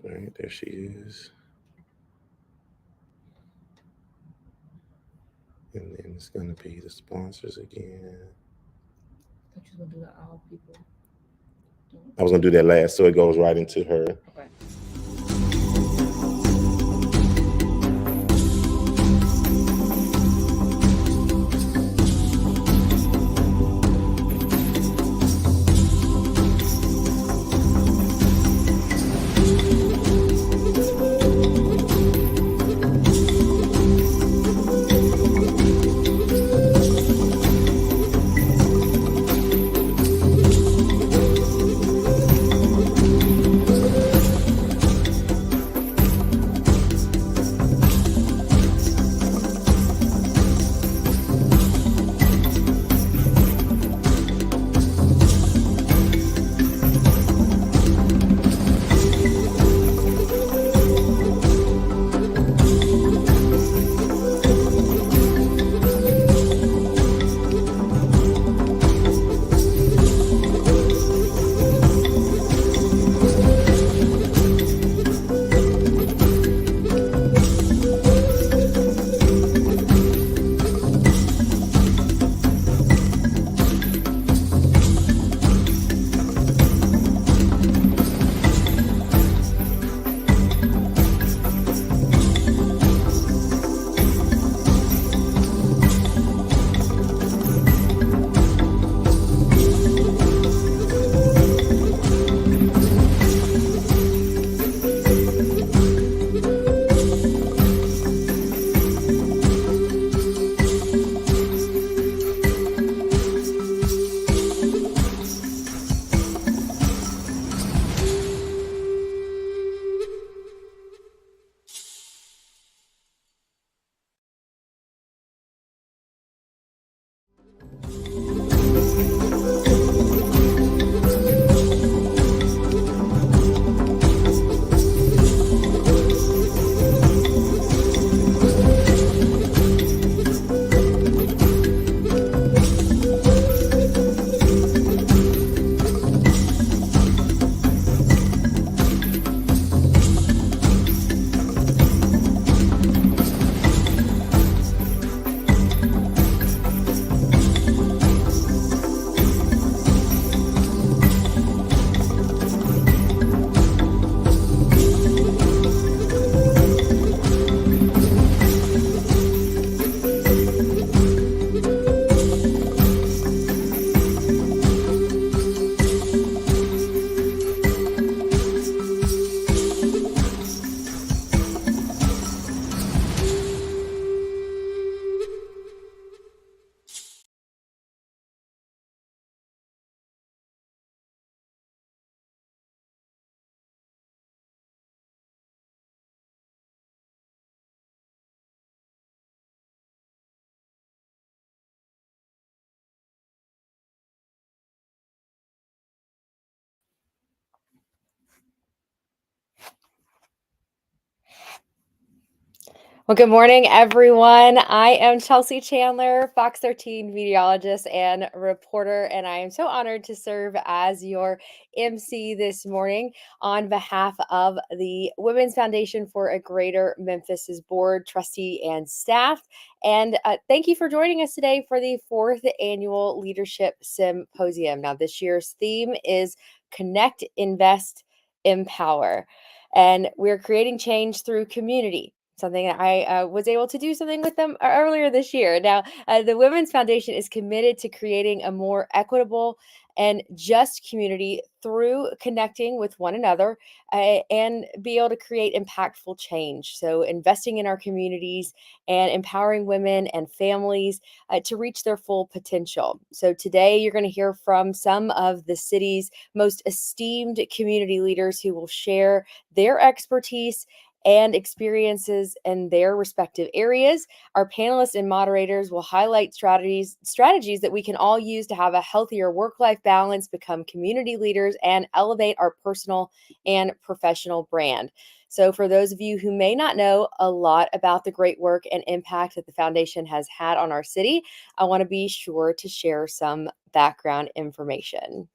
All right, there she is. And then it's going to be the sponsors again. I thought you was gonna do the all people. I was going to do that last, so it goes right into her. Okay. Well, good morning, everyone. I am Chelsea Chandler, Fox 13 meteorologist and reporter, and I am so honored to serve as your MC this morning on behalf of the Women's Foundation for a Greater Memphis's board, trustee, and staff. And thank you for joining us today for the 4th annual Leadership Symposium. Now, this year's theme is Connect, Invest, Empower. And we're creating change through community. Something that I was able to do something with them earlier this year. Now, the Women's Foundation is committed to creating a more equitable and just community through connecting with one another and be able to create impactful change. So investing in our communities and empowering women and families to reach their full potential. So today you're going to hear from some of the city's most esteemed community leaders who will share their expertise and experiences in their respective areas. Our panelists and moderators will highlight strategies that we can all use to have a healthier work-life balance, become community leaders, and elevate our personal and professional brand. So for those of you who may not know a lot about the great work and impact that the foundation has had on our city, I want to be sure to share some background information.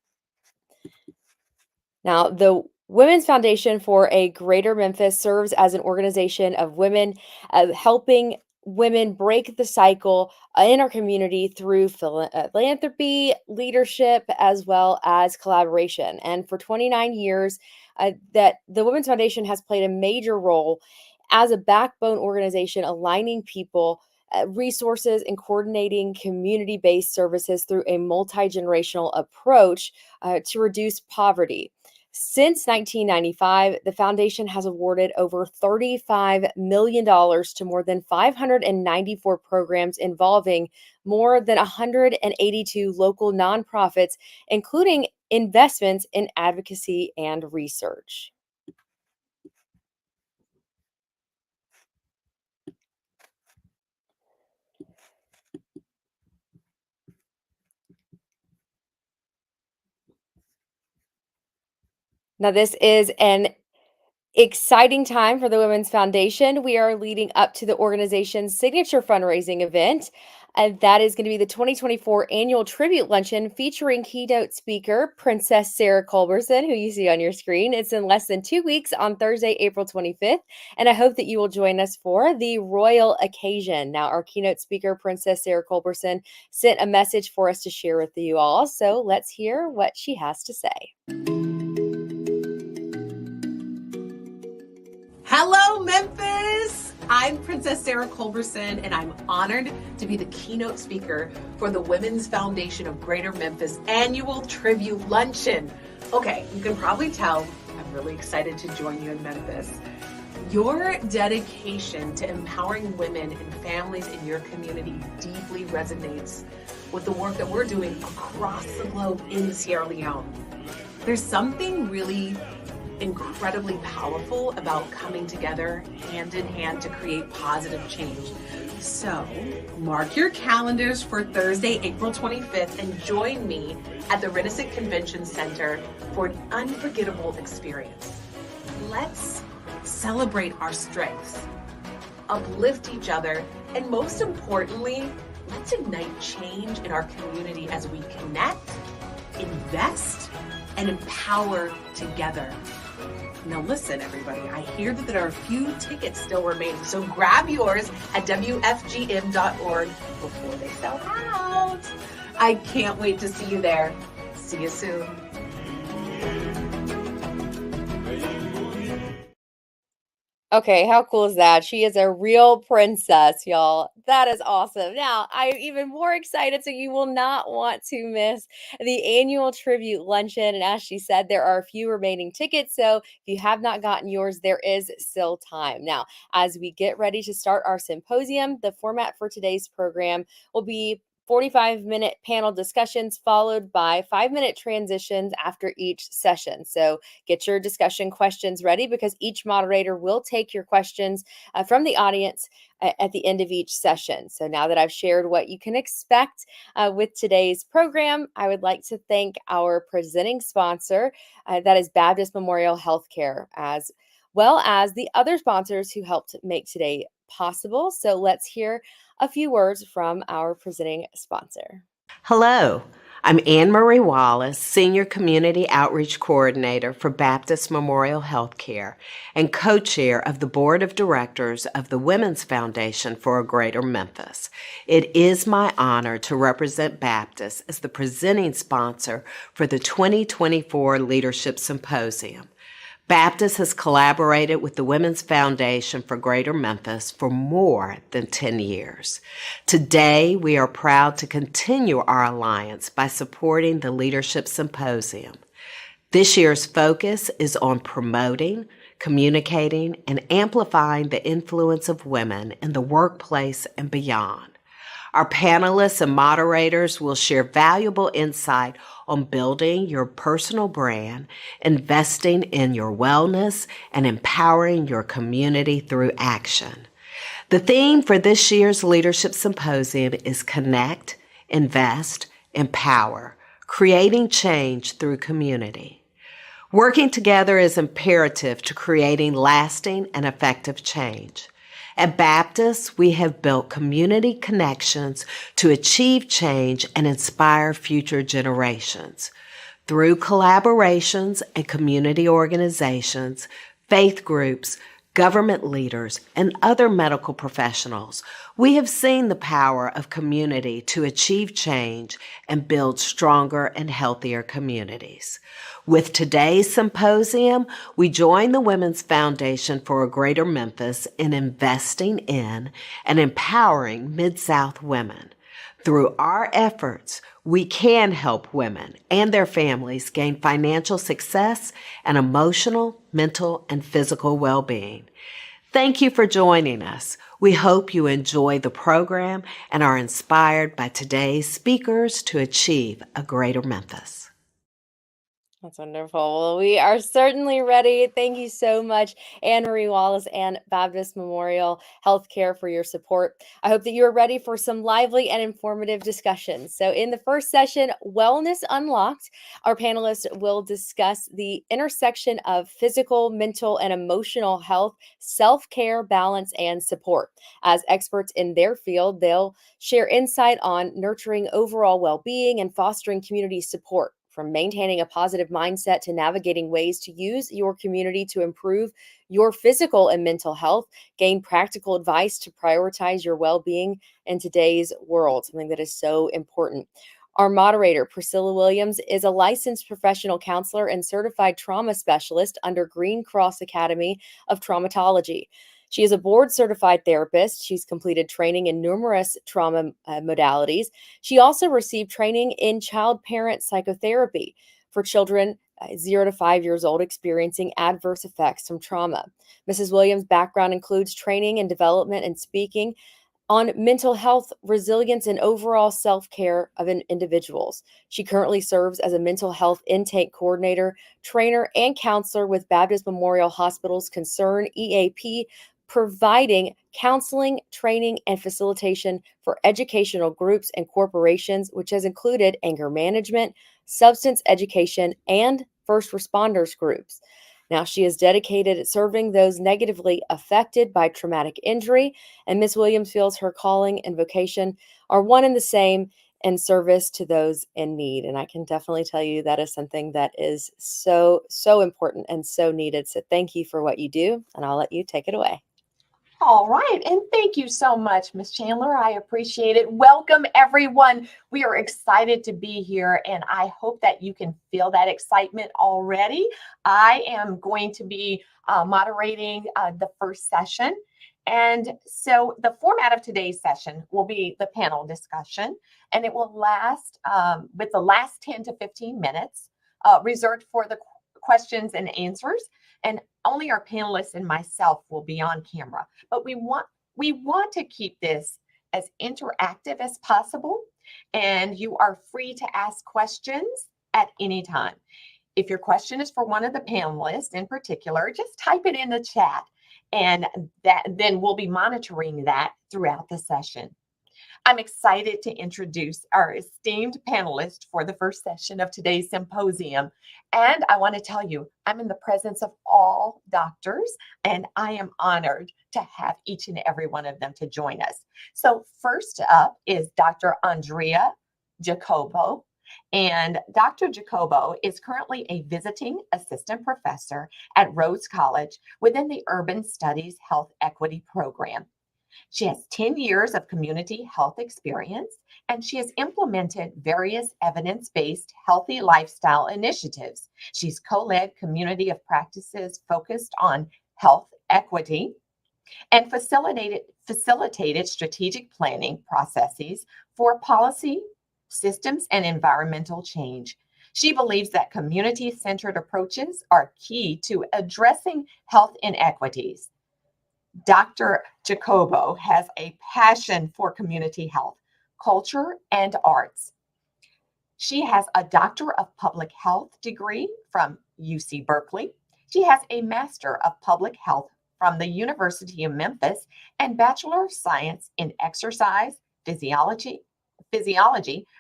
Now, the Women's Foundation for a Greater Memphis serves as an organization of women helping women break the cycle in our community through philanthropy, leadership, as well as collaboration. And for 29 years, that the Women's Foundation has played a major role as a backbone organization, aligning people. Resources and coordinating community based services through a multi generational approach to reduce poverty. Since 1995, the foundation has awarded over $35 million to more than 594 programs involving more than 182 local nonprofits, including investments in advocacy and research. Now, this is an exciting time for the Women's Foundation. We are leading up to the organization's signature fundraising event. And that is going to be the 2024 annual tribute luncheon featuring keynote speaker Princess Sarah Culberson, who you see on your screen. It's in less than 2 weeks on Thursday, April 25th. And I hope that you will join us for the royal occasion. Now, our keynote speaker, Princess Sarah Culberson, sent a message for us to share with you all. So let's hear what she has to say. Hello, Memphis! I'm Princess Sarah Culberson, and I'm honored to be the keynote speaker for the Women's Foundation of Greater Memphis annual tribute luncheon. Okay, you can probably tell I'm really excited to join you in Memphis. Your dedication to empowering women and families in your community deeply resonates with the work that we're doing across the globe in Sierra Leone. There's something really incredibly powerful about coming together hand in hand to create positive change. So mark your calendars for Thursday, April 25th, and join me at the Renascent Convention Center for an unforgettable experience. Let's celebrate our strengths, uplift each other, and most importantly, let's ignite change in our community as we connect, invest, and empower together. Now listen, everybody, I hear that there are a few tickets still remaining, so grab yours at wfgm.org before they sell out. I can't wait to see you there. See you soon. Okay, how cool is that? She is a real princess, y'all. That is awesome. Now, I'm even more excited, so you will not want to miss the annual tribute luncheon. And as she said, there are a few remaining tickets. So if you have not gotten yours, there is still time. Now, as we get ready to start our symposium, the format for today's program will be 45-minute panel discussions followed by 5-minute transitions after each session. So get your discussion questions ready because each moderator will take your questions from the audience at the end of each session. So now that I've shared what you can expect with today's program, I would like to thank our presenting sponsor, that is Baptist Memorial Healthcare, as well as the other sponsors who helped make today possible. So let's hear a few words from our presenting sponsor. Hello, I'm Anne Marie Wallace, Senior Community Outreach Coordinator for Baptist Memorial Healthcare and co-chair of the Board of Directors of the Women's Foundation for a Greater Memphis. It is my honor to represent Baptist as the presenting sponsor for the 2024 Leadership Symposium. Baptist has collaborated with the Women's Foundation for Greater Memphis for more than 10 years. Today, we are proud to continue our alliance by supporting the Leadership Symposium. This year's focus is on promoting, communicating, and amplifying the influence of women in the workplace and beyond. Our panelists and moderators will share valuable insight on building your personal brand, investing in your wellness, and empowering your community through action. The theme for this year's Leadership Symposium is Connect, Invest, Empower, creating change through community. Working together is imperative to creating lasting and effective change. At Baptist, we have built community connections to achieve change and inspire future generations. Through collaborations and community organizations, faith groups, government leaders, and other medical professionals, we have seen the power of community to achieve change and build stronger and healthier communities. With today's symposium, we join the Women's Foundation for a Greater Memphis in investing in and empowering Mid-South women. Through our efforts, we can help women and their families gain financial success and emotional, mental, and physical well-being. Thank you for joining us. We hope you enjoy the program and are inspired by today's speakers to achieve a greater Memphis. That's wonderful. Well, we are certainly ready. Thank you so much, Anne Marie Wallace and Baptist Memorial Healthcare, for your support. I hope that you are ready for some lively and informative discussions. So in the first session, Wellness Unlocked, our panelists will discuss the intersection of physical, mental, and emotional health, self-care, balance, and support. As experts in their field, they'll share insight on nurturing overall well-being and fostering community support, from maintaining a positive mindset to navigating ways to use your community to improve your physical and mental health. Gain practical advice to prioritize your well-being in today's world, something that is so important. Our moderator, Priscilla Williams, is a licensed professional counselor and certified trauma specialist under Green Cross Academy of Traumatology. She is a board-certified therapist. She's completed training in numerous trauma modalities. She also received training in child-parent psychotherapy for children 0 to 5 years old experiencing adverse effects from trauma. Mrs. Williams' background includes training and development and speaking on mental health, resilience, and overall self-care of individuals. She currently serves as a mental health intake coordinator, trainer, and counselor with Baptist Memorial Hospital's Concern EAP, providing counseling, training, and facilitation for educational groups and corporations, which has included anger management, substance education, and first responders groups. Now, she is dedicated at serving those negatively affected by traumatic injury, and Ms. Williams feels her calling and vocation are one and the same in service to those in need. And I can definitely tell you that is something that is so, so important and so needed. So thank you for what you do, and I'll let you take it away. All right, and thank you so much, Ms. Chandler. I appreciate it. Welcome, everyone. We are excited to be here, and I hope that you can feel that excitement already. I am going to be moderating the first session. And so the format of today's session will be the panel discussion, and it will last with the last 10 to 15 minutes reserved for the questions and answers. And only our panelists and myself will be on camera. But we want to keep this as interactive as possible, and you are free to ask questions at any time. If your question is for one of the panelists in particular, just type it in the chat, and then we'll be monitoring that throughout the session. I'm excited to introduce our esteemed panelists for the first session of today's symposium. And I want to tell you, I'm in the presence of all doctors, and I am honored to have each and every one of them to join us. So first up is Dr. Andrea Jacobo. And Dr. Jacobo is currently a visiting assistant professor at Rhodes College within the Urban Studies Health Equity Program. She has 10 years of community health experience, and she has implemented various evidence-based healthy lifestyle initiatives. She's co-led community of practices focused on health equity and facilitated strategic planning processes for policy, systems, and environmental change. She believes that community-centered approaches are key to addressing health inequities. Dr. Jacobo has a passion for community health, culture, and arts. She has a Doctor of Public Health degree from UC Berkeley. She has a Master of Public Health from the University of Memphis and Bachelor of Science in Exercise Physiology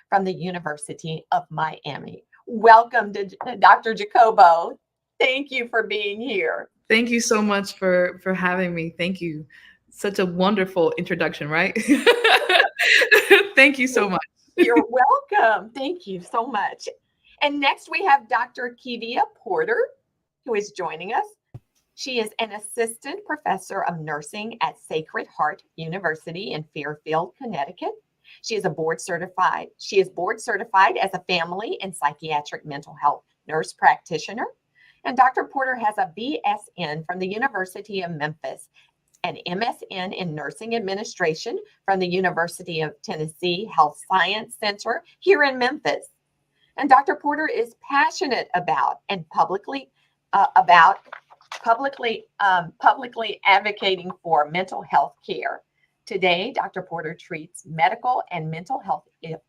from the University of Miami. Welcome to Dr. Jacobo. Thank you for being here. Thank you so much for having me. Thank you. Such a wonderful introduction, right? Thank you so much. You're welcome. Thank you so much. And next we have Dr. Kivia Porter, who is joining us. She is an assistant professor of nursing at Sacred Heart University in Fairfield, Connecticut. She is board certified as a family and psychiatric mental health nurse practitioner. And Dr. Porter has a BSN from the University of Memphis, an MSN in nursing administration from the University of Tennessee Health Science Center here in Memphis. And Dr. Porter is passionate about and publicly advocating for mental health care. Today, Dr. Porter treats medical and mental health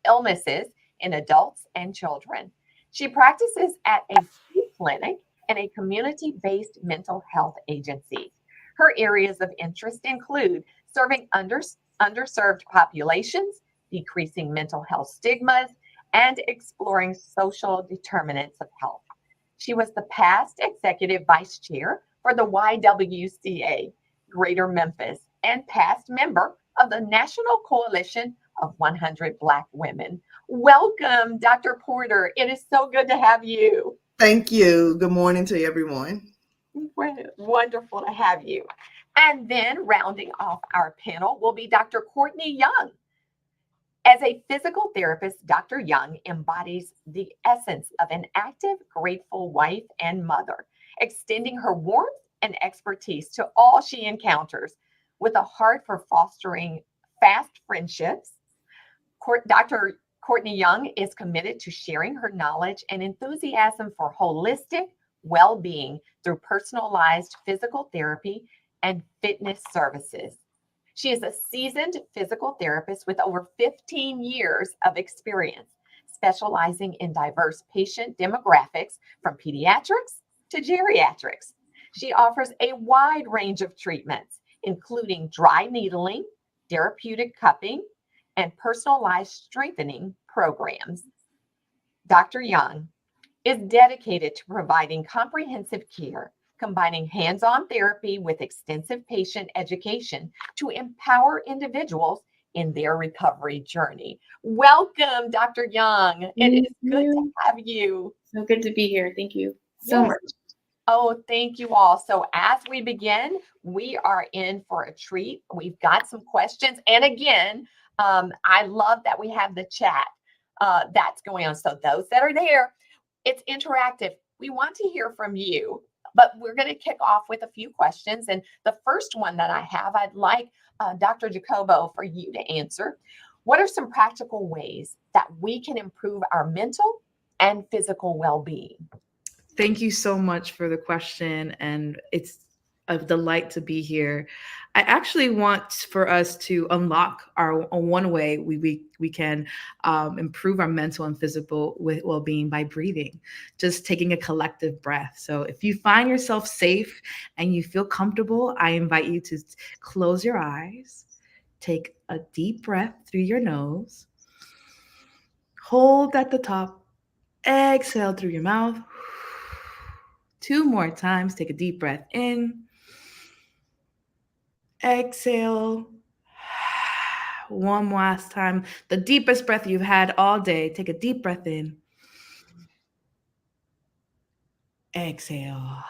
illnesses in adults and children. She practices at a free clinic and a community-based mental health agency. Her areas of interest include serving underserved populations, decreasing mental health stigmas, and exploring social determinants of health. She was the past executive vice chair for the YWCA Greater Memphis and past member of the National Coalition of 100 Black Women. Welcome, Dr. Porter. It is so good to have you. Thank you. Good morning to everyone. Wonderful to have you. And then rounding off our panel will be Dr. Courtney Young. As a physical therapist, Dr. Young embodies the essence of an active, grateful wife and mother, extending her warmth and expertise to all she encounters with a heart for fostering fast friendships. Dr. Courtney Young is committed to sharing her knowledge and enthusiasm for holistic well-being through personalized physical therapy and fitness services. She is a seasoned physical therapist with over 15 years of experience, specializing in diverse patient demographics from pediatrics to geriatrics. She offers a wide range of treatments, including dry needling, therapeutic cupping, and personalized strengthening programs. Dr. Young is dedicated to providing comprehensive care, combining hands-on therapy with extensive patient education to empower individuals in their recovery journey. Welcome, Dr. Young. It is good to have you. So good to be here. Thank you so much. Oh, thank you all. So as we begin, we are in for a treat. We've got some questions. And again, I love that we have the chat that's going on. So those that are there, it's interactive. We want to hear from you, but we're going to kick off with a few questions. And the first one that I have, I'd like Dr. Jacobo for you to answer. What are some practical ways that we can improve our mental and physical well-being? Thank you so much for the question, and it's a delight to be here. I actually want for us to unlock our one way we can improve our mental and physical well-being by breathing, just taking a collective breath. So if you find yourself safe and you feel comfortable, I invite you to close your eyes, take a deep breath through your nose, hold at the top, exhale through your mouth. 2 more times. Take a deep breath in. Exhale. 1 last time. The deepest breath you've had all day. Take a deep breath in. Exhale.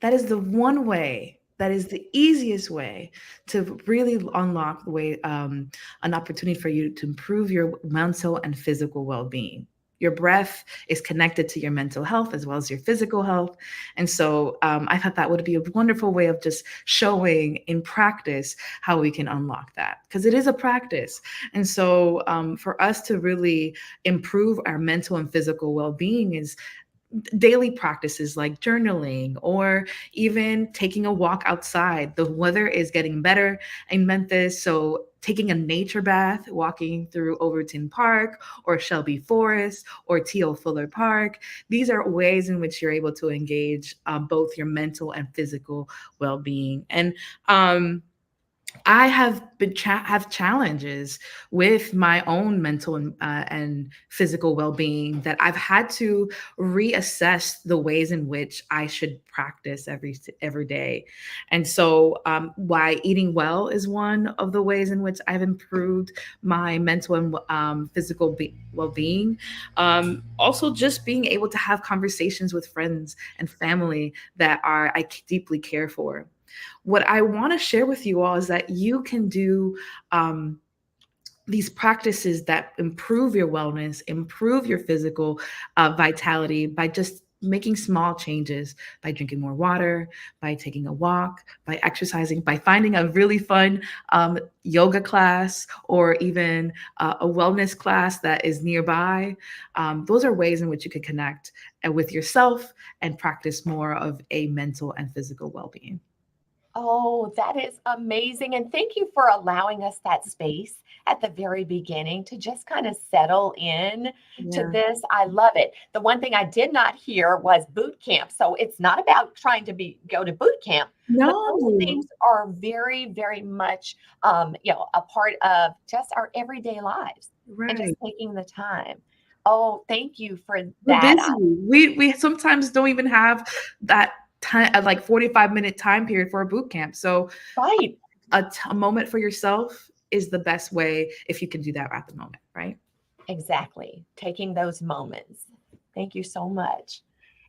That is the one way. That is the easiest way to really unlock the way, an opportunity for you to improve your mental and physical well-being. Your breath is connected to your mental health as well as your physical health. And so I thought that would be a wonderful way of just showing in practice how we can unlock that, because it is a practice. And so for us to really improve our mental and physical well-being is daily practices like journaling or even taking a walk outside. The weather is getting better in Memphis, so taking a nature bath, walking through Overton Park or Shelby Forest or T.O. Fuller Park. These are ways in which you're able to engage both your mental and physical well-being. And I have been have challenges with my own mental and physical well-being that I've had to reassess the ways in which I should practice every day. And so, why eating well is one of the ways in which I've improved my mental and physical well-being. Also, just being able to have conversations with friends and family that I deeply care for. What I want to share with you all is that you can do these practices that improve your wellness, improve your physical vitality by just making small changes, by drinking more water, by taking a walk, by exercising, by finding a really fun yoga class or even a wellness class that is nearby. Those are ways in which you can connect with yourself and practice more of a mental and physical well-being. Oh, that is amazing. And thank you for allowing us that space at the very beginning to just kind of settle in to Yeah. this. I love it. The one thing I did not hear was boot camp. So it's not about trying to go to boot camp, but those No. things are very, very much a part of just our everyday lives and just Right. taking the time. Oh, thank you for We're that. busy. We sometimes don't even have that time, like 45-minute time period for a boot camp. So Right. a moment for yourself is the best way if you can do that at the moment, right? Exactly. Taking those moments. Thank you so much.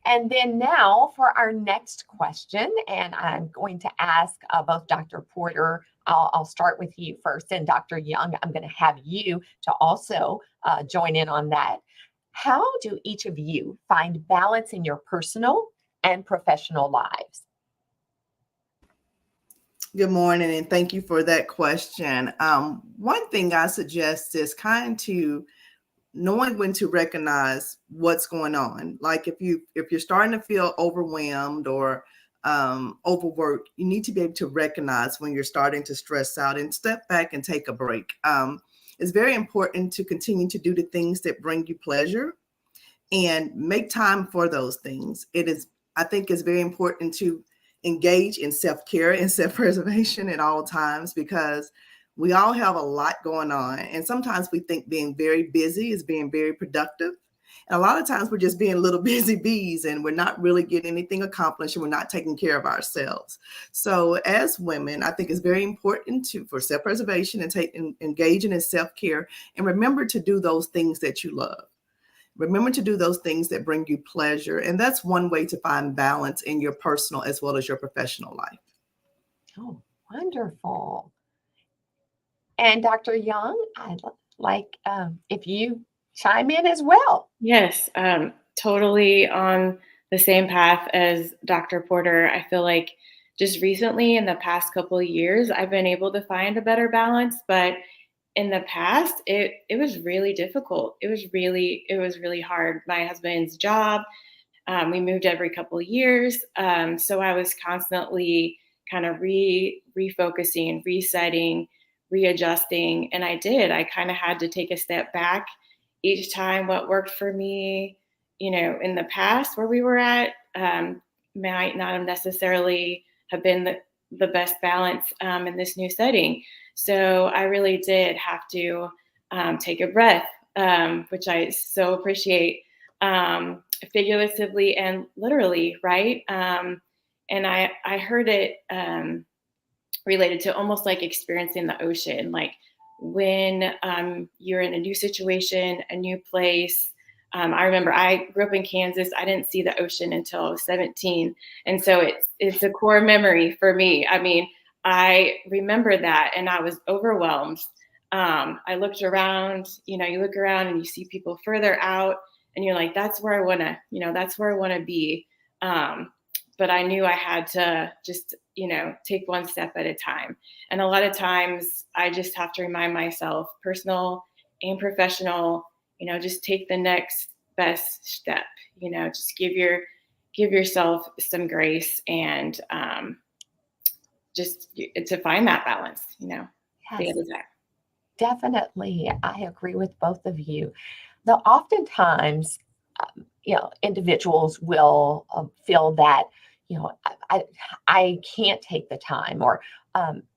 And then now for our next question, and I'm going to ask both Dr. Porter, I'll start with you first, and Dr. Young, I'm going to have you to also join in on that. How do each of you find balance in your personal and professional lives? Good morning, and thank you for that question. One thing I suggest is kind to knowing when to recognize what's going on. Like if you're starting to feel overwhelmed or overworked, you need to be able to recognize when you're starting to stress out and step back and take a break. It's very important to continue to do the things that bring you pleasure and make time for those things. I think it's very important to engage in self-care and self-preservation at all times because we all have a lot going on. And sometimes we think being very busy is being very productive. And a lot of times we're just being little busy bees and we're not really getting anything accomplished and we're not taking care of ourselves. So as women, I think it's very important for self-preservation and engaging in self-care and remember to do those things that you love. Remember to do those things that bring you pleasure. And that's one way to find balance in your personal as well as your professional life. Oh, wonderful. And Dr. Young, I'd like if you chime in as well. Yes, totally on the same path as Dr. Porter. I feel like just recently in the past couple of years, I've been able to find a better balance, but in the past, it was really difficult. It was really hard. My husband's job, we moved every couple of years, so I was constantly kind of refocusing, resetting, readjusting, and I did. I kind of had to take a step back each time. What worked for me, in the past where we were at, might not have necessarily have been the best balance in this new setting. So I really did have to take a breath, which I so appreciate, figuratively and literally, right? And I heard it related to almost like experiencing the ocean, like when you're in a new situation, a new place. I remember I grew up in Kansas. I didn't see the ocean until I was 17, and so it's a core memory for me. I mean, I remember that, and I was overwhelmed. I looked around. You look around and you see people further out, and you're like, "That's where I wanna, that's where I wanna be." But I knew I had to just, take one step at a time. And a lot of times I just have to remind myself, personal and professional, just take the next best step, just give yourself some grace and just to find that balance, the Yes, other time. definitely. I agree with both of you. Though oftentimes, individuals will feel that, I can't take the time, or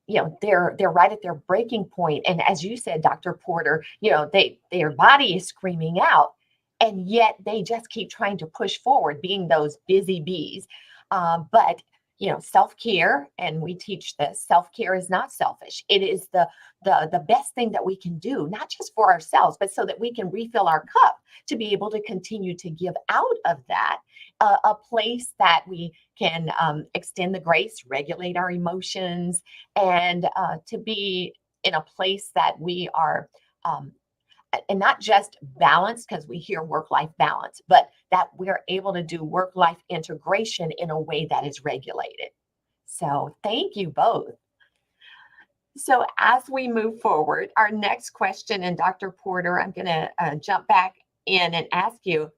they're right at their breaking point. And as you said, Dr. Porter, their body is screaming out, and yet they just keep trying to push forward, being those busy bees. But self-care, and we teach this, self-care is not selfish. It is the best thing that we can do, not just for ourselves, but so that we can refill our cup to be able to continue to give out of that, a place that we can extend the grace, regulate our emotions, and to be in a place that we are and not just balance, because we hear work-life balance, but that we're able to do work-life integration in a way that is regulated. So thank you both. So as we move forward, our next question, and Dr. Porter, I'm going to jump back in and ask you,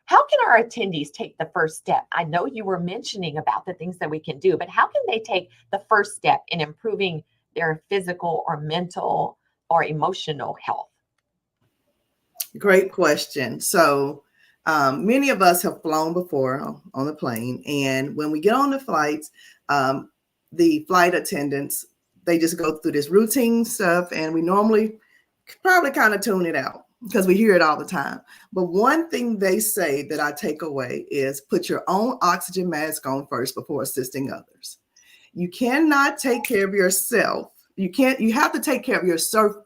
how can our attendees take the first step? I know you were mentioning about the things that we can do, but how can they take the first step in improving their physical or mental or emotional health? Great question. So many of us have flown before on the plane, and when we get on the flights, the flight attendants, they just go through this routine stuff, and we normally probably kind of tune it out because we hear it all the time. But one thing they say that I take away is put your own oxygen mask on first before assisting others. You cannot take care of yourself. You have to take care of yourself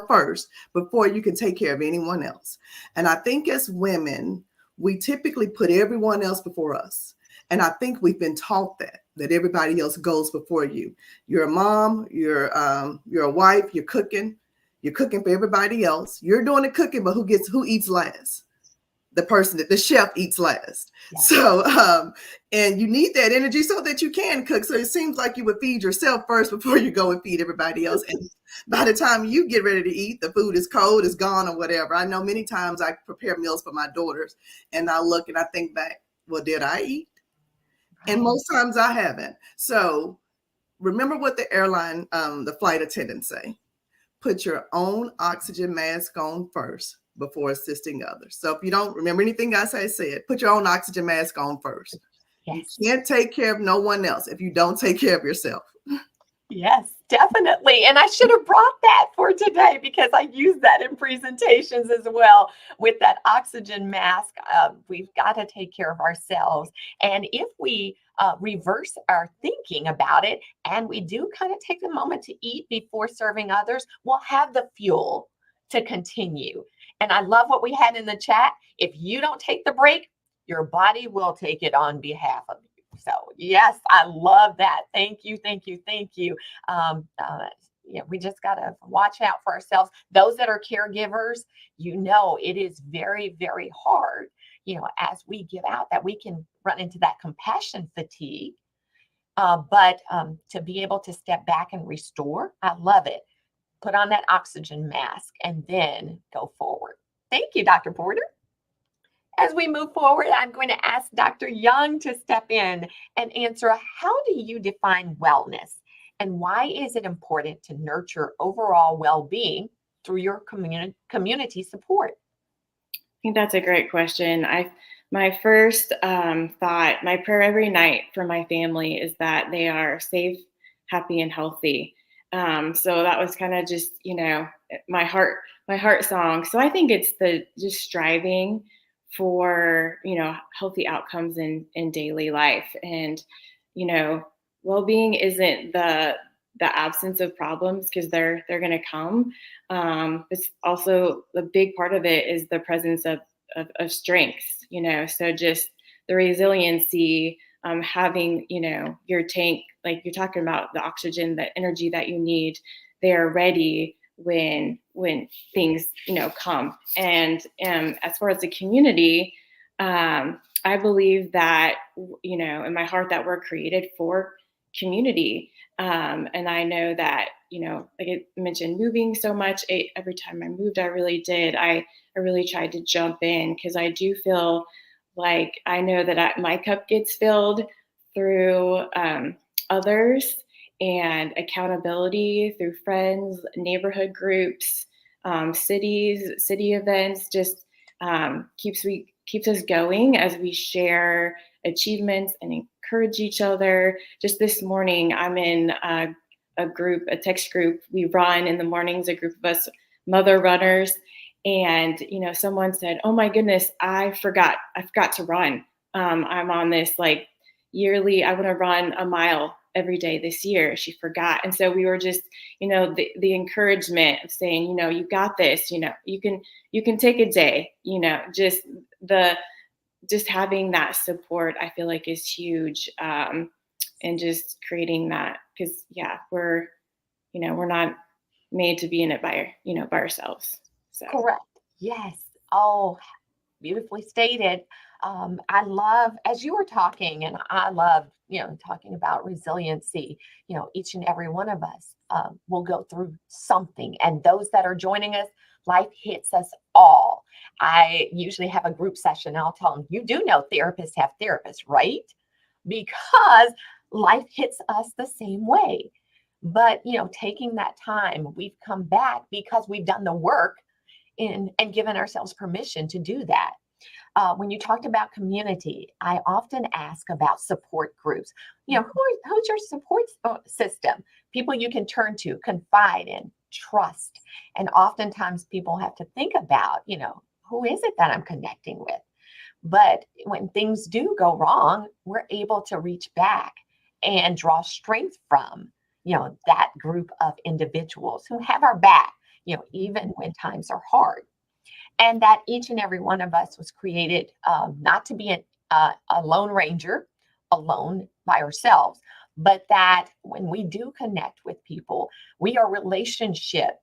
first before you can take care of anyone else. And I think as women, we typically put everyone else before us. And I think we've been taught that everybody else goes before you. You're a mom, you're a wife, you're cooking for everybody else. You're doing the cooking, but who eats last? The person that the chef eats last. Yeah. So, and you need that energy so that you can cook. So it seems like you would feed yourself first before you go and feed everybody else. And by the time you get ready to eat, the food is cold, is gone, or whatever. I know many times I prepare meals for my daughters, and I look and I think back, well, did I eat? Right. And most times I haven't. So remember what the airline, the flight attendants say. Put your own oxygen mask on first before assisting others. So if you don't remember anything I said, put your own oxygen mask on first. Yes. You can't take care of no one else if you don't take care of yourself. Yes, definitely. And I should have brought that for today because I use that in presentations as well. With that oxygen mask, we've got to take care of ourselves. And if we reverse our thinking about it, and we do kind of take a moment to eat before serving others, we'll have the fuel to continue. And I love what we had in the chat. If you don't take the break, your body will take it on behalf of you. So yes, I love that. Thank you, thank you, thank you. We just got to watch out for ourselves. Those that are caregivers, it is very, very hard, as we give out, that we can run into that compassion fatigue. But to be able to step back and restore, I love it. Put on that oxygen mask and then go forward. Thank you, Dr. Porter. As we move forward, I'm going to ask Dr. Young to step in and answer, how do you define wellness? And why is it important to nurture overall well-being through your community support? I think that's a great question. My first thought, my prayer every night for my family is that they are safe, happy, and healthy. So that was kind of just, my heart song. So I think it's just striving for, healthy outcomes in daily life. And, well-being isn't the absence of problems, because they're going to come. It's also, the big part of it is the presence of strengths, so just the resiliency, having, your tank, like you're talking about, the oxygen, the energy that you need, they're ready when things, come. And as far as the community, I believe that, in my heart, that we're created for community. And I know that, like I mentioned, moving so much, every time I moved, I really did. I really tried to jump in, because I do feel like I know that my cup gets filled through others, and accountability through friends, neighborhood groups, city events, just keeps us going as we share achievements and encourage each other. Just this morning, I'm in a text group. We run in the mornings, a group of us mother runners. And, someone said, oh my goodness, I forgot to run. I'm on this like yearly, I want to run a mile every day this year. She forgot. And so we were just, the encouragement of saying, you got this, you can take a day, just having that support, I feel like is huge. And just creating that, because we're not made to be in it by ourselves. So. Correct. Yes. Oh, beautifully stated. I love, as you were talking, and I love, talking about resiliency, each and every one of us will go through something. And those that are joining us, life hits us all. I usually have a group session. I'll tell them, you do know therapists have therapists, right? Because life hits us the same way. But, taking that time, we've come back because we've done the work and given ourselves permission to do that. When you talked about community, I often ask about support groups. Who's your support system? People you can turn to, confide in, trust. And oftentimes people have to think about, who is it that I'm connecting with? But when things do go wrong, we're able to reach back and draw strength from, that group of individuals who have our back, even when times are hard. And that each and every one of us was created not to be a lone ranger, alone by ourselves, but that when we do connect with people, we are relationship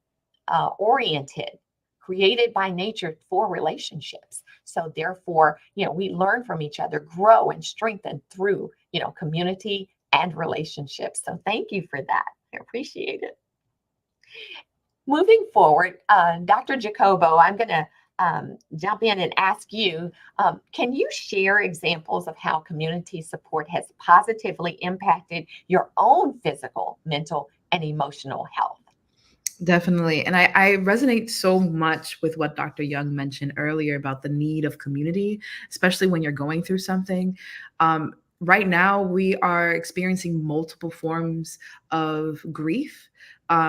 oriented, created by nature for relationships. So therefore, we learn from each other, grow and strengthen through, community and relationships. So thank you for that. I appreciate it. Moving forward, Dr. Jacobo, I'm going to jump in and ask you, can you share examples of how community support has positively impacted your own physical, mental, and emotional health? Definitely. And I resonate so much with what Dr. Young mentioned earlier about the need of community, especially when you're going through something. Right now, we are experiencing multiple forms of grief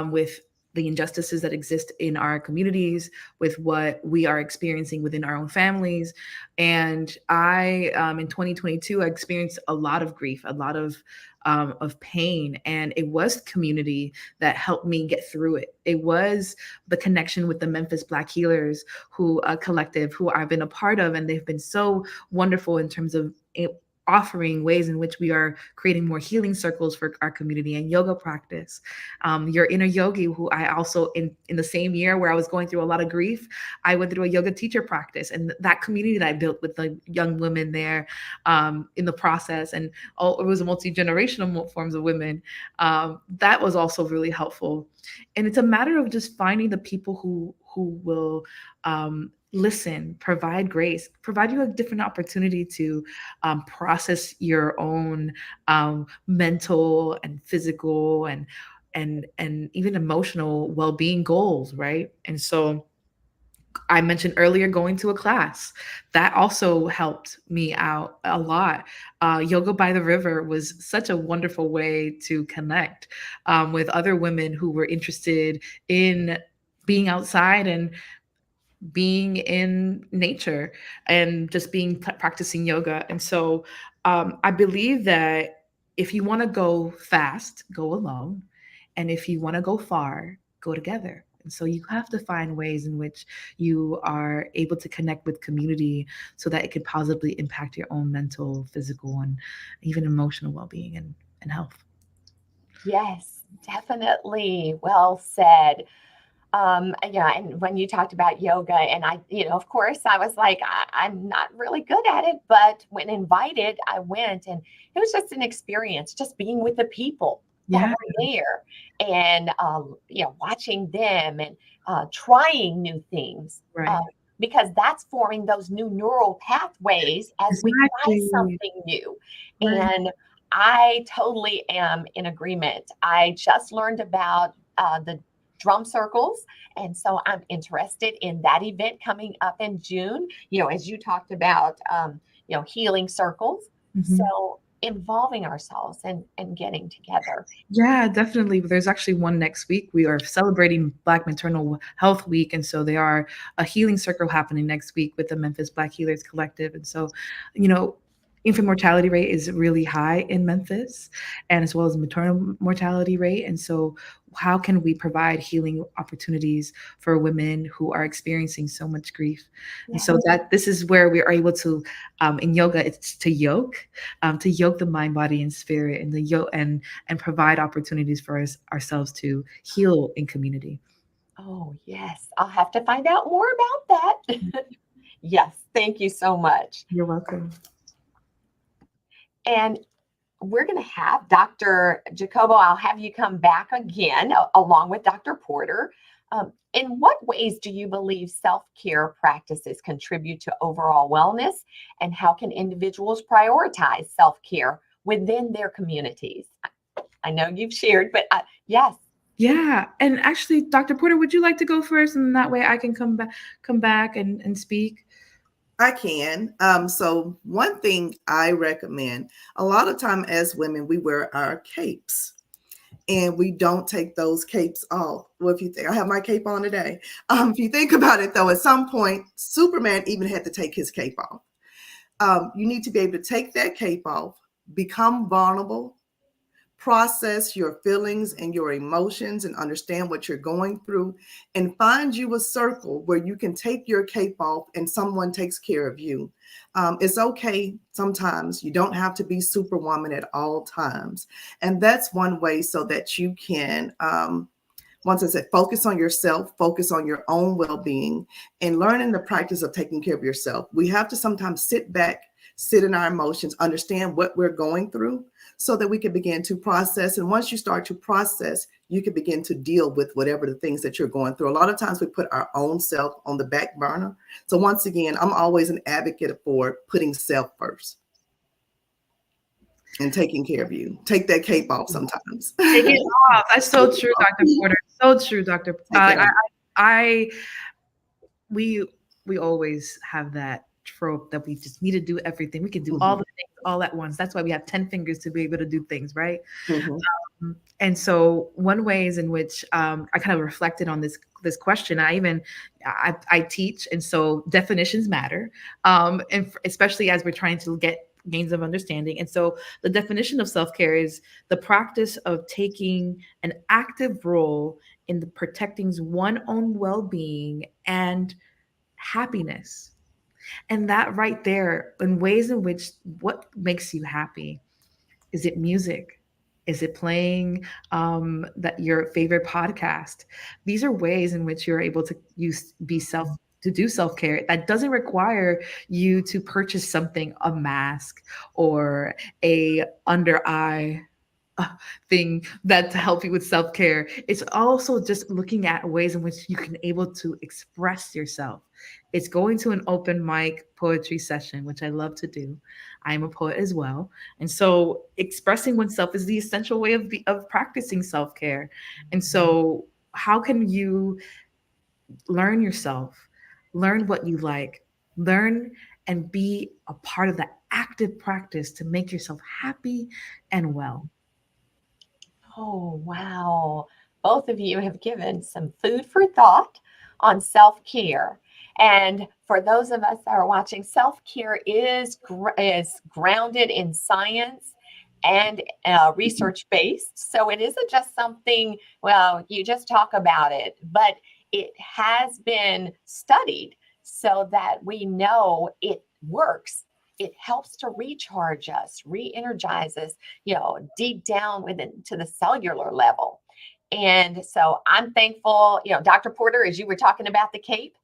with the injustices that exist in our communities, with what we are experiencing within our own families. And I, in 2022, I experienced a lot of grief, a lot of pain. And it was community that helped me get through it. It was the connection with the Memphis Black Healers, a collective who I've been a part of, and they've been so wonderful in terms of offering ways in which we are creating more healing circles for our community and yoga practice. Your inner yogi, who I also, in the same year where I was going through a lot of grief, I went through a yoga teacher practice, and that community that I built with the young women there in the process, and it was a multi-generational forms of women. That was also really helpful. And it's a matter of just finding the people who will listen, provide grace, provide you a different opportunity to process your own mental and physical and even emotional well-being goals, right? And so I mentioned earlier going to a class. That also helped me out a lot. Yoga by the River was such a wonderful way to connect with other women who were interested in being outside and being in nature and just practicing yoga. And so I believe that if you want to go fast, go alone. And if you want to go far, go together. And so you have to find ways in which you are able to connect with community so that it could positively impact your own mental, physical, and even emotional well-being and health. Yes, definitely. Well said. And when you talked about yoga, and I, of course, I was like, I'm not really good at it, but when invited, I went, and it was just an experience, just being with the people that were there, and watching them and trying new things, Right. because that's forming those new neural pathways as we try something new. Right. And I totally am in agreement. I just learned about the drum circles. And so I'm interested in that event coming up in June, as you talked about, healing circles. Mm-hmm. So involving ourselves and getting together. Yeah, definitely. There's actually one next week. We are celebrating Black Maternal Health Week. And so there are a healing circle happening next week with the Memphis Black Healers Collective. And so, infant mortality rate is really high in Memphis, and as well as maternal mortality rate. And so how can we provide healing opportunities for women who are experiencing so much grief? And so that this is where we are able to, in yoga, it's to yoke the mind, body, and spirit, and the yoke and provide opportunities for ourselves to heal in community. Oh, yes. I'll have to find out more about that. Yes. Thank you so much. You're welcome. And we're going to have Dr. Jacobo, I'll have you come back again along with Dr. Porter. In what ways do you believe self-care practices contribute to overall wellness? And how can individuals prioritize self-care within their communities? I know you've shared, but yes. Yeah. And actually, Dr. Porter, would you like to go first? And that way I can come back and speak. I can. So one thing I recommend, a lot of time as women, we wear our capes and we don't take those capes off. Well, if you think I have my cape on today, if you think about it though, at some point, Superman even had to take his cape off. You need to be able to take that cape off, become vulnerable, process your feelings and your emotions and understand what you're going through, and find you a circle where you can take your cape off and someone takes care of you. It's okay sometimes. You don't have to be superwoman at all times. And that's one way so that you can, once I said, focus on yourself, focus on your own well-being, and learning the practice of taking care of yourself. We have to sometimes sit back, sit in our emotions, understand what we're going through so that we can begin to process. And once you start to process, you can begin to deal with whatever the things that you're going through. A lot of times we put our own self on the back burner. So once again, I'm always an advocate for putting self first and taking care of you. Take that cape off sometimes. Take it off. That's so true, Dr. Porter. So true, Dr. We always have that trope that we just need to do everything. We can do all the things all at once. That's why we have 10 fingers to be able to do things, right? And so one ways in which I kind of reflected on this question, I teach, and so definitions matter, and especially as we're trying to get gains of understanding. And so the definition of self-care is the practice of taking an active role in the protecting one's own well-being and happiness. And that right there, in ways in which what makes you happy? Is it music? Is it playing that your favorite podcast? These are ways in which you're able to do self-care that doesn't require you to purchase something, a mask or a under eye thing that to help you with self-care. It's also just looking at ways in which you can able to express yourself. It's going to an open mic poetry session, which I love to do. I'm a poet as well. And so expressing oneself is the essential way of practicing self-care. And so how can you learn yourself, learn what you like, learn and be a part of that active practice to make yourself happy and well? Oh, wow. Both of you have given some food for thought on self-care. And for those of us that are watching, self-care is grounded in science and research-based. So it isn't just something, well, you just talk about it, but it has been studied so that we know it works. It helps to recharge us, re-energize us, deep down to the cellular level. And so I'm thankful, Dr. Porter, as you were talking about the cape,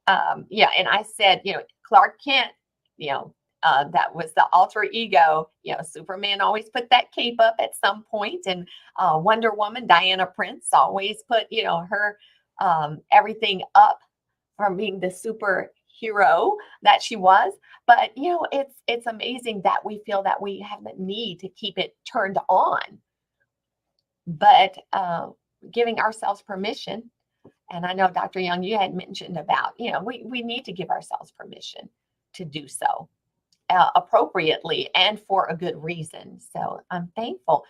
and I said, Clark Kent, that was the alter ego. Superman always put that cape up at some point, and Wonder Woman, Diana Prince, always put, her everything up from being the superhero that she was. But it's amazing that we feel that we have the need to keep it turned on. But giving ourselves permission, and I know Dr. Young, you had mentioned about, we need to give ourselves permission to do so. appropriately and for a good reason. So I'm thankful.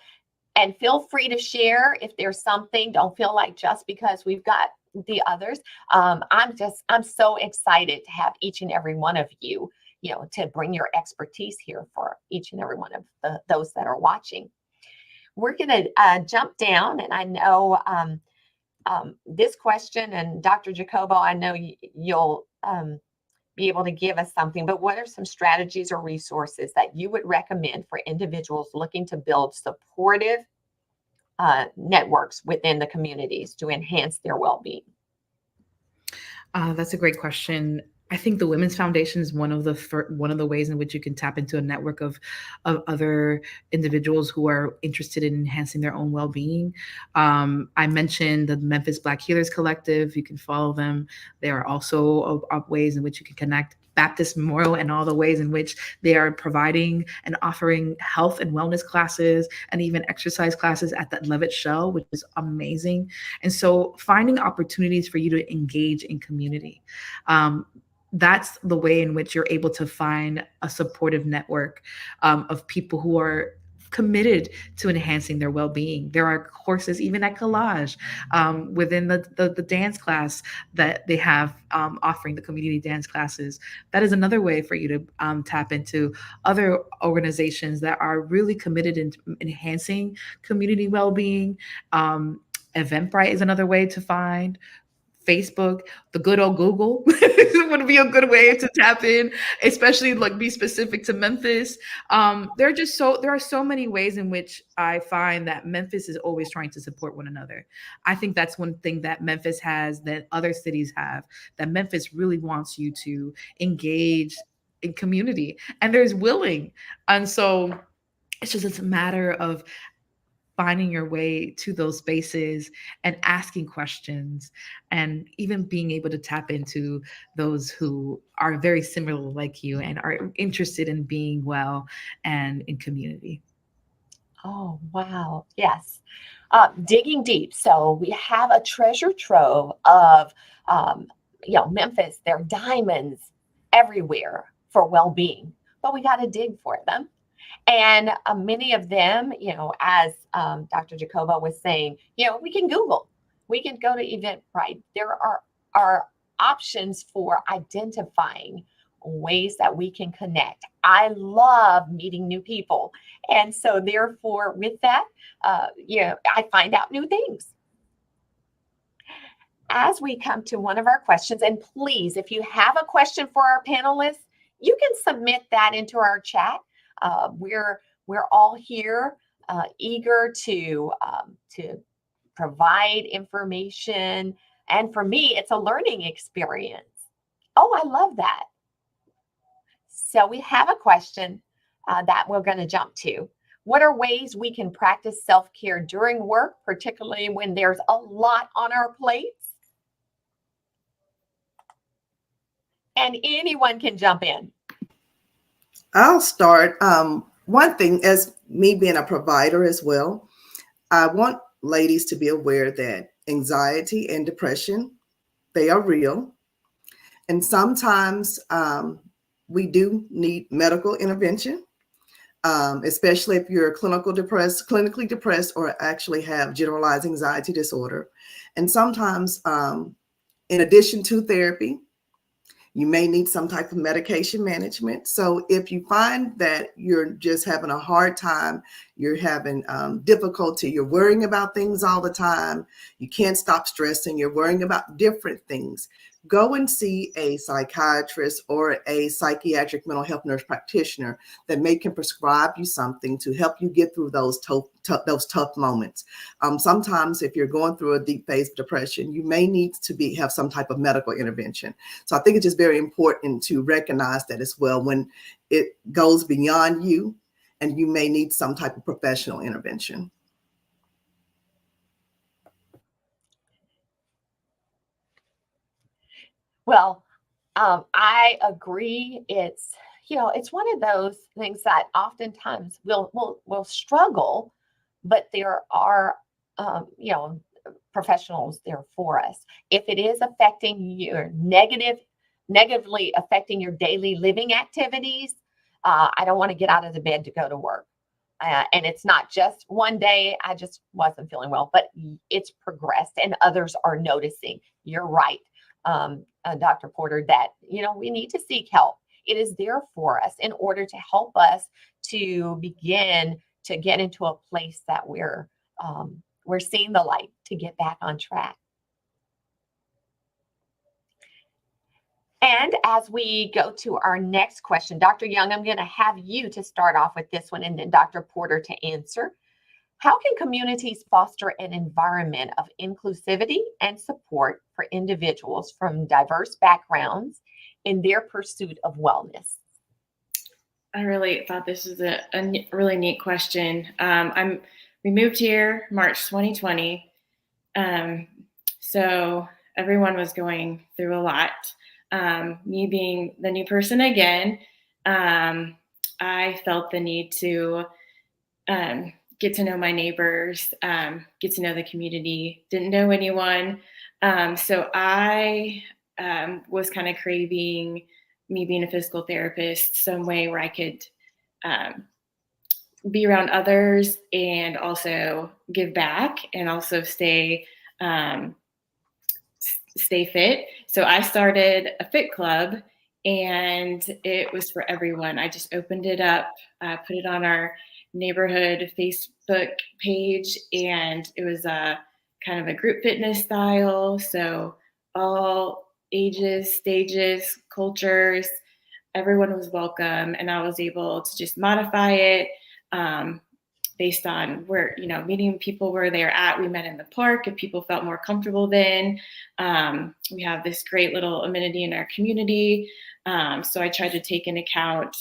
And feel free to share if there's something. Don't feel like just because we've got the others. I'm so excited to have each and every one of you, to bring your expertise here for each and every one of those that are watching. We're going to jump down, and I know this question, and Dr. Jacobo, I know you'll be able to give us something, but what are some strategies or resources that you would recommend for individuals looking to build supportive networks within the communities to enhance their well-being? That's a great question. I think the Women's Foundation is one of the ways in which you can tap into a network of other individuals who are interested in enhancing their own well-being. I mentioned the Memphis Black Healers Collective. You can follow them. There are also ways in which you can connect. Baptist Memorial and all the ways in which they are providing and offering health and wellness classes and even exercise classes at that Levitt Shell, which is amazing. And so finding opportunities for you to engage in community. That's the way in which you're able to find a supportive network of people who are committed to enhancing their well-being. There are courses even at Collage within the dance class that they have offering the community dance classes. That is another way for you to tap into other organizations that are really committed in enhancing community well-being. Eventbrite is another way to find. Facebook, the good old Google would be a good way to tap in, especially like be specific to Memphis. There are so many ways in which I find that Memphis is always trying to support one another. I think that's one thing that Memphis has that other cities have, that Memphis really wants you to engage in community, and there's willing. And so it's a matter of finding your way to those spaces and asking questions, and even being able to tap into those who are very similar like you and are interested in being well and in community. Oh, wow. Yes. Digging deep. So we have a treasure trove of, Memphis. There are diamonds everywhere for well-being, but we got to dig for them. And many of them, as Dr. Jacobo was saying, we can Google, we can go to Eventbrite. There are options for identifying ways that we can connect. I love meeting new people. And so therefore, with that, I find out new things. As we come to one of our questions, and please, if you have a question for our panelists, you can submit that into our chat. We're all here, eager to provide information, and for me, it's a learning experience. Oh, I love that. So we have a question that we're going to jump to. What are ways we can practice self-care during work, particularly when there's a lot on our plates? And anyone can jump in. I'll start. One thing, as me being a provider as well, I want ladies to be aware that anxiety and depression, they are real. And sometimes we do need medical intervention, especially if you're clinically depressed, or actually have generalized anxiety disorder. And sometimes, in addition to therapy, you may need some type of medication management. So if you find that you're just having a hard time, you're having difficulty, you're worrying about things all the time, you can't stop stressing, you're worrying about different things, go and see a psychiatrist or a psychiatric mental health nurse practitioner that can prescribe you something to help you get through those tough moments. Sometimes if you're going through a deep phase of depression, you may need to have some type of medical intervention. So I think it's just very important to recognize that as well when it goes beyond you, and you may need some type of professional intervention. Well, I agree. It's one of those things that oftentimes we'll struggle, but there are professionals there for us. If it is affecting your negatively affecting your daily living activities, I don't want to get out of the bed to go to work. And it's not just one day, I just wasn't feeling well, but it's progressed and others are noticing. You're right, Dr. Porter, that, we need to seek help. It is there for us in order to help us to begin to get into a place that we're seeing the light to get back on track. And as we go to our next question, Dr. Young, I'm going to have you to start off with this one and then Dr. Porter to answer. How can communities foster an environment of inclusivity and support for individuals from diverse backgrounds in their pursuit of wellness? I really thought this was a really neat question. We moved here March 2020. So everyone was going through a lot. Me being the new person again, I felt the need to get to know my neighbors, get to know the community, didn't know anyone. So I was kind of craving, me being a physical therapist, some way where I could be around others and also give back and also stay fit. So I started a fit club and it was for everyone. I just opened it up, put it on our neighborhood Facebook page, and it was a kind of a group fitness style. So all ages, stages, cultures, everyone was welcome. And I was able to just modify it based on where, meeting people where they're at. We met in the park if people felt more comfortable then. We have this great little amenity in our community. So I tried to take into account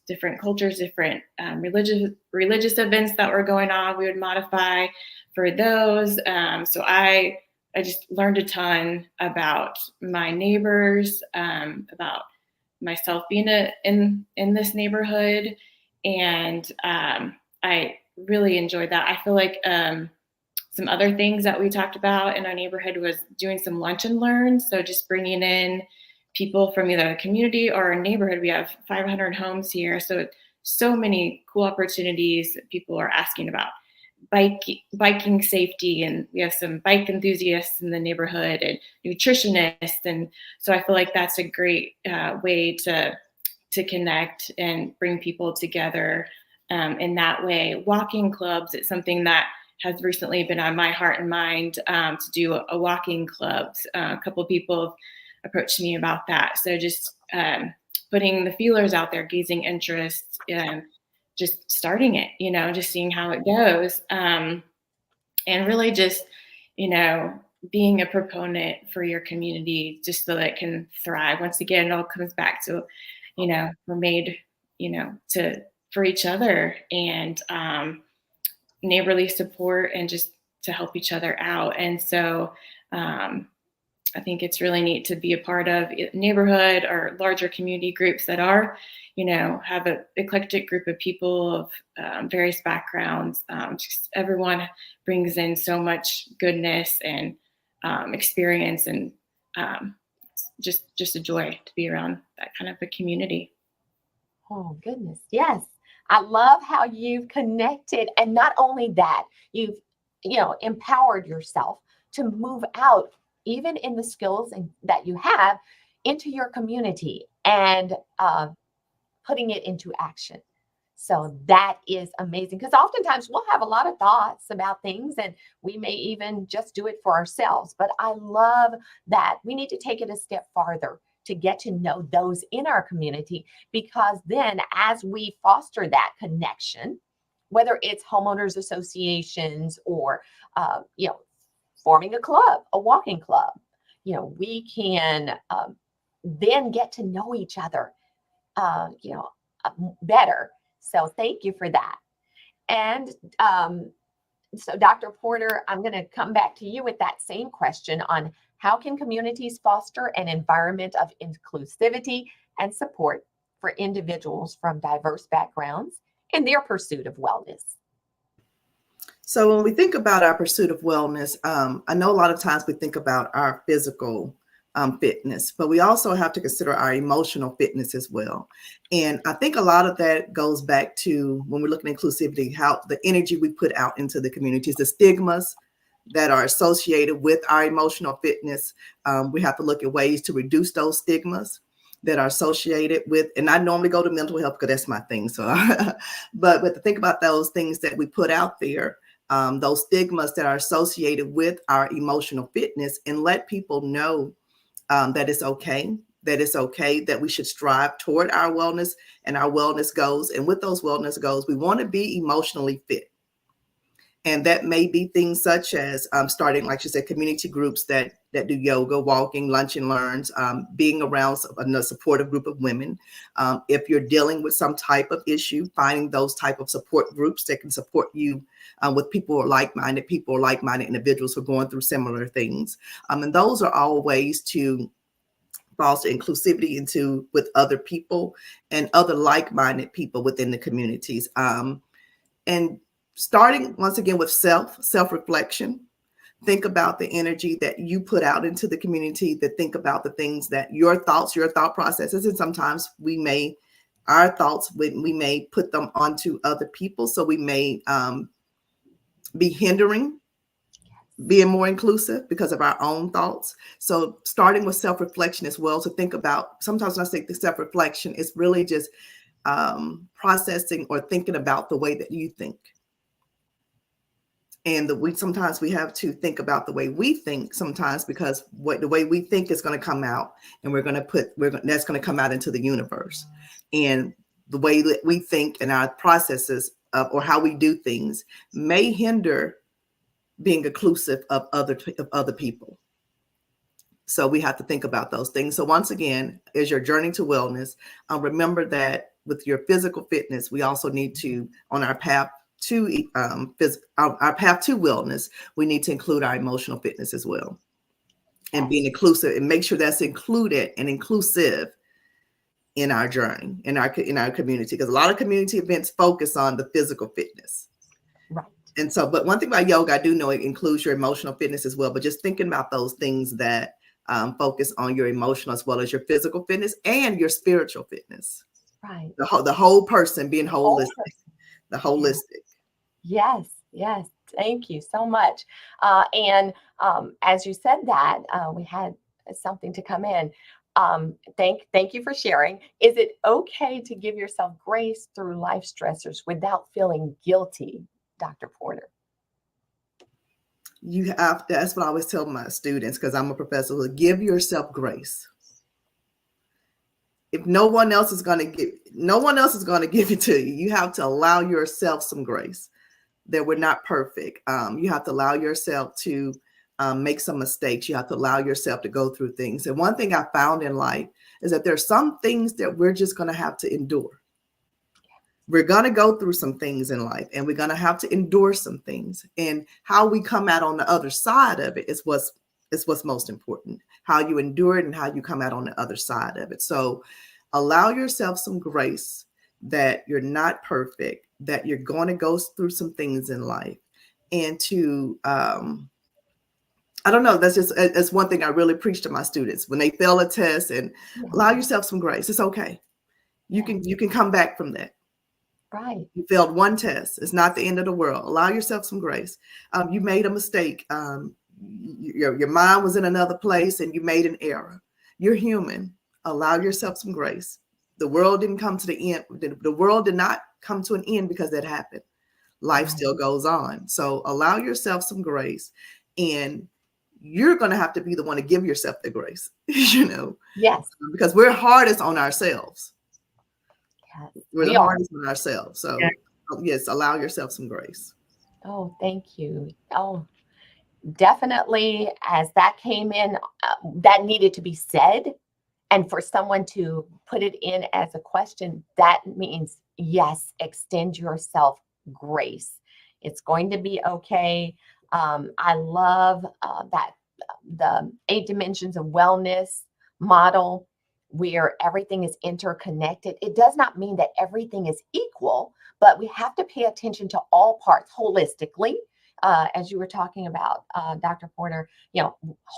different cultures, different religious events that were going on. We would modify for those. So I just learned a ton about my neighbors, about myself being in this neighborhood. And I really enjoyed that. I feel like some other things that we talked about in our neighborhood was doing some lunch and learn. So just bringing in people from either the community or our neighborhood. We have 500 homes here. So many cool opportunities that people are asking about. Biking safety, and we have some bike enthusiasts in the neighborhood and nutritionists. And so I feel like that's a great way to connect and bring people together in that way. Walking clubs, it's something that has recently been on my heart and mind to do a walking club. A couple of people approached me about that. So just putting the feelers out there, gauging interest, and just starting it, just seeing how it goes. And really just, being a proponent for your community just so that it can thrive. Once again, it all comes back to, we're made, for each other, and neighborly support and just to help each other out. And so I think it's really neat to be a part of neighborhood or larger community groups that are, have an eclectic group of people of various backgrounds. Just everyone brings in so much goodness and experience, and just a joy to be around that kind of a community. Oh, goodness. Yes. I love how you've connected. And not only that, you've, empowered yourself to move out, even in the skills that you have, into your community and putting it into action. So that is amazing, because oftentimes we'll have a lot of thoughts about things and we may even just do it for ourselves. But I love that we need to take it a step farther to get to know those in our community, because then as we foster that connection, whether it's homeowners associations or, forming a club, a walking club, we can then get to know each other, better. So thank you for that. And so Dr. Porter, I'm going to come back to you with that same question on how can communities foster an environment of inclusivity and support for individuals from diverse backgrounds in their pursuit of wellness? So when we think about our pursuit of wellness, I know a lot of times we think about our physical fitness, but we also have to consider our emotional fitness as well. And I think a lot of that goes back to when we're looking at inclusivity, how the energy we put out into the communities, the stigmas that are associated with our emotional fitness. We have to look at ways to reduce those stigmas that are associated with, and I normally go to mental health because that's my thing. So, but to think about those things that we put out there, those stigmas that are associated with our emotional fitness, and let people know that it's okay, that we should strive toward our wellness and our wellness goals. And with those wellness goals, we want to be emotionally fit. And that may be things such as starting, like you said, community groups that do yoga, walking, lunch and learns, being around a supportive group of women. If you're dealing with some type of issue, finding those type of support groups that can support you with people who are like-minded individuals who are going through similar things. And those are all ways to foster inclusivity with other people and other like-minded people within the communities. And starting once again with self-reflection. Think about the energy that you put out into the community, that think about the things that your thought processes. And sometimes we may put them onto other people. So we may be hindering being more inclusive because of our own thoughts. So starting with self-reflection as well, to think about, sometimes when I say the self-reflection, it's really just processing or thinking about the way that you think. And sometimes we have to think about the way we think sometimes, because the way we think is going to come out, and that's going to come out into the universe. And the way that we think and our processes or how we do things may hinder being inclusive of other people. So we have to think about those things. So once again, as your journey to wellness, remember that with your physical fitness, we also need to, on our path to our path to wellness, we need to include our emotional fitness as well, and being inclusive, and make sure that's included and inclusive in our journey, in our community, because a lot of community events focus on the physical fitness. Right. And so, but one thing about yoga, I do know it includes your emotional fitness as well, but just thinking about those things that focus on your emotional as well as your physical fitness and your spiritual fitness. Right. The whole person, being holistic, the holistic. Yes. Yes. Thank you so much. And as you said that, we had something to come in. Thank you for sharing. Is it okay to give yourself grace through life stressors without feeling guilty, Dr. Porter? That's what I always tell my students, because I'm a professor, to give yourself grace. If no one else is going to give it to you, you have to allow yourself some grace. That we're not perfect. You have to allow yourself to make some mistakes. You have to allow yourself to go through things. And one thing I found in life is that there's some things that we're just going to have to endure. We're going to go through some things in life, and we're going to have to endure some things. And how we come out on the other side of it is what's most important. How you endure it and how you come out on the other side of it. So allow yourself some grace, that you're not perfect, that you're going to go through some things in life. And to, I don't know, that's one thing I really preach to my students when they fail a test, and allow yourself some grace. It's okay. You can come back from that. Right. You failed one test. It's not the end of the world. Allow yourself some grace. You made a mistake. Your mind was in another place and you made an error. You're human. Allow yourself some grace. The world didn't come to the end. The world did not come to an end because that happened. Life still goes on. So allow yourself some grace, and you're going to have to be the one to give yourself the grace, Yes. Because we're hardest on ourselves. Yes. We're the hardest on ourselves. So yes, allow yourself some grace. Oh, thank you. Oh, definitely. As that came in, that needed to be said. And for someone to put it in as a question, that means, yes, extend yourself grace. It's going to be okay. I love that the 8 dimensions of wellness model, where everything is interconnected. It does not mean that everything is equal, but we have to pay attention to all parts holistically. As you were talking about, Dr. Porter,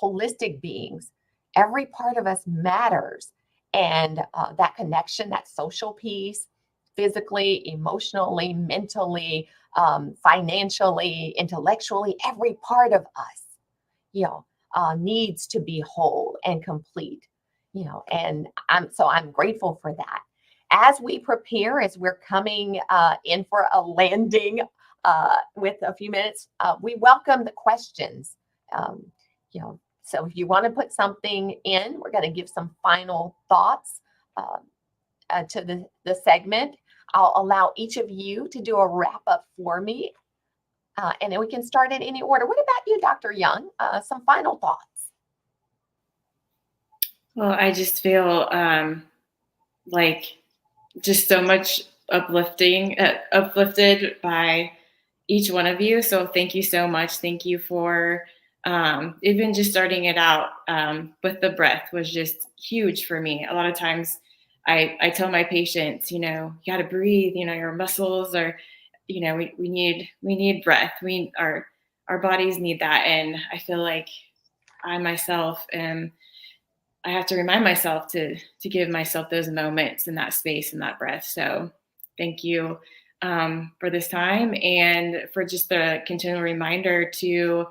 holistic beings. every part of us matters. And that connection, that social piece, physically, emotionally, mentally, financially, intellectually, every part of us, needs to be whole and complete, and I'm grateful for that. As we prepare, as we're coming in for a landing with a few minutes, we welcome the questions. So if you want to put something in, we're going to give some final thoughts to the segment. I'll allow each of you to do a wrap up for me. And then we can start in any order. What about you, Dr. Young? Some final thoughts. Well, I just feel like just so much uplifted by each one of you. So thank you so much. Thank you for even just starting it out with the breath was just huge for me. A lot of times I tell my patients, you got to breathe, your muscles are, we need breath. Our bodies need that. And I feel like I myself I have to remind myself to give myself those moments and that space and that breath. So thank you for this time and for just the continual reminder to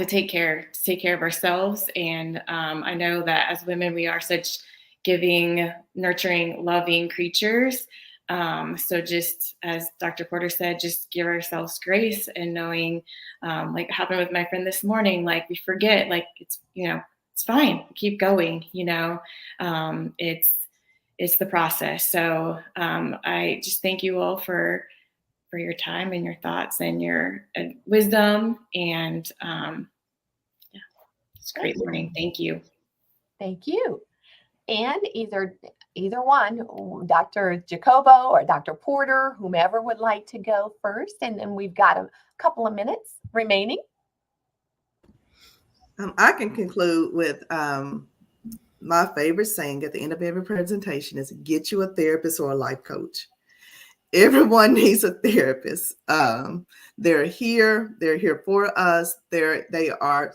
take care of ourselves. And I know that as women, we are such giving, nurturing, loving creatures. So just as Dr. Porter said, just give ourselves grace and knowing, like it happened with my friend this morning, like we forget, like it's fine, keep going, it's the process. So I just thank you all for your time and your thoughts and your wisdom. And it's a great morning. Thank you. Thank you. And either one, Dr. Jacobo or Dr. Porter, whomever would like to go first. And then we've got a couple of minutes remaining. I can conclude with my favorite saying at the end of every presentation is get you a therapist or a life coach. Everyone needs a therapist. They're here for us. They are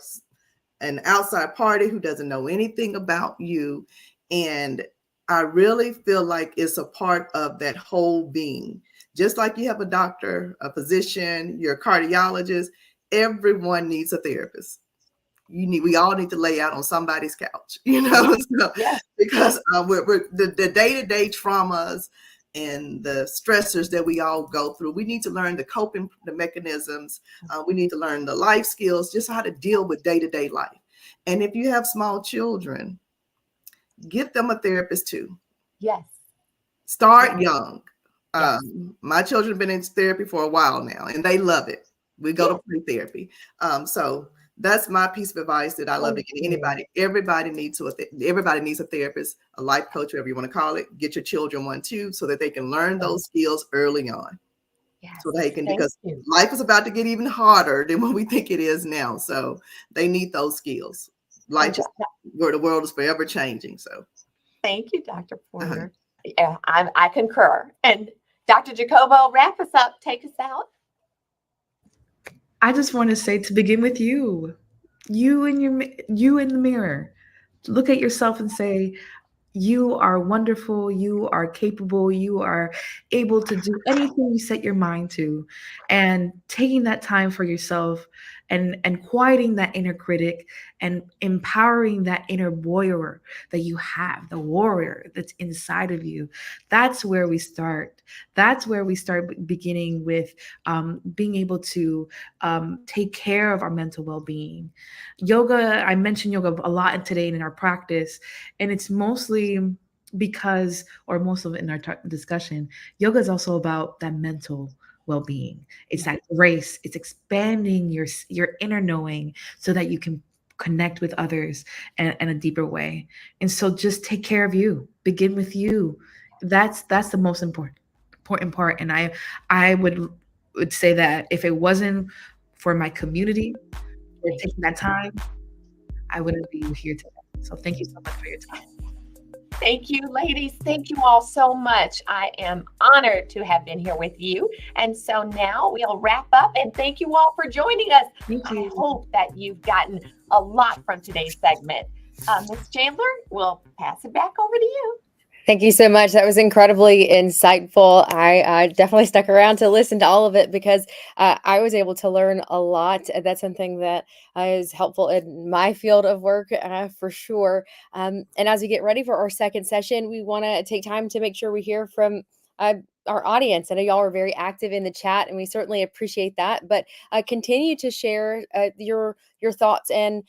an outside party who doesn't know anything about you. And I really feel like it's a part of that whole being. Just like you have a doctor, a physician, your cardiologist, everyone needs a therapist. We all need to lay out on somebody's couch, so, yeah. Because we're the day-to-day traumas and the stressors that we all go through. We need to learn the mechanisms. We need to learn the life skills, just how to deal with day-to-day life. And if you have small children, get them a therapist too. Yes. Start young. Yes. My children have been in therapy for a while now, and they love it. We go to play therapy. So that's my piece of advice that I love to give anybody. Everybody needs a therapist, a life coach, whatever you want to call it. Get your children one too, so that they can learn those skills early on. Yes. So they can, because life is about to get even harder than what we think it is now. So they need those skills. Life is where the world is forever changing. So thank you, Dr. Porter. Yeah, I concur. And Dr. Jacobo, wrap us up, take us out. I just want to say, to begin with you in the mirror, look at yourself and say, you are wonderful, you are capable, you are able to do anything you set your mind to. And taking that time for yourself and quieting that inner critic and empowering that inner warrior that you have, the warrior that's inside of you. That's where we start. That's where we start beginning with being able to take care of our mental well-being. Yoga, I mentioned yoga a lot today in our practice, and it's mostly because, or most of it in our discussion, yoga is also about that mental well-being. It's that grace. It's expanding your inner knowing so that you can connect with others in a deeper way. And so just take care of you. Begin with you. That's the most important part. And I would say that if it wasn't for my community for taking that time, I wouldn't be here today. So thank you so much for your time. Thank you, ladies. Thank you all so much. I am honored to have been here with you. And so now we'll wrap up and thank you all for joining us. Thank I you. hope that you've gotten a lot from today's segment. Ms. Chandler, we'll pass it back over to you. Thank you so much. That was incredibly insightful. I definitely stuck around to listen to all of it because I was able to learn a lot. That's something that is helpful in my field of work for sure. And as we get ready for our second session, we want to take time to make sure we hear from our audience. I know y'all are very active in the chat, and we certainly appreciate that. But continue to share your thoughts and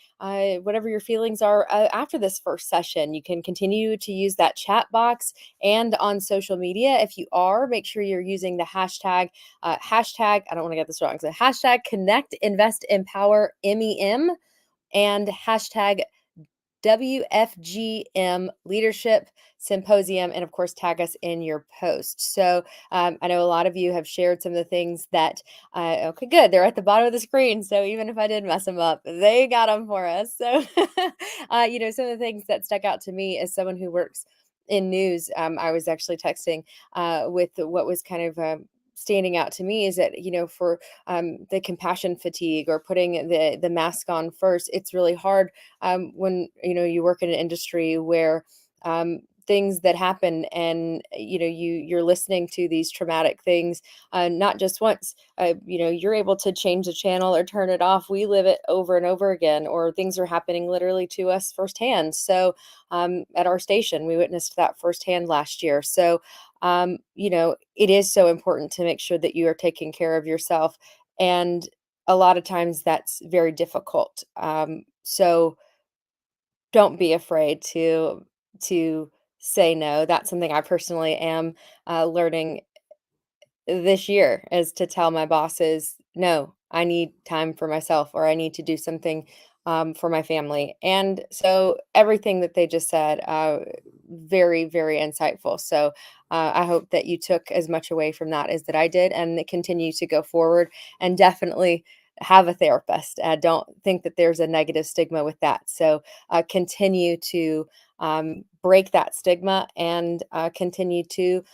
whatever your feelings are after this first session. You can continue to use that chat box and on social media. If you are, make sure you're using the hashtag, I don't want to get this wrong, so hashtag Connect, Invest, Empower, MEM, and hashtag WFGM Leadership Symposium, and of course, tag us in your post. So I know a lot of you have shared some of the things that, okay, good. They're at the bottom of the screen. So even if I did mess them up, they got them for us. So, some of the things that stuck out to me as someone who works in news, I was actually texting with what was kind of standing out to me is that, for the compassion fatigue or putting the mask on first, it's really hard when you work in an industry where things that happen and you're listening to these traumatic things not just once. You're able to change the channel or turn it off. We live it over and over again, or things are happening literally to us firsthand. So at our station, we witnessed that firsthand last year. So it is so important to make sure that you are taking care of yourself, and a lot of times that's very difficult. So don't be afraid to say no. That's something I personally am learning this year, is to tell my bosses, no, I need time for myself, or I need to do something for my family. And so everything that they just said, very, very insightful. So I hope that you took as much away from that as that I did, and continue to go forward, and definitely have a therapist. Don't think that there's a negative stigma with that. So continue to break that stigma, and continue to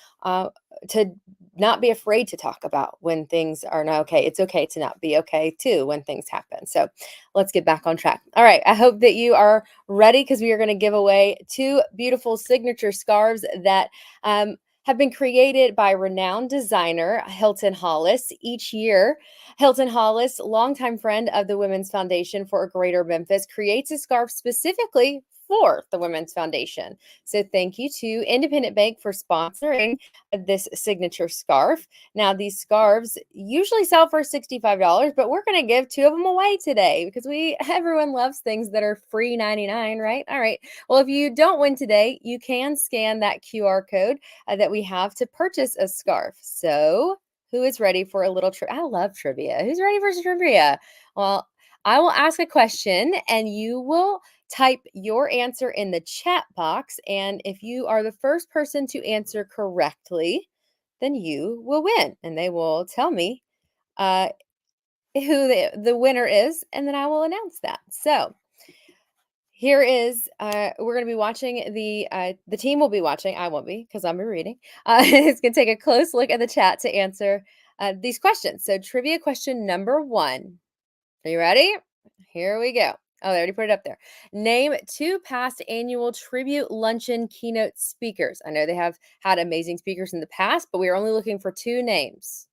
not be afraid to talk about when things are not okay. It's okay to not be okay too when things happen. So let's get back on track. All right. I hope that you are ready, because we are going to give away 2 beautiful signature scarves that have been created by renowned designer Hilton Hollis. Each year, Hilton Hollis, longtime friend of the Women's Foundation for a Greater Memphis, creates a scarf specifically for the Women's Foundation. So thank you to Independent Bank for sponsoring this signature scarf. Now, these scarves usually sell for $65, but we're going to give 2 of them away today, because everyone loves things that are free 99, right? All right. Well, if you don't win today, you can scan that QR code that we have to purchase a scarf. So who is ready for a little I love trivia. Who's ready for trivia? Well, I will ask a question, and you will type your answer in the chat box. And if you are the first person to answer correctly, then you will win. And they will tell me who the winner is, and then I will announce that. So here is, we're going to be watching the team will be watching. I won't be, because I'll be reading. It's going to take a close look at the chat to answer these questions. So trivia question number 1. Are you ready? Here we go. Oh, they already put it up there. Name 2 past annual tribute luncheon keynote speakers. I know they have had amazing speakers in the past, but we are only looking for 2 names.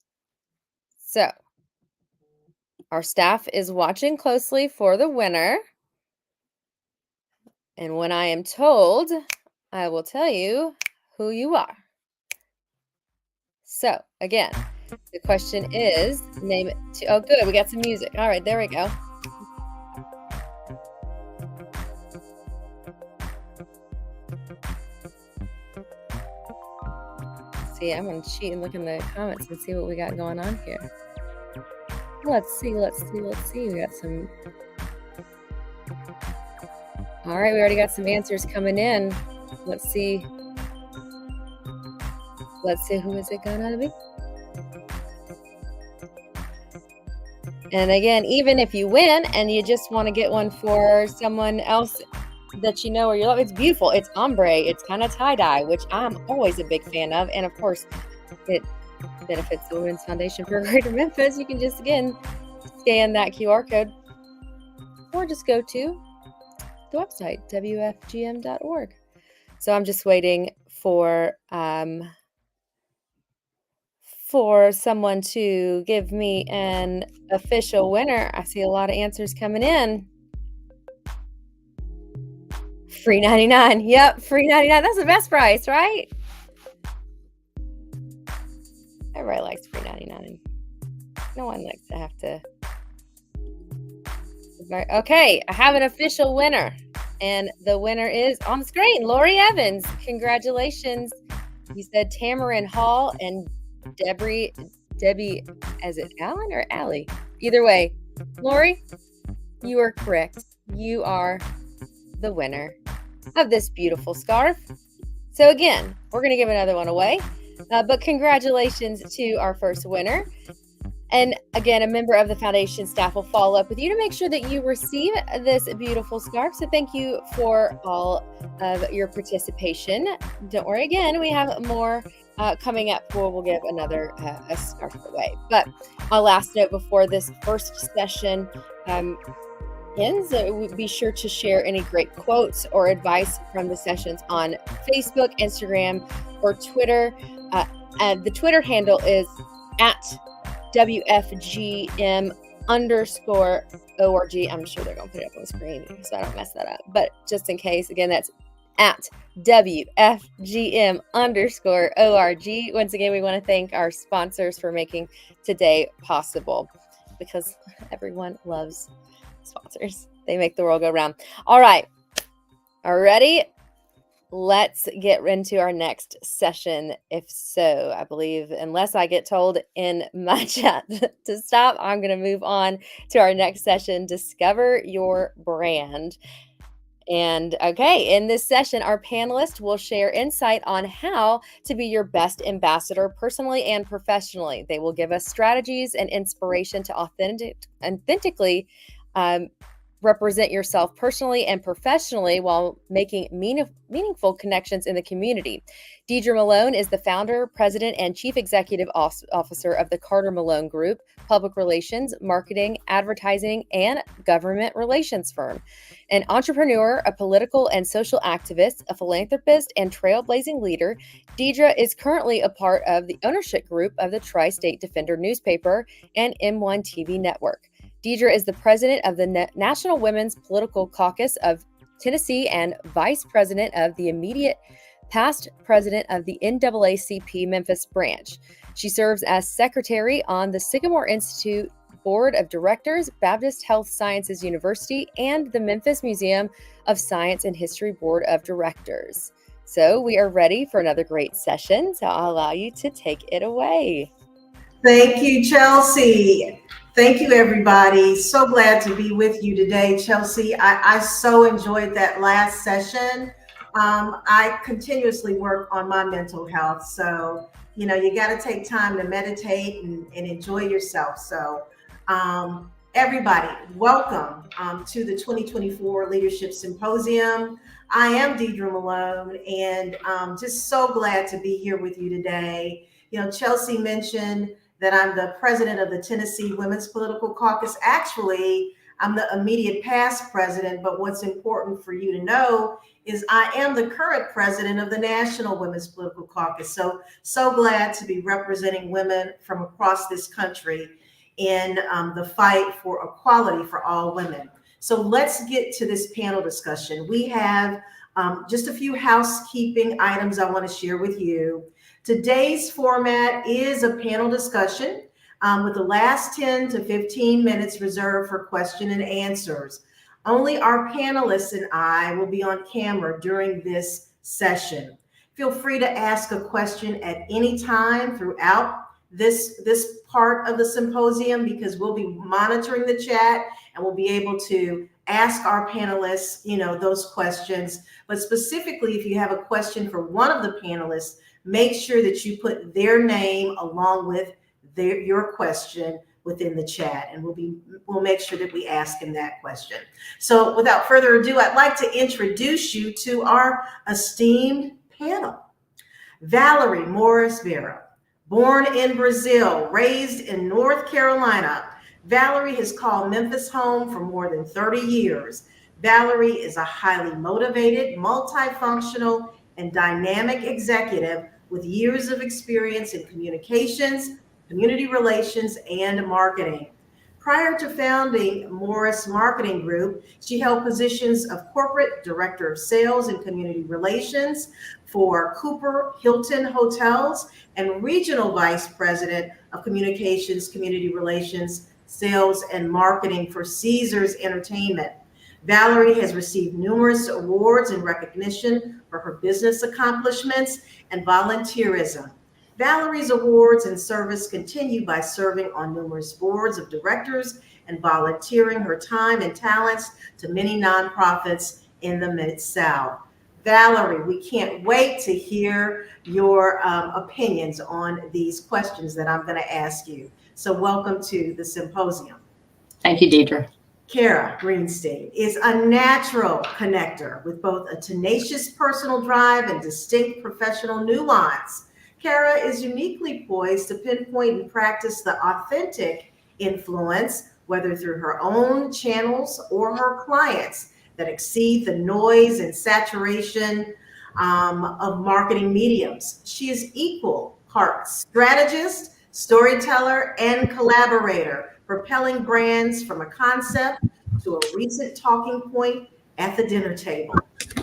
So our staff is watching closely for the winner. And when I am told, I will tell you who you are. So again, the question is, name 2. Oh, good. We got some music. All right, there we go. See, I'm going to cheat and look in the comments and see what we got going on here. Let's see. We got some. All right, we already got some answers coming in. Let's see who is it gonna be. And again, even if you win and you just want to get one for someone else, that you know or you love. It's beautiful. It's ombre. It's kind of tie-dye, which I'm always a big fan of. And of course, it benefits the Women's Foundation for Greater Memphis. You can just, again, scan that QR code or just go to the website, wfgm.org. So I'm just waiting for someone to give me an official winner. I see a lot of answers coming in. Free 99. Yep, free 99. That's the best price, right? Everybody likes free 99. No one likes to have to. Okay, I have an official winner. And the winner is on the screen, Lori Evans. Congratulations. You said Tamarin Hall and Debbie, is it Allen or Allie? Either way, Lori, you are correct. You are the winner of this beautiful scarf. So again, we're going to give another one away. But congratulations to our first winner. And again, a member of the foundation staff will follow up with you to make sure that you receive this beautiful scarf. So thank you for all of your participation. Don't worry, again, we have more coming up where we'll give another a scarf away. But my last note before this first session ends, be sure to share any great quotes or advice from the sessions on Facebook, Instagram, or Twitter. And the Twitter handle is at WFGM_org. I'm sure they're going to put it up on the screen so I don't mess that up. But just in case, again, that's at WFGM_org. Once again, we want to thank our sponsors for making today possible, because everyone loves sponsors. They make the world go round. All right. Are you ready? Let's get into our next session. If so, I believe, unless I get told in my chat to stop, I'm going to move on to our next session, Discover Your Brand. And okay, in this session, our panelists will share insight on how to be your best ambassador personally and professionally. They will give us strategies and inspiration to authentically represent yourself personally and professionally while making meaningful connections in the community. Deidre Malone is the founder, president, and chief executive officer of the Carter Malone Group, public relations, marketing, advertising, and government relations firm. An entrepreneur, a political and social activist, a philanthropist, and trailblazing leader, Deidre is currently a part of the ownership group of the Tri-State Defender newspaper and M1 TV network. Deidre is the president of the National Women's Political Caucus of Tennessee and vice president of the immediate past president of the NAACP Memphis branch. She serves as secretary on the Sycamore Institute Board of Directors, Baptist Health Sciences University, and the Memphis Museum of Science and History Board of Directors. So we are ready for another great session. So I'll allow you to take it away. Thank you, Chelsea. Thank you, everybody. So glad to be with you today, Chelsea. I so enjoyed that last session. I continuously work on my mental health. So, you know, you got to take time to meditate and enjoy yourself. So, everybody, welcome to the 2024 Leadership Symposium. I am Deidre Malone, and just so glad to be here with you today. You know, Chelsea mentioned that I'm the president of the Tennessee Women's Political Caucus. Actually, I'm the immediate past president, but what's important for you to know is I am the current president of the National Women's Political Caucus. So glad to be representing women from across this country in the fight for equality for all women. So let's get to this panel discussion. We have just a few housekeeping items I want to share with you. Today's format is a panel discussion with the last 10 to 15 minutes reserved for question and answers. Only our panelists and I will be on camera during this session. Feel free to ask a question at any time throughout this part of the symposium, because we'll be monitoring the chat and we'll be able to ask our panelists, you know, those questions. But specifically, if you have a question for one of the panelists, make sure that you put their name along with your question within the chat, and we'll make sure that we ask him that question. So without further ado, I'd like to introduce you to our esteemed panel. Valerie Morris Vera, born in Brazil, raised in North Carolina. Valerie has called Memphis home for more than 30 years. Valerie is a highly motivated, multifunctional, and dynamic executive with years of experience in communications, community relations, and marketing. Prior to founding Morris Marketing Group, she held positions of Corporate Director of Sales and Community Relations for Cooper Hilton Hotels and Regional Vice President of Communications, Community Relations, Sales, and Marketing for Caesars Entertainment. Valerie has received numerous awards and recognition for her business accomplishments and volunteerism. Valerie's awards and service continue by serving on numerous boards of directors and volunteering her time and talents to many nonprofits in the Mid-South. Valerie, we can't wait to hear your opinions on these questions that I'm going to ask you. So welcome to the symposium. Thank you, Deidre. Kara Greenstein is a natural connector with both a tenacious personal drive and distinct professional nuance. Kara is uniquely poised to pinpoint and practice the authentic influence, whether through her own channels or her clients, that exceed the noise and saturation of marketing mediums. She is equal parts strategist, storyteller, and collaborator, propelling brands from a concept to a recent talking point at the dinner table.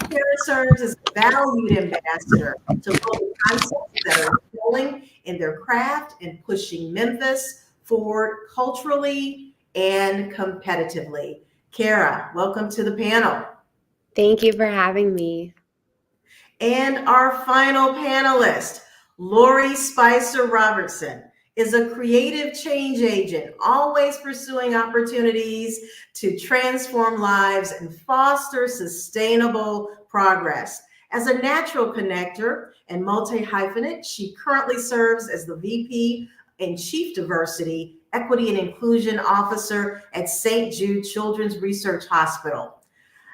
Kara serves as a valued ambassador to local concepts that are excelling in their craft and pushing Memphis forward culturally and competitively. Kara, welcome to the panel. Thank you for having me. And our final panelist, Lori Spicer Robertson, is a creative change agent, always pursuing opportunities to transform lives and foster sustainable progress. As a natural connector and multi-hyphenate, she currently serves as the VP and Chief Diversity, Equity, and Inclusion Officer at St. Jude Children's Research Hospital.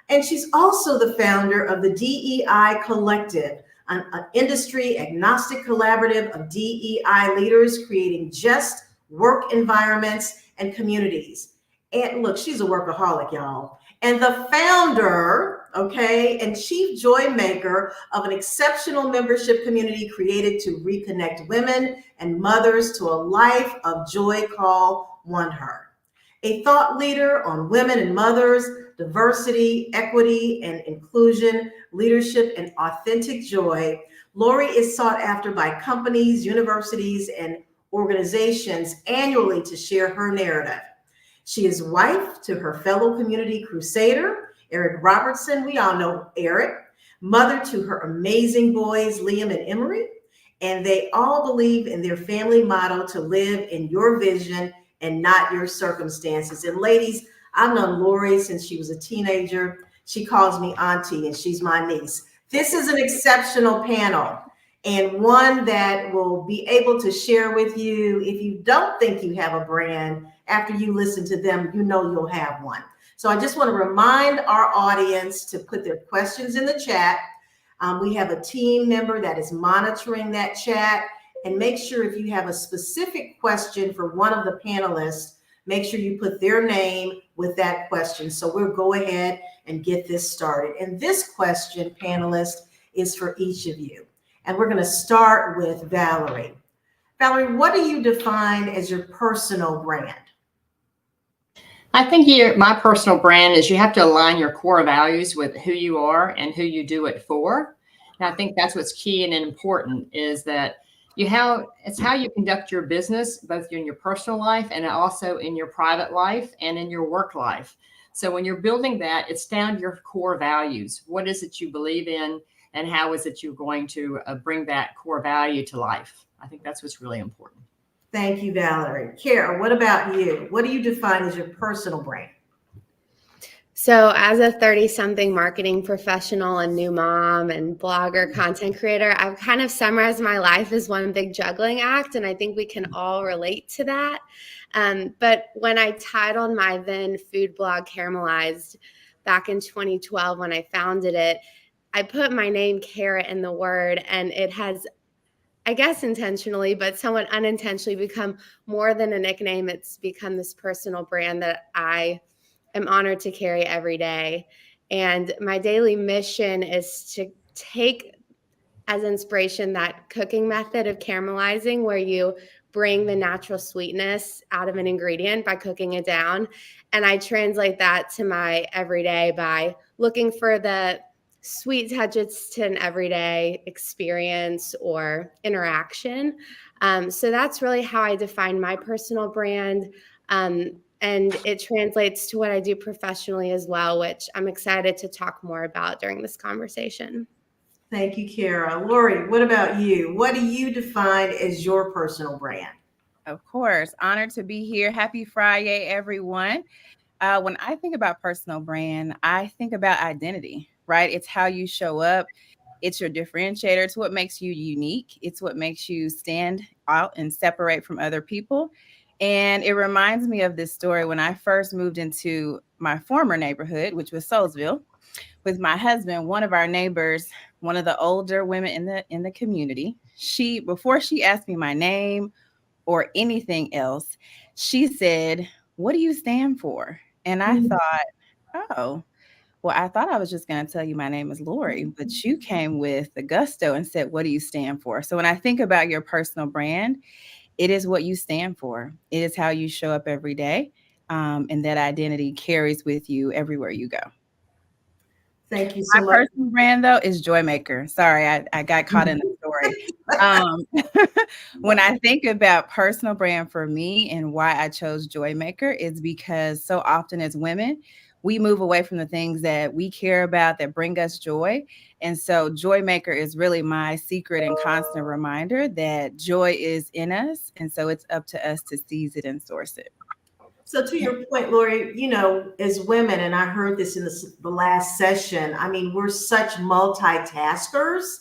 And she's also the founder of the DEI Collective, an industry agnostic collaborative of DEI leaders creating just work environments and communities. And look, she's a workaholic, y'all. And the founder, and chief joy maker of an exceptional membership community created to reconnect women and mothers to a life of joy called One Her. A thought leader on women and mothers, diversity, equity, and inclusion, leadership, and authentic joy, Lori is sought after by companies, universities, and organizations annually to share her narrative. She is wife to her fellow community crusader, Eric Robertson. We all know Eric. Mother to her amazing boys, Liam and Emery. And they all believe in their family motto to live in your vision and not your circumstances. And ladies, I've known Lori since she was a teenager. She calls me auntie and she's my niece. This is an exceptional panel and one that will be able to share with you. If you don't think you have a brand, after you listen to them, you know you'll have one. So I just want to remind our audience to put their questions in the chat. We have a team member that is monitoring that chat. And make sure if you have a specific question for one of the panelists, make sure you put their name with that question. So we'll go ahead and get this started. And this question, panelist, is for each of you. And we're going to start with Valerie. Valerie, what do you define as your personal brand? I think my personal brand is you have to align your core values with who you are and who you do it for. And I think that's what's key and important is that it's how you conduct your business, both in your personal life and also in your private life and in your work life. So when you're building that, it's down to your core values. What is it you believe in and how is it you're going to bring that core value to life? I think that's what's really important. Thank you, Valerie. Kara, what about you? What do you define as your personal brand? So, as a 30-something marketing professional and new mom and blogger, content creator, I've kind of summarized my life as one big juggling act, and I think we can all relate to that. But when I titled my then food blog Caramelized back in 2012, when I founded it, I put my name Cara in the word, and it has, I guess intentionally, but somewhat unintentionally, become more than a nickname. It's become this personal brand that I am honored to carry every day. And my daily mission is to take as inspiration that cooking method of caramelizing, where you bring the natural sweetness out of an ingredient by cooking it down. And I translate that to my everyday by looking for the sweet touches to an everyday experience or interaction. So that's really how I define my personal brand. And it translates to what I do professionally as well, which I'm excited to talk more about during this conversation. Thank you, Kara. Lori, what about you? What do you define as your personal brand? Of course. Honored to be here. Happy Friday, everyone. When I think about personal brand, I think about identity, right? It's how you show up. It's your differentiator. It's what makes you unique. It's what makes you stand out and separate from other people. And it reminds me of this story when I first moved into my former neighborhood, which was Soulsville, with my husband. One of our neighbors, one of the older women in the community, before she asked me my name or anything else, she said, "What do you stand for?" And I thought, oh, well, I thought I was just going to tell you my name is Lori, but you came with the gusto and said, "What do you stand for?" So when I think about your personal brand, it is what you stand for. It is how you show up every day. And that identity carries with you everywhere you go. Thank you so My much. personal brand, though, is Joy Maker. Sorry, I got caught in the story. When I think about personal brand for me and why I chose Joy Maker is because so often as women, we move away from the things that we care about that bring us joy. And so Joy Maker is really my secret and constant reminder that joy is in us. And so it's up to us to seize it and source it. So to your point, Lori, you know, as women, and I heard this in the last session, I mean, we're such multitaskers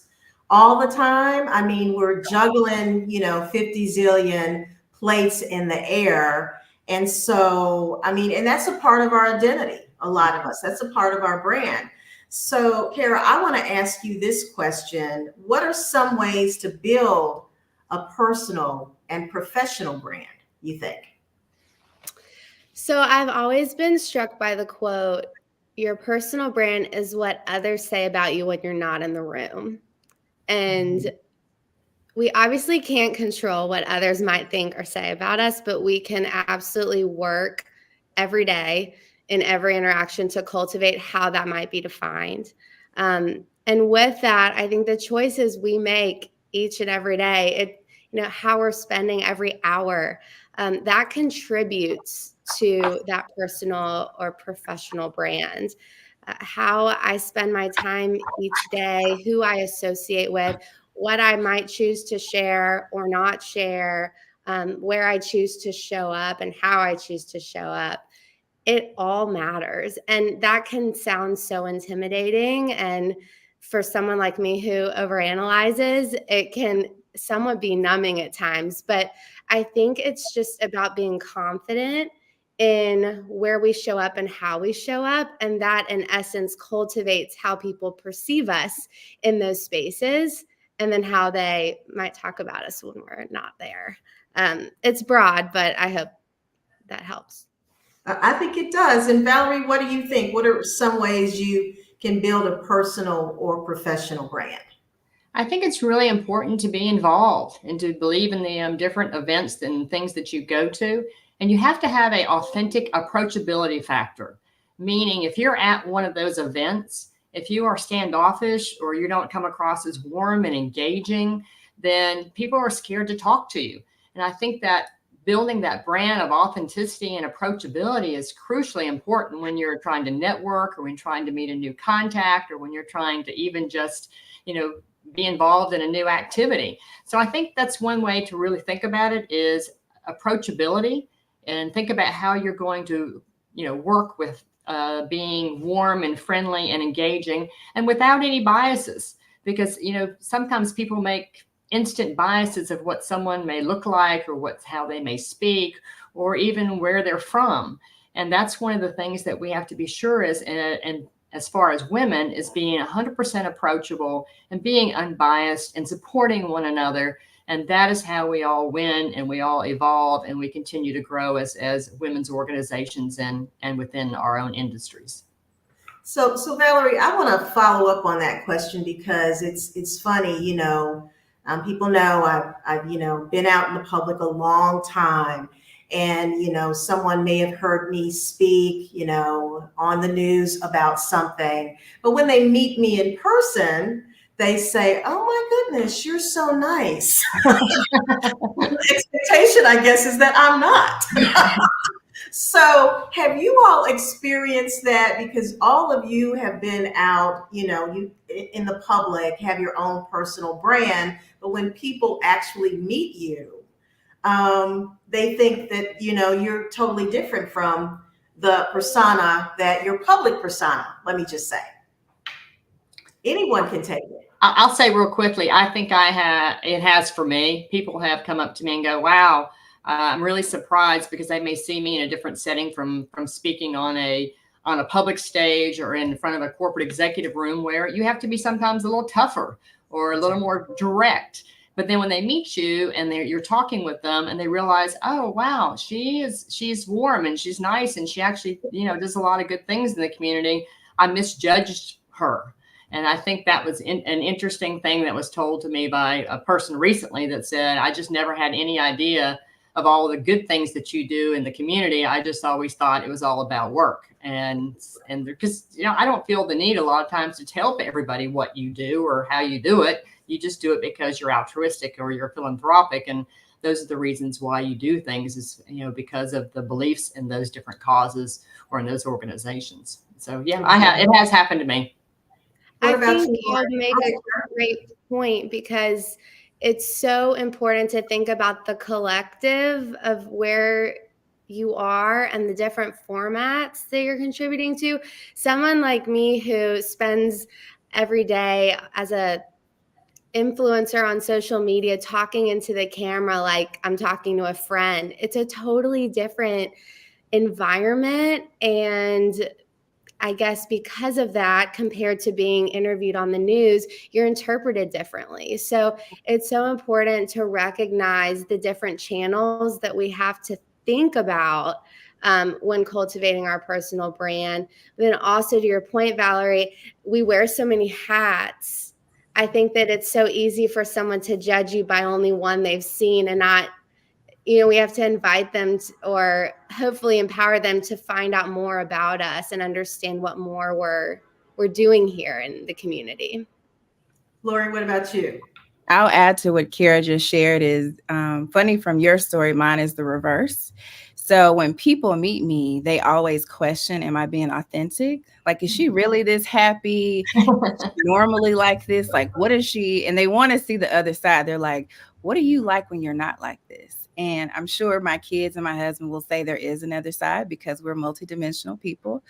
all the time. I mean, we're juggling, 50 zillion plates in the air. And so, I mean, and that's a part of our identity, a lot of us. That's a part of our brand. So, Kara, I want to ask you this question. What are some ways to build a personal and professional brand, you think? So I've always been struck by the quote, "Your personal brand is what others say about you when you're not in the room." And we obviously can't control what others might think or say about us, but we can absolutely work every day in every interaction to cultivate how that might be defined. And with that, I think the choices we make each and every day, how we're spending every hour, that contributes to that personal or professional brand. How I spend my time each day, who I associate with, what I might choose to share or not share, where I choose to show up and how I choose to show up. It all matters. And that can sound so intimidating. And for someone like me who overanalyzes, it can somewhat be numbing at times. But I think it's just about being confident in where we show up and how we show up. And that, in essence, cultivates how people perceive us in those spaces and then how they might talk about us when we're not there. It's broad, but I hope that helps. I think it does. And Valerie, what do you think? What are some ways you can build a personal or professional brand? I think it's really important to be involved and to believe in the different events and things that you go to. And you have to have an authentic approachability factor, meaning if you're at one of those events, if you are standoffish or you don't come across as warm and engaging, then people are scared to talk to you. And I think that building that brand of authenticity and approachability is crucially important when you're trying to network or when you're trying to meet a new contact or when you're trying to even just, be involved in a new activity. So I think that's one way to really think about it is approachability and think about how you're going to, work with being warm and friendly and engaging and without any biases. Because, sometimes people make instant biases of what someone may look like or how they may speak or even where they're from. And that's one of the things that we have to be sure is, and as far as women, is being 100% approachable and being unbiased and supporting one another. And that is how we all win and we all evolve and we continue to grow as women's organizations and within our own industries. So Valerie, I want to follow up on that question because it's funny, people know I've been out in the public a long time, and someone may have heard me speak, on the news about something, but when they meet me in person, they say, "Oh my goodness, you're so nice." The expectation, I guess, is that I'm not. So have you all experienced that? Because all of you have been out, you in the public, have your own personal brand, but when people actually meet you, they think that, you're totally different from the persona that your public persona, let me just say. Anyone can take it. I'll say real quickly, I think it has for me. People have come up to me and go, "Wow, I'm really surprised," because they may see me in a different setting from speaking on a public stage or in front of a corporate executive room where you have to be sometimes a little tougher or a little more direct. But then when they meet you and you're talking with them and they realize, "Oh, wow, she's warm and she's nice and she actually, does a lot of good things in the community. I misjudged her." And I think that was an interesting thing that was told to me by a person recently that said, "I just never had any idea of all the good things that you do in the community. I just always thought it was all about work." And because, I don't feel the need a lot of times to tell everybody what you do or how you do it. You just do it because you're altruistic or you're philanthropic. And those are the reasons why you do things is, because of the beliefs in those different causes or in those organizations. So yeah, it has happened to me. I think you make a great point because it's so important to think about the collective of where you are and the different formats that you're contributing to. Someone like me who spends every day as a influencer on social media talking into the camera like I'm talking to a friend, it's a totally different environment. And I guess because of that, compared to being interviewed on the news, you're interpreted differently. So it's so important to recognize the different channels that we have to think about when cultivating our personal brand. But then also to your point, Valerie, we wear so many hats. I think that it's so easy for someone to judge you by only one they've seen and not, we have to invite them or hopefully empower them to find out more about us and understand what more we're doing here in the community. Lori, what about you? I'll add to what Kira just shared is funny from your story. Mine is the reverse. So when people meet me, they always question, am I being authentic? Like, is she really this happy? Normally like this? Like, what is she? And they want to see the other side. They're like, what are you like when you're not like this? And I'm sure my kids and my husband will say there is another side because we're multidimensional people.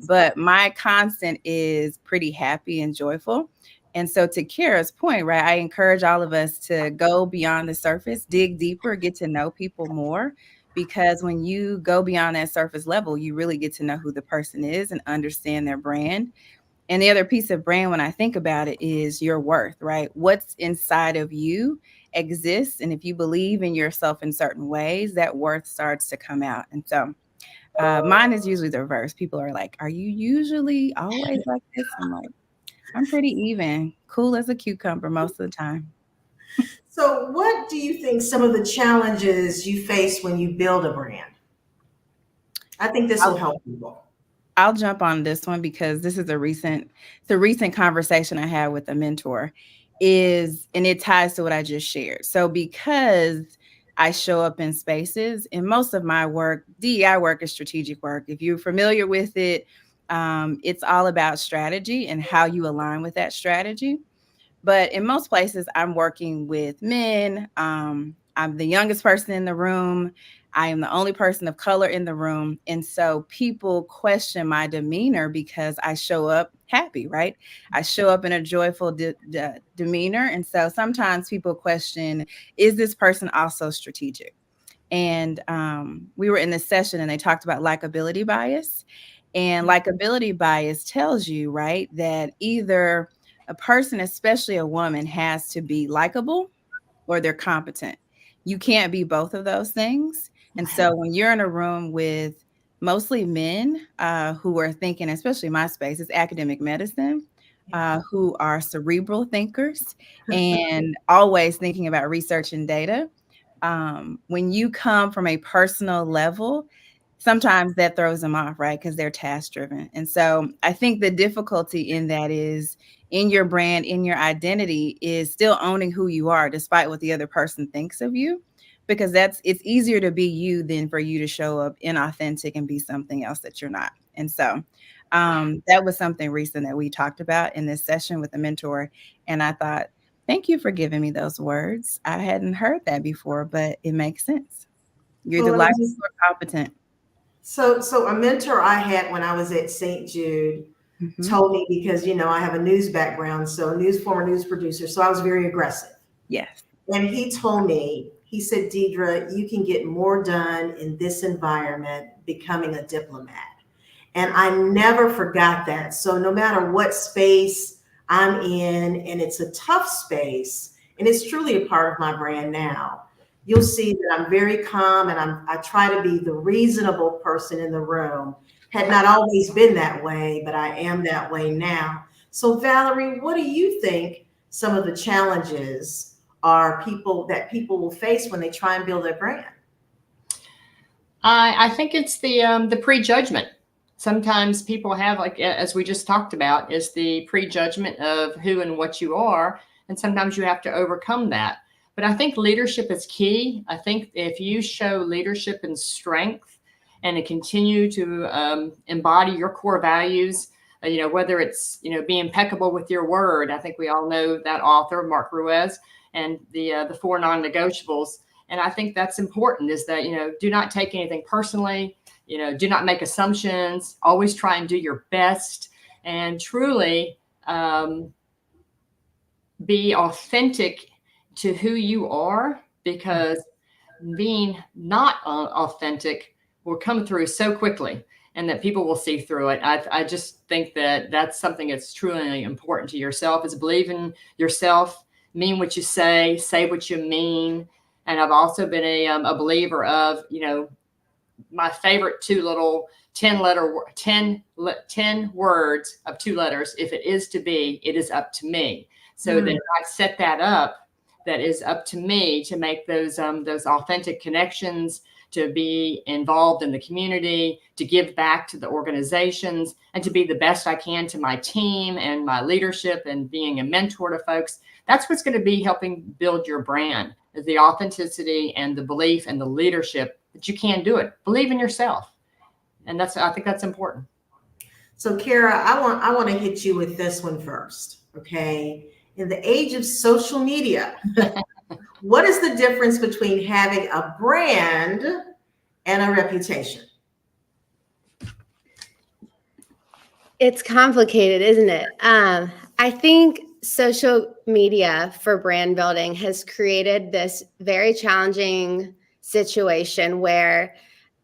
But my constant is pretty happy and joyful. And so to Kira's point, right, I encourage all of us to go beyond the surface, dig deeper, get to know people more. Because when you go beyond that surface level, you really get to know who the person is and understand their brand. And the other piece of brand, when I think about it, is your worth, right? What's inside of you exists. And if you believe in yourself in certain ways, that worth starts to come out. And so mine is usually the reverse. People are like, are you usually always like this? I'm like, I'm pretty even, cool as a cucumber most of the time. So what do you think some of the challenges you face when you build a brand? I think this will help people. I'll jump on this one because this is a recent conversation I had with a mentor and it ties to what I just shared. So because I show up in spaces and most of my work, DEI work is strategic work. If you're familiar with it, it's all about strategy and how you align with that strategy. But in most places, I'm working with men. I'm the youngest person in the room. I am the only person of color in the room. And so people question my demeanor because I show up happy, right? I show up in a joyful demeanor. And so sometimes people question, is this person also strategic? And we were in this session and they talked about likability bias. And likability bias tells you, right, that either a person, especially a woman, has to be likable or they're competent. You can't be both of those things. And so when you're in a room with mostly men who are thinking, especially my space, is academic medicine, who are cerebral thinkers and always thinking about research and data. When you come from a personal level, sometimes that throws them off, right? Because they're task driven. And so I think the difficulty in that is in your brand, in your identity, is still owning who you are, despite what the other person thinks of you, because it's easier to be you than for you to show up inauthentic and be something else that you're not. And so that was something recent that we talked about in this session with a mentor. And I thought, thank you for giving me those words. I hadn't heard that before, but it makes sense. You're the likable or competent. So a mentor I had when I was at St. Jude told me, because, you know, I have a news background, so former news producer, so I was very aggressive. Yes. And he told me, he said, Deidre, you can get more done in this environment becoming a diplomat. And I never forgot that. So no matter what space I'm in, and it's a tough space, and it's truly a part of my brand now, you'll see that I'm very calm and I try to be the reasonable person in the room. Had not always been that way, but I am that way now. So Valerie, what do you think some of the challenges are that people will face when they try and build their brand? I think it's the prejudgment. Sometimes people have, like, as we just talked about, is the prejudgment of who and what you are. And sometimes you have to overcome that. But I think leadership is key. I think if you show leadership and strength and to continue to embody your core values, you know, whether it's, you know, be impeccable with your word. I think we all know that author, Mark Ruiz, and the 4 non-negotiables. And I think that's important, is that, you know, do not take anything personally, you know, do not make assumptions, always try and do your best, and truly be authentic to who you are, because being not authentic will come through so quickly and that people will see through it. I just think that that's something that's truly important to yourself, is believe in yourself, mean what you say what you mean. And I've also been a believer of, you know, my favorite 2 little 10 words of 2 letters. If it is to be, it is up to me. So that I set that up, that is up to me to make those authentic connections, to be involved in the community, to give back to the organizations, and to be the best I can to my team and my leadership, and being a mentor to folks. That's what's going to be helping build your brand, is the authenticity and the belief and the leadership that you can do it. Believe in yourself. And I think that's important. So Kara, I want to hit you with this one first. Okay. In the age of social media, what is the difference between having a brand and a reputation? It's complicated, isn't it? I think social media for brand building has created this very challenging situation where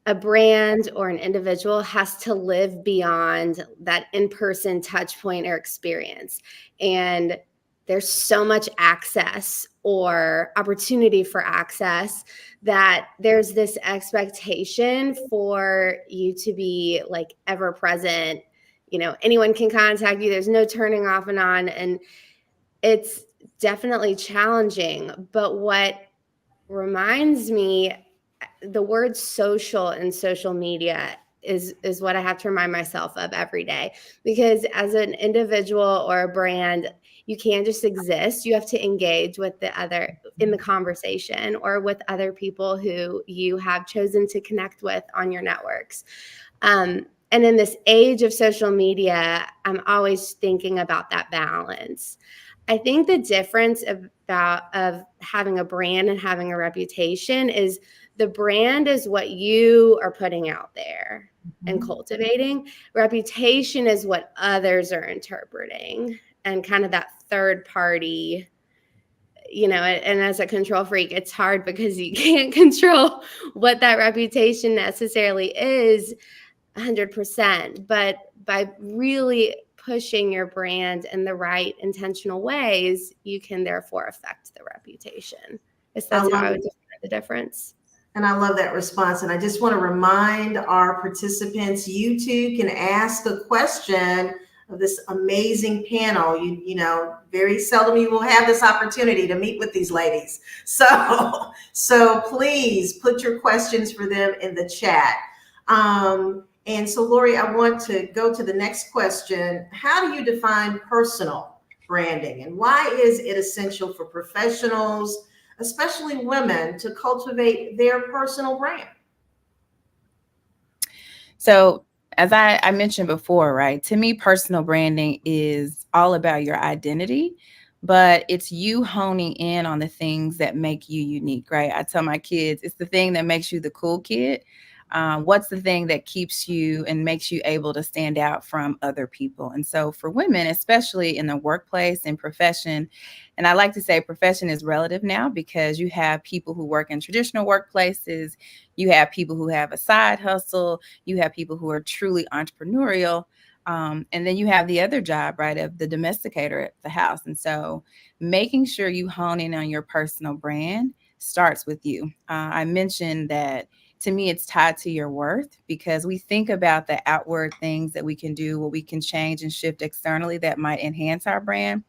a brand or an individual has to live beyond that in-person touch point or experience. And there's so much access or opportunity for access that there's this expectation for you to be like ever present. You know, anyone can contact you. There's no turning off and on. And it's definitely challenging. But what reminds me, the word social and social media is what I have to remind myself of every day, because as an individual or a brand, you can't just exist. You have to engage with the other in the conversation, or with other people who you have chosen to connect with on your networks. And in this age of social media, I'm always thinking about that balance. I think the difference about about of having a brand and having a reputation is the brand is what you are putting out there and cultivating. Reputation is what others are interpreting, and kind of that third party, you know, and as a control freak, it's hard because you can't control what that reputation necessarily is 100%. But by really pushing your brand in the right intentional ways, you can therefore affect the reputation. Guess that's how I would define the difference. And I love that response. And I just want to remind our participants, you too can ask a question of this amazing panel. You know, very seldom you will have this opportunity to meet with these ladies. So please put your questions for them in the chat. And so, Lori, I want to go to the next question. How do you define personal branding, and why is it essential for professionals, especially women, to cultivate their personal brand? So, as I mentioned before, right, to me, personal branding is all about your identity, but it's you honing in on the things that make you unique, right? I tell my kids, it's the thing that makes you the cool kid. What's the thing that keeps you and makes you able to stand out from other people? And so for women, especially in the workplace and profession, and I like to say profession is relative now because you have people who work in traditional workplaces, you have people who have a side hustle, you have people who are truly entrepreneurial. And then you have the other job, right, of the domesticator at the house. And so making sure you hone in on your personal brand starts with you. I mentioned that to me, it's tied to your worth because we think about the outward things that we can do, what we can change and shift externally that might enhance our brand.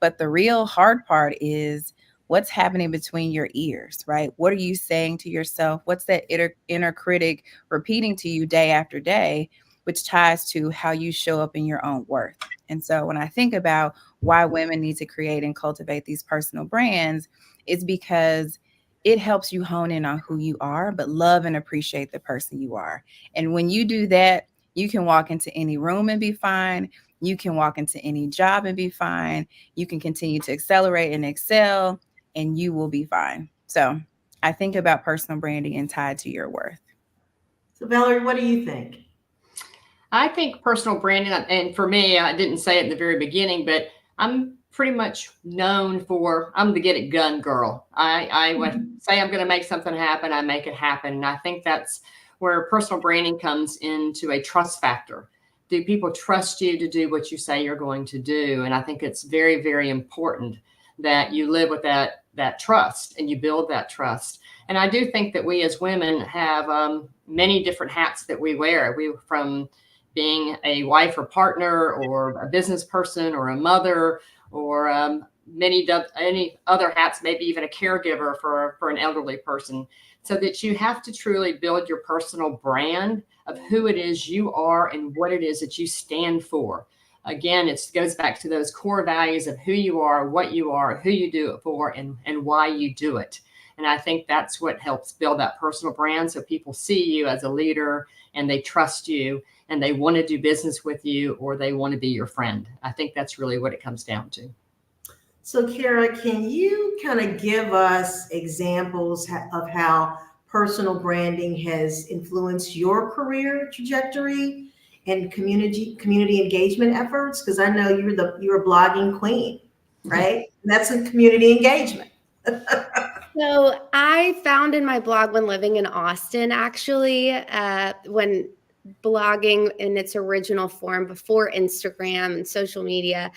But the real hard part is what's happening between your ears, right? What are you saying to yourself? What's that inner critic repeating to you day after day, which ties to how you show up in your own worth. And so when I think about why women need to create and cultivate these personal brands, it's because it helps you hone in on who you are, but love and appreciate the person you are. And when you do that, you can walk into any room and be fine. You can walk into any job and be fine. You can continue to accelerate and excel, and you will be fine. So I think about personal branding and tied to your worth. So Valerie, what do you think? I think personal branding, and for me, I didn't say it in the very beginning, but I'm pretty much known for, I'm the get it done girl. I would say I'm going to make something happen, I make it happen. And I think that's where personal branding comes into a trust factor. Do people trust you to do what you say you're going to do? And I think it's very, very important that you live with that trust and you build that trust. And I do think that we as women have many different hats that we wear. From being a wife or partner or a business person or a mother or any other hats, maybe even a caregiver for an elderly person, so that you have to truly build your personal brand of who it is you are and what it is that you stand for. Again, it goes back to those core values of who you are, what you are, who you do it for, and why you do it. And I think that's what helps build that personal brand, so people see you as a leader and they trust you and they want to do business with you, or they want to be your friend. I think that's really what it comes down to. So Kara, can you kind of give us examples of how personal branding has influenced your career trajectory and community engagement efforts? Because I know you're a blogging queen, right? That's a community engagement. So I founded my blog when living in Austin, actually, when blogging in its original form before Instagram and social media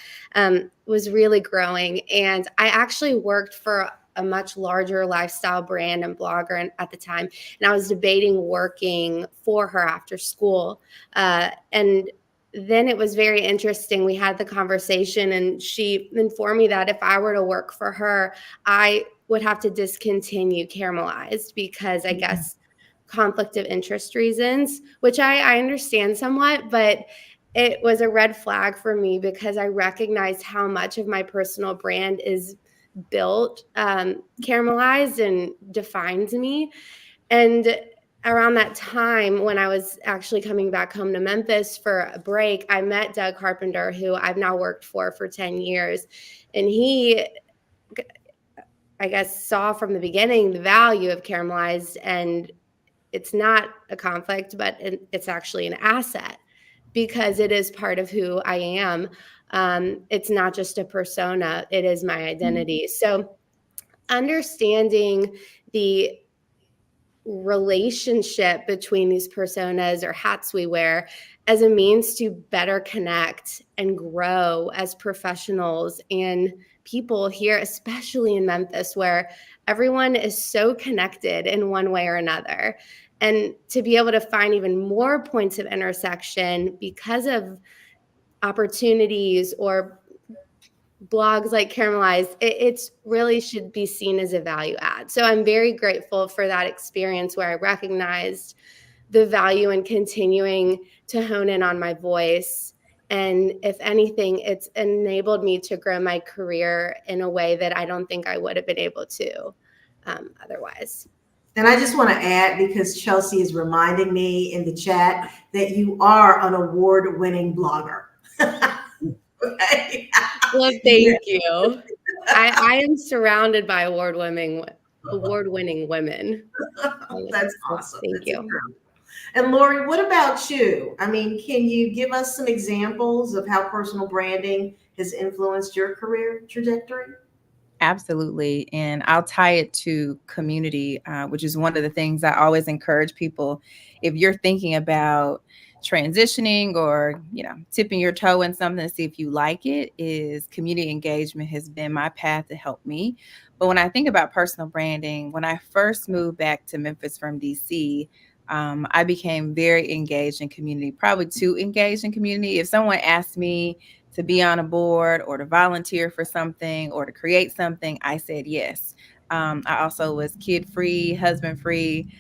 was really growing. And I actually worked for a much larger lifestyle brand and blogger at the time. And I was debating working for her after school. And then it was very interesting. We had the conversation and she informed me that if I were to work for her, I would have to discontinue Caramelized because I guess conflict of interest reasons, which I understand somewhat, but it was a red flag for me because I recognized how much of my personal brand is built, caramelized, and defines me. And around that time, when I was actually coming back home to Memphis for a break, I met Doug Carpenter, who I've now worked for 10 years. And he I guess, saw from the beginning the value of caramelized, and it's not a conflict, but it's actually an asset because it is part of who I am. It's not just a persona, it is my identity. So understanding the relationship between these personas or hats we wear as a means to better connect and grow as professionals and people here, especially in Memphis, where everyone is so connected in one way or another. And to be able to find even more points of intersection because of opportunities or blogs like Caramelized, it's really should be seen as a value add. So I'm very grateful for that experience where I recognized the value in continuing to hone in on my voice. And if anything, it's enabled me to grow my career in a way that I don't think I would have been able to otherwise. And I just want to add, because Chelsea is reminding me in the chat that you are an award-winning blogger. Okay. Well, thank you. I am surrounded by award-winning women. That's awesome. Thank That's you. incredible. And Lori, what about you? I mean, can you give us some examples of how personal branding has influenced your career trajectory? Absolutely. And I'll tie it to community, which is one of the things I always encourage people. If you're thinking about transitioning or, tipping your toe in something to see if you like it, is community engagement has been my path to help me. But when I think about personal branding, when I first moved back to Memphis from DC, I became very engaged in community, probably too engaged in community. If someone asked me to be on a board or to volunteer for something or to create something, I said yes. I also was kid-free, husband-free,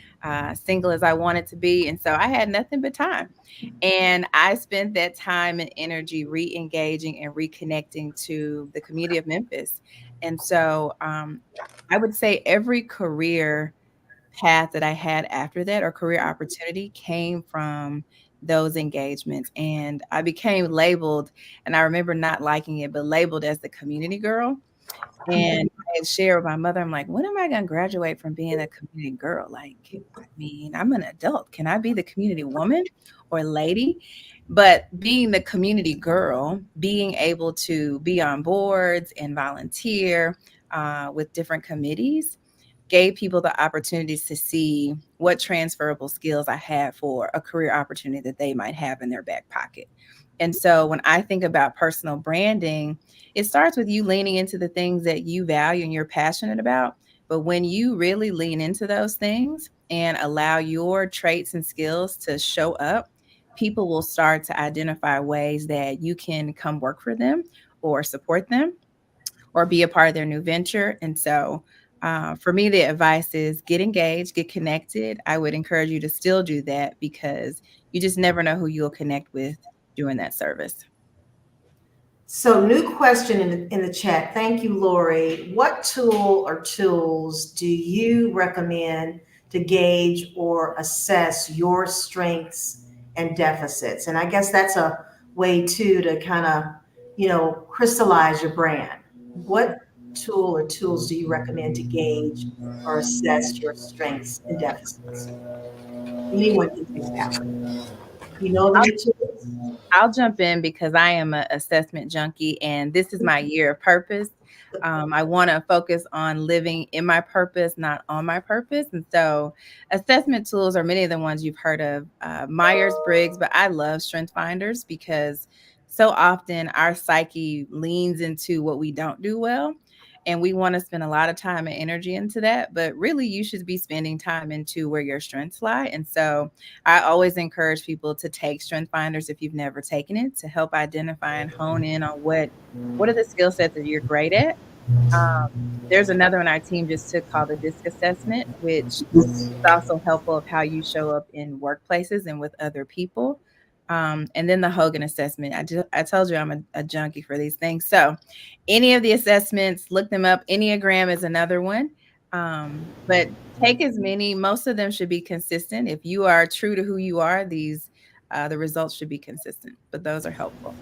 single as I wanted to be. And so I had nothing but time. And I spent that time and energy re-engaging and reconnecting to the community of Memphis. And so I would say every career path that I had after that, or career opportunity, came from those engagements. And I became labeled, and I remember not liking it, but labeled as the community girl. And I had shared with my mother, I'm like, when am I going to graduate from being a community girl? Like, I mean, I'm an adult. Can I be the community woman or lady? But being the community girl, being able to be on boards and volunteer with different committees, gave people the opportunities to see what transferable skills I had for a career opportunity that they might have in their back pocket. And so when I think about personal branding, it starts with you leaning into the things that you value and you're passionate about. But when you really lean into those things and allow your traits and skills to show up, people will start to identify ways that you can come work for them or support them or be a part of their new venture. And so for me, the advice is get engaged, get connected. I would encourage you to still do that because you just never know who you'll connect with doing that service. So new question in the chat. Thank you, Lori. What tool or tools do you recommend to gauge or assess your strengths and deficits? And I guess that's a way too to kind of, crystallize your brand. What tool or tools do you recommend to gauge or assess your strengths and deficits? Anyone can take that one. You know of any tools? I'll jump in because I am an assessment junkie and this is my year of purpose. I want to focus on living in my purpose, not on my purpose. And so assessment tools are many of the ones you've heard of, Myers-Briggs, but I love Strength Finders because so often our psyche leans into what we don't do well. And we want to spend a lot of time and energy into that. But really, you should be spending time into where your strengths lie. And so I always encourage people to take Strength Finders if you've never taken it to help identify and hone in on what are the skill sets that you're great at. There's another one our team just took called the DISC assessment, which is also helpful of how you show up in workplaces and with other people. And then the Hogan assessment. I told you I'm a junkie for these things. So any of the assessments, look them up. Enneagram is another one. But take as many, most of them should be consistent. If you are true to who you are, the results should be consistent, but those are helpful.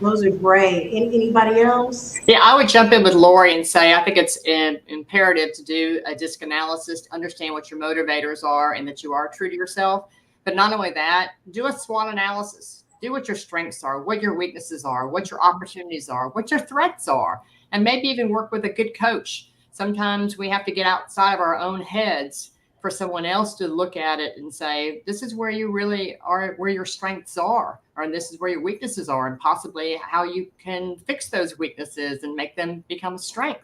Those are great. Anybody else? Yeah, I would jump in with Lori and say I think it's imperative to do a DISC analysis to understand what your motivators are and that you are true to yourself. But not only that, do a SWOT analysis. Do what your strengths are, what your weaknesses are, what your opportunities are, what your threats are, and maybe even work with a good coach. Sometimes we have to get outside of our own heads for someone else to look at it and say, this is where you really are, where your strengths are, or this is where your weaknesses are, and possibly how you can fix those weaknesses and make them become strength.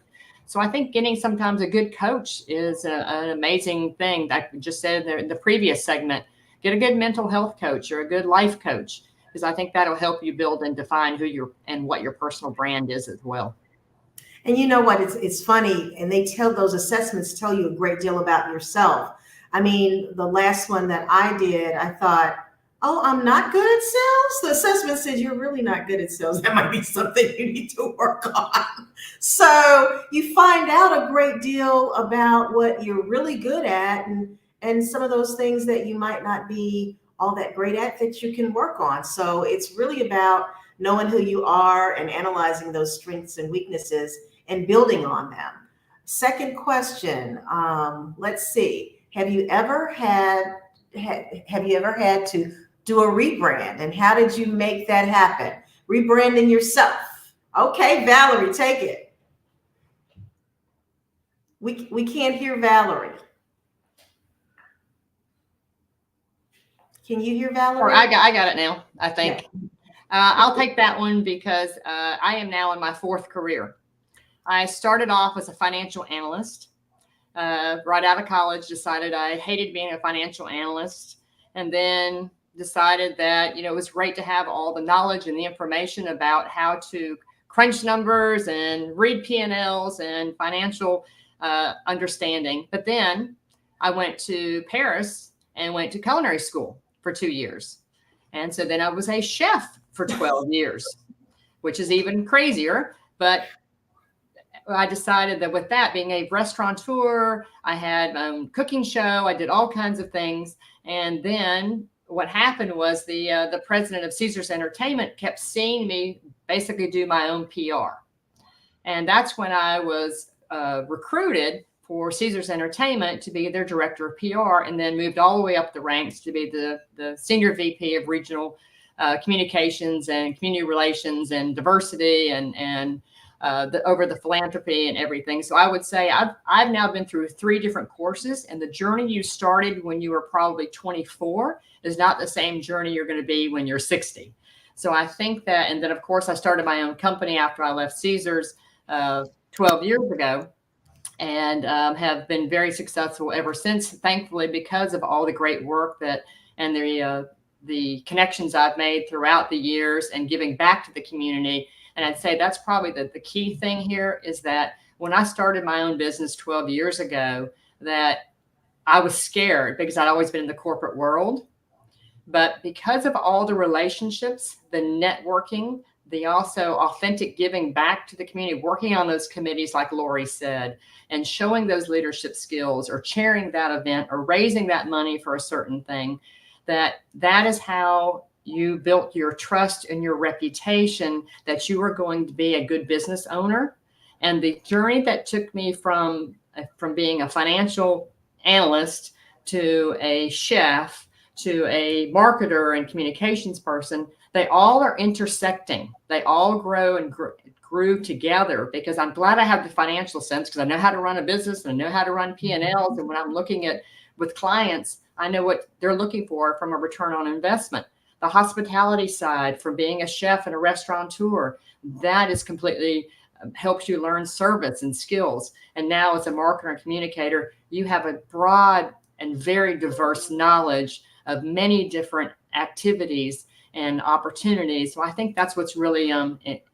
So I think getting sometimes a good coach is an amazing thing. I just said in the previous segment, get a good mental health coach or a good life coach, because I think that'll help you build and define who you're and what your personal brand is as well. And you know what? It's funny, and those assessments tell you a great deal about yourself. I mean, the last one that I did, I thought, oh, I'm not good at sales. The assessment said you're really not good at sales. That might be something you need to work on. So you find out a great deal about what you're really good at, and some of those things that you might not be all that great at that you can work on. So it's really about knowing who you are and analyzing those strengths and weaknesses and building on them. Second question, let's see. Have you ever had to do a rebrand, and how did you make that happen? Rebranding yourself. Okay, Valerie, take it. We can't hear Valerie. Can you hear Valerie? Or I got it now, I think. Yeah. I'll take that one because I am now in my fourth career. I started off as a financial analyst. Right out of college, decided I hated being a financial analyst, and then decided that, it was great to have all the knowledge and the information about how to crunch numbers and read P&Ls and financial understanding. But then I went to Paris and went to culinary school for 2 years. And so then I was a chef for 12 years, which is even crazier. But I decided that with that, being a restaurateur, I had cooking show, I did all kinds of things. And then what happened was the president of Caesars Entertainment kept seeing me basically do my own PR. And that's when I was recruited for Caesars Entertainment to be their director of PR, and then moved all the way up the ranks to be the senior VP of regional communications and community relations and diversity and over the philanthropy and everything. So I would say I've now been through 3 different courses, and the journey you started when you were probably 24 is not the same journey you're going to be when you're 60. So I think that, and then of course I started my own company after I left Caesars 12 years ago, and have been very successful ever since, thankfully, because of all the great work that and the connections I've made throughout the years and giving back to the community. And I'd say that's probably the key thing here is that when I started my own business 12 years ago, that I was scared because I'd always been in the corporate world. But because of all the relationships, the networking, the also authentic giving back to the community, working on those committees, like Lori said, and showing those leadership skills or chairing that event or raising that money for a certain thing, that is how you built your trust and your reputation that you were going to be a good business owner. And the journey that took me from being a financial analyst to a chef to a marketer and communications person, they all are intersecting. They all grow and grew together, because I'm glad I have the financial sense, because I know how to run a business and I know how to run P&Ls. And when I'm looking at with clients, I know what they're looking for from a return on investment. The hospitality side, from being a chef and a restaurateur, that is completely helps you learn service and skills. And now as a marketer and communicator, you have a broad and very diverse knowledge of many different activities and opportunities. So I think that's what's really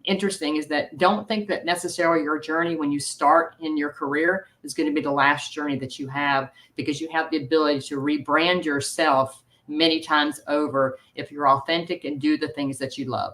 interesting, is that don't think that necessarily your journey when you start in your career is going to be the last journey that you have, because you have the ability to rebrand yourself many times over if you're authentic and do the things that you love.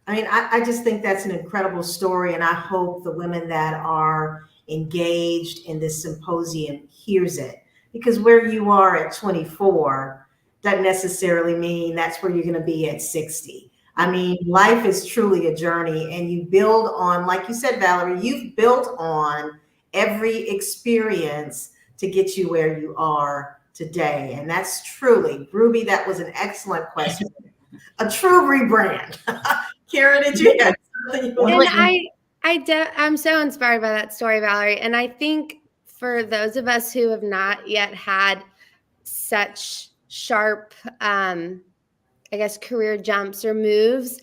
I mean, I just think that's an incredible story, and I hope the women that are engaged in this symposium hears it, because where you are at 24 doesn't necessarily mean that's where you're going to be at 60. I mean, life is truly a journey, and you build on, like you said, Valerie, you've built on every experience to get you where you are today. And that's truly, Ruby, that was an excellent question. A true rebrand. Karen, did you have something you want And I'm so inspired by that story, Valerie. And I think for those of us who have not yet had such sharp, I guess, career jumps or moves,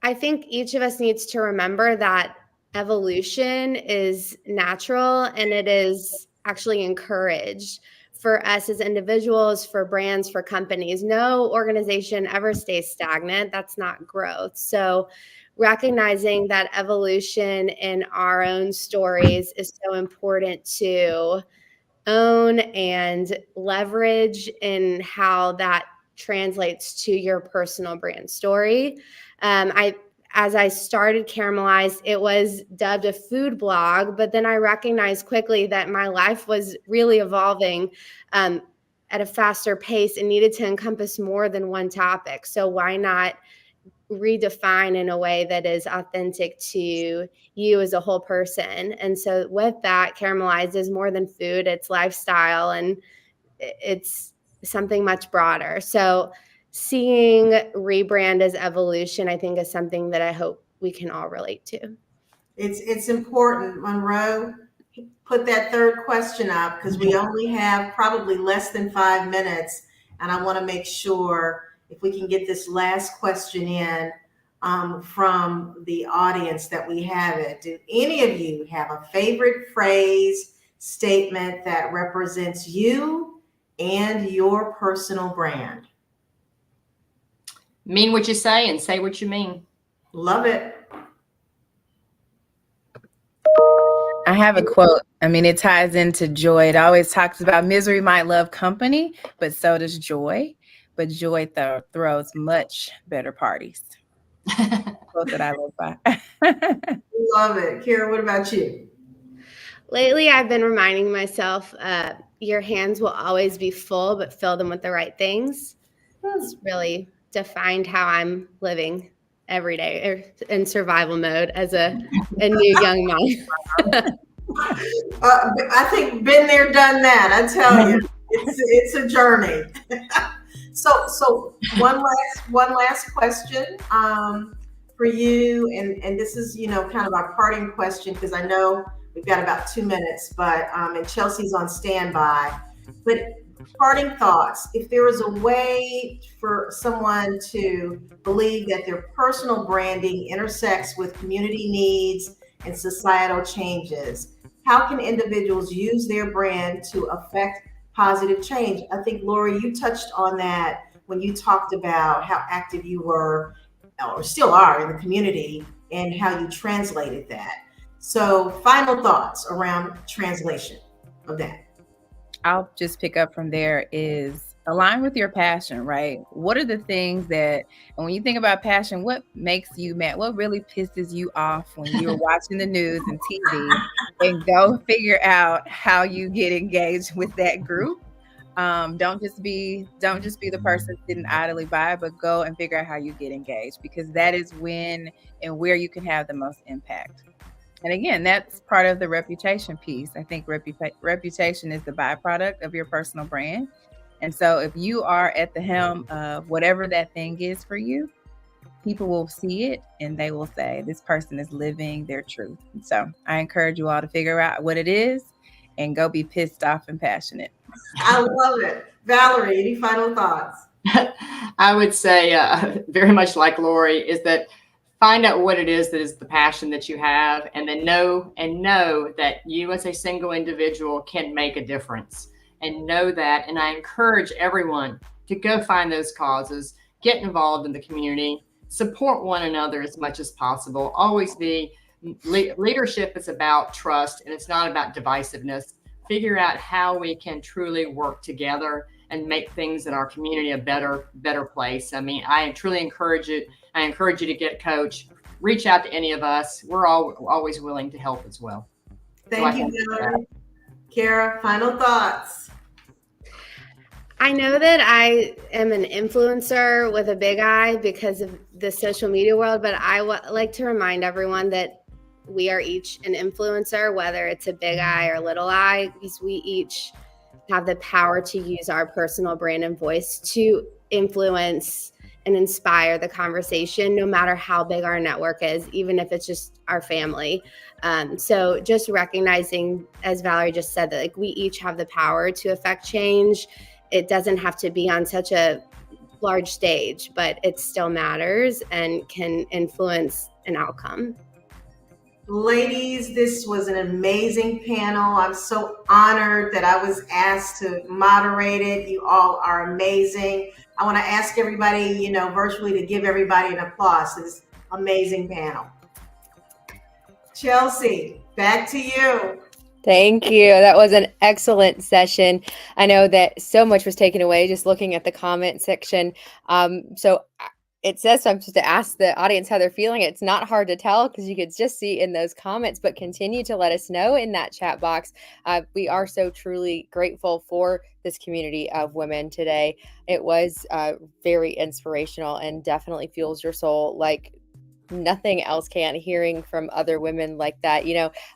I think each of us needs to remember that evolution is natural and it is actually encouraged for us as individuals, for brands, for companies. No organization ever stays stagnant. That's not growth. So recognizing that evolution in our own stories is so important to own and leverage in how that translates to your personal brand story. As I started Caramelized, it was dubbed a food blog, but then I recognized quickly that my life was really evolving at a faster pace and needed to encompass more than one topic. So why not redefine in a way that is authentic to you as a whole person? And so with that, Caramelized is more than food, it's lifestyle, and it's something much broader. So seeing rebrand as evolution, I think, is something that I hope we can all relate to. It's important. Monroe, put that third question up because we only have probably less than 5 minutes. And I want to make sure if we can get this last question in from the audience that we have it. Do any of you have a favorite phrase, statement that represents you and your personal brand? Mean what you say and say what you mean. Love it. I have a quote. I mean, it ties into joy. It always talks about misery might love company, but so does joy. But joy throws much better parties. Quote that I live by. Love it. Kara, what about you? Lately, I've been reminding myself, your hands will always be full, but fill them with the right things. It's really defined how I'm living every day in survival mode as a new young mom. I think been there, done that. I tell you, it's a journey. So one last question for you, and this is kind of our parting question because I know we've got about 2 minutes, but and Chelsea's on standby. But parting thoughts: if there was a way for someone to believe that their personal branding intersects with community needs and societal changes, how can individuals use their brand to affect positive change? I think, Lori, you touched on that when you talked about how active you were or still are in the community and how you translated that. So final thoughts around translation of that. I'll just pick up from there is align with your passion, right? What are the things that, and when you think about passion, what makes you mad? What really pisses you off when you're watching the news and TV? And go figure out how you get engaged with that group. Don't just be the person sitting idly by, but go and figure out how you get engaged, because that is when and where you can have the most impact. And again, that's part of the reputation piece. I think reputation is the byproduct of your personal brand. And so if you are at the helm of whatever that thing is for you, people will see it and they will say, this person is living their truth. And so I encourage you all to figure out what it is and go be pissed off and passionate. I love it. Valerie, any final thoughts? I would say very much like Lori, is that find out what it is that is the passion that you have, and then know that you as a single individual can make a difference, and know that. And I encourage everyone to go find those causes, get involved in the community, support one another as much as possible. Always be leadership is about trust, and it's not about divisiveness. Figure out how we can truly work together and make things in our community a better place. I mean, I truly encourage it. I encourage you to get a coach. Reach out to any of us. We're always willing to help as well. Thank you, Valerie. Kara, final thoughts. I know that I am an influencer with a big I because of the social media world, but I like to remind everyone that we are each an influencer, whether it's a big I or little I, because we each have the power to use our personal brand and voice to influence and inspire the conversation, no matter how big our network is, even if it's just our family. So just recognizing, as Valerie just said, that like we each have the power to affect change. It doesn't have to be on such a large stage, but it still matters and can influence an outcome. Ladies, this was an amazing panel. I'm so honored that I was asked to moderate it. You all are amazing. I want to ask everybody, virtually to give everybody an applause for this amazing panel. Chelsea, back to you. Thank you. That was an excellent session. I know that so much was taken away just looking at the comment section. So it says, so I'm supposed to ask the audience how they're feeling. It's not hard to tell because you could just see in those comments, but continue to let us know in that chat box. We are so truly grateful for this community of women today. It was very inspirational and definitely fuels your soul like nothing else can. Hearing from other women like that,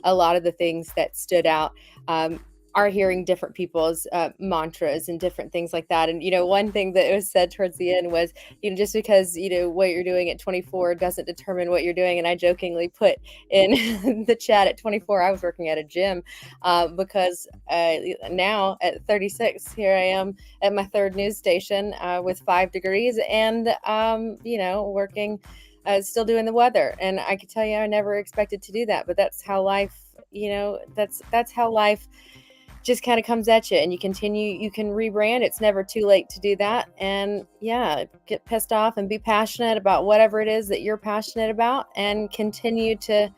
a lot of the things that stood out are hearing different people's mantras and different things like that. And, one thing that was said towards the end was, just because, what you're doing at 24 doesn't determine what you're doing. And I jokingly put in the chat at 24, I was working at a gym because now at 36, here I am at my third news station with 5 degrees and, working, still doing the weather. And I could tell you, I never expected to do that, but that's how life, that's how life just kind of comes at you, and you can rebrand. It's never too late to do that. And get pissed off and be passionate about whatever it is that you're passionate about and continue to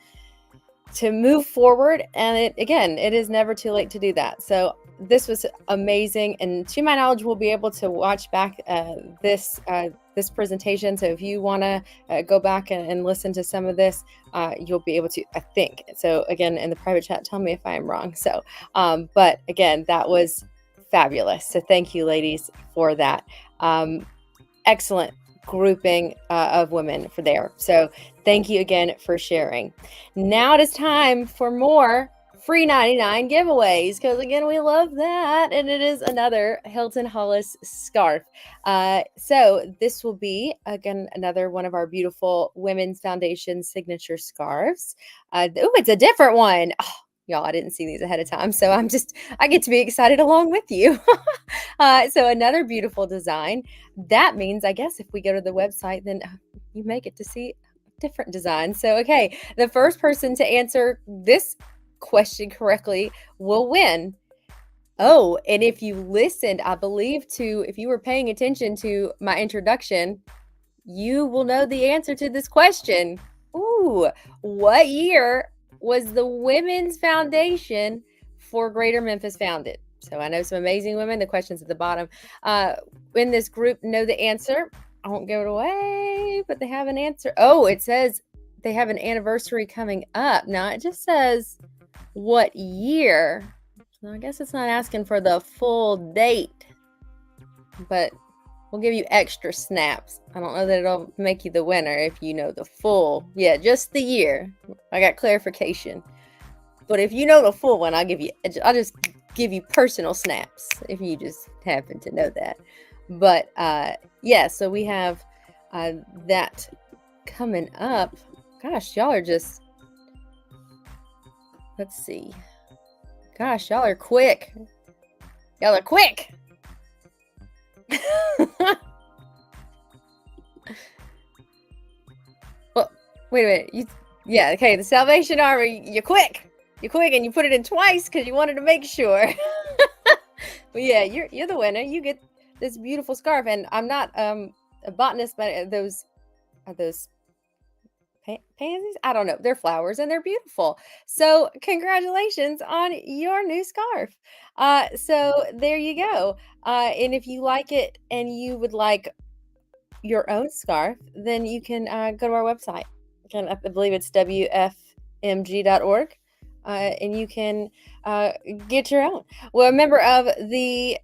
move forward. And it is never too late to do that. So this was amazing. And to my knowledge, we'll be able to watch back this presentation. So if you want to go back and listen to some of this, you'll be able to, I think. So again, in the private chat, tell me if I am wrong. So, but again, that was fabulous. So thank you, ladies, for that. Excellent grouping of women for there. So thank you again for sharing. Now it is time for more free 99 giveaways, because again, we love that. And it is another Hilton Hollis scarf. So this will be again another one of our beautiful Women's Foundation signature scarves. It's a different one. Oh, y'all, I didn't see these ahead of time, so I get to be excited along with you. So another beautiful design. That means, I guess, if we go to the website, then you may get to see different designs. So, okay, the first person to answer this question correctly will win. Oh, and if you listened, I believe if you were paying attention to my introduction, you will know the answer to this question. Ooh, what year was the Women's Foundation for Greater Memphis founded? So I know some amazing women. The question's at the bottom. In this group know the answer. I won't give it away, but they have an answer. Oh, it says they have an anniversary coming up. Now it just says what year. So I guess it's not asking for the full date, but we'll give you extra snaps. I don't know that it'll make you the winner if you know the full, just the year. I got clarification. But if you know the full one, I'll just give you personal snaps if you just happen to know that. But so we have that coming up. Gosh, y'all are just, let's see. Gosh, y'all are quick. Y'all are quick. Well, wait a minute. Okay, the Salvation Army, you're quick. You're quick, and you put it in twice because you wanted to make sure. But yeah, you're the winner. You get this beautiful scarf, and I'm not a botanist, but those pansies? I don't know. They're flowers, and they're beautiful. So congratulations on your new scarf. So there you go. And if you like it and you would like your own scarf, then you can go to our website. Again, I believe it's wfmg.org. And you can get your own. Well, a member of the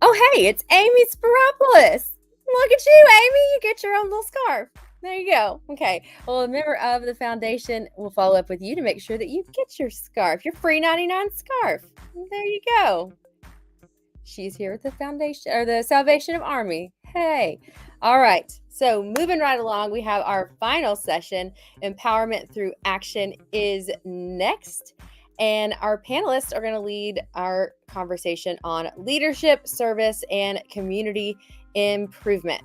Oh, hey, it's Amy Spiropoulos. Look at you, Amy. You get your own little scarf. There you go. Okay. Well, a member of the foundation will follow up with you to make sure that you get your scarf, your free 99 scarf. There you go. She's here with the foundation or the Salvation of Army. Hey. All right. So moving right along, we have our final session. Empowerment through action is next. And our panelists are going to lead our conversation on leadership, service, and community improvement.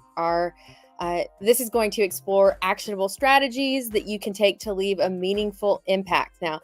This is going to explore actionable strategies that you can take to leave a meaningful impact. Now,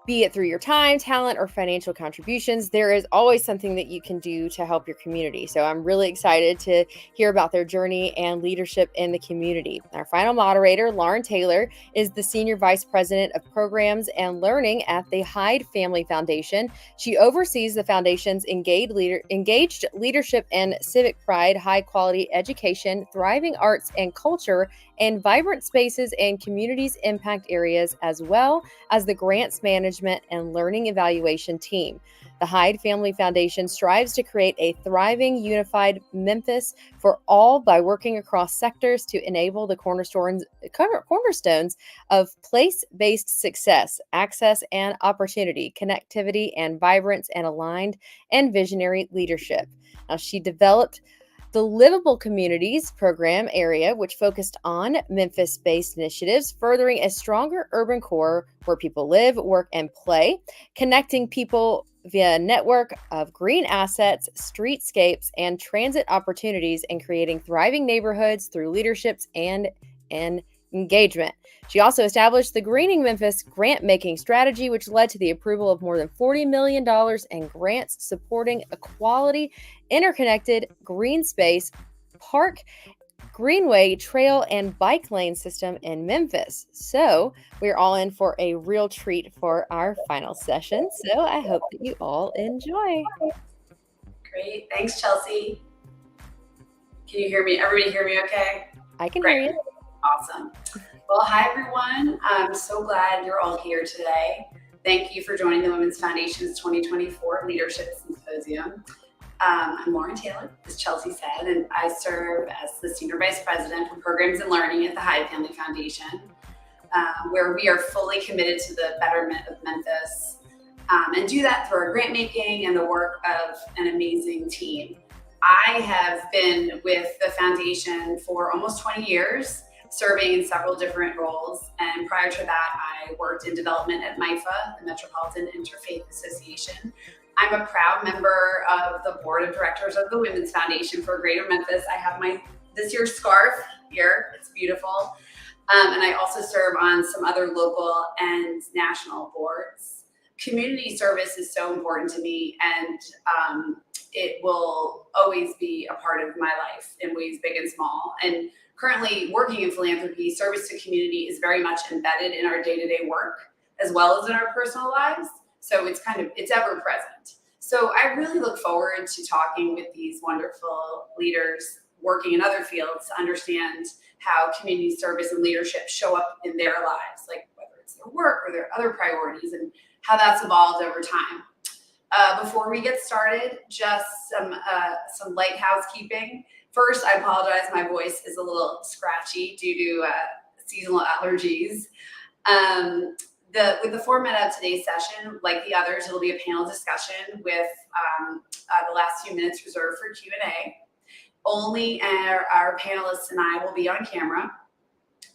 be it through your time, talent, or financial contributions, there is always something that you can do to help your community. So I'm really excited to hear about their journey and leadership in the community. Our final moderator, Lauren Taylor, is the Senior Vice President of Programs and Learning at the Hyde Family Foundation. She oversees the foundation's engaged leadership and civic pride, high-quality education, thriving arts and culture, and vibrant spaces and communities impact areas, as well as the grants management and learning evaluation team. The Hyde Family Foundation strives to create a thriving, unified Memphis for all by working across sectors to enable the cornerstones of place-based success, access and opportunity, connectivity and vibrance, and aligned and visionary leadership. Now, she developed the Livable Communities program area, which focused on Memphis-based initiatives, furthering a stronger urban core where people live, work, and play, connecting people via a network of green assets, streetscapes, and transit opportunities, and creating thriving neighborhoods through leaderships and engagement. She also established the Greening Memphis grant-making strategy, which led to the approval of more than $40 million in grants supporting a quality, interconnected green space, park, greenway, trail, and bike lane system in Memphis. So we're all in for a real treat for our final session. So I hope that you all enjoy. Great. Thanks, Chelsea. Can you hear me? Everybody hear me okay? I can Great. hear you. Awesome. Well, hi, everyone. I'm so glad you're all here today. Thank you for joining the Women's Foundation's 2024 Leadership Symposium. I'm Lauren Taylor, as Chelsea said, and I serve as the Senior Vice President for Programs and Learning at the Hyde Family Foundation, where we are fully committed to the betterment of Memphis, and do that through our grant making and the work of an amazing team. I have been with the foundation for almost 20 years, serving in several different roles. And prior to that, I worked in development at MIFA, the Metropolitan Interfaith Association. I'm a proud member of the board of directors of the Women's Foundation for Greater Memphis. I have my this year's scarf here. It's beautiful. And I also serve on some other local and national boards. Community service is so important to me, and it will always be a part of my life in ways big and small. And currently working in philanthropy, service to community is very much embedded in our day-to-day work, as well as in our personal lives. So it's ever present. So I really look forward to talking with these wonderful leaders working in other fields to understand how community service and leadership show up in their lives, like whether it's their work or their other priorities, and how that's evolved over time. Before we get started, just some light housekeeping. First, I apologize, my voice is a little scratchy due to seasonal allergies. With the format of today's session, like the others, it'll be a panel discussion with the last few minutes reserved for Q&A. Only our panelists and I will be on camera,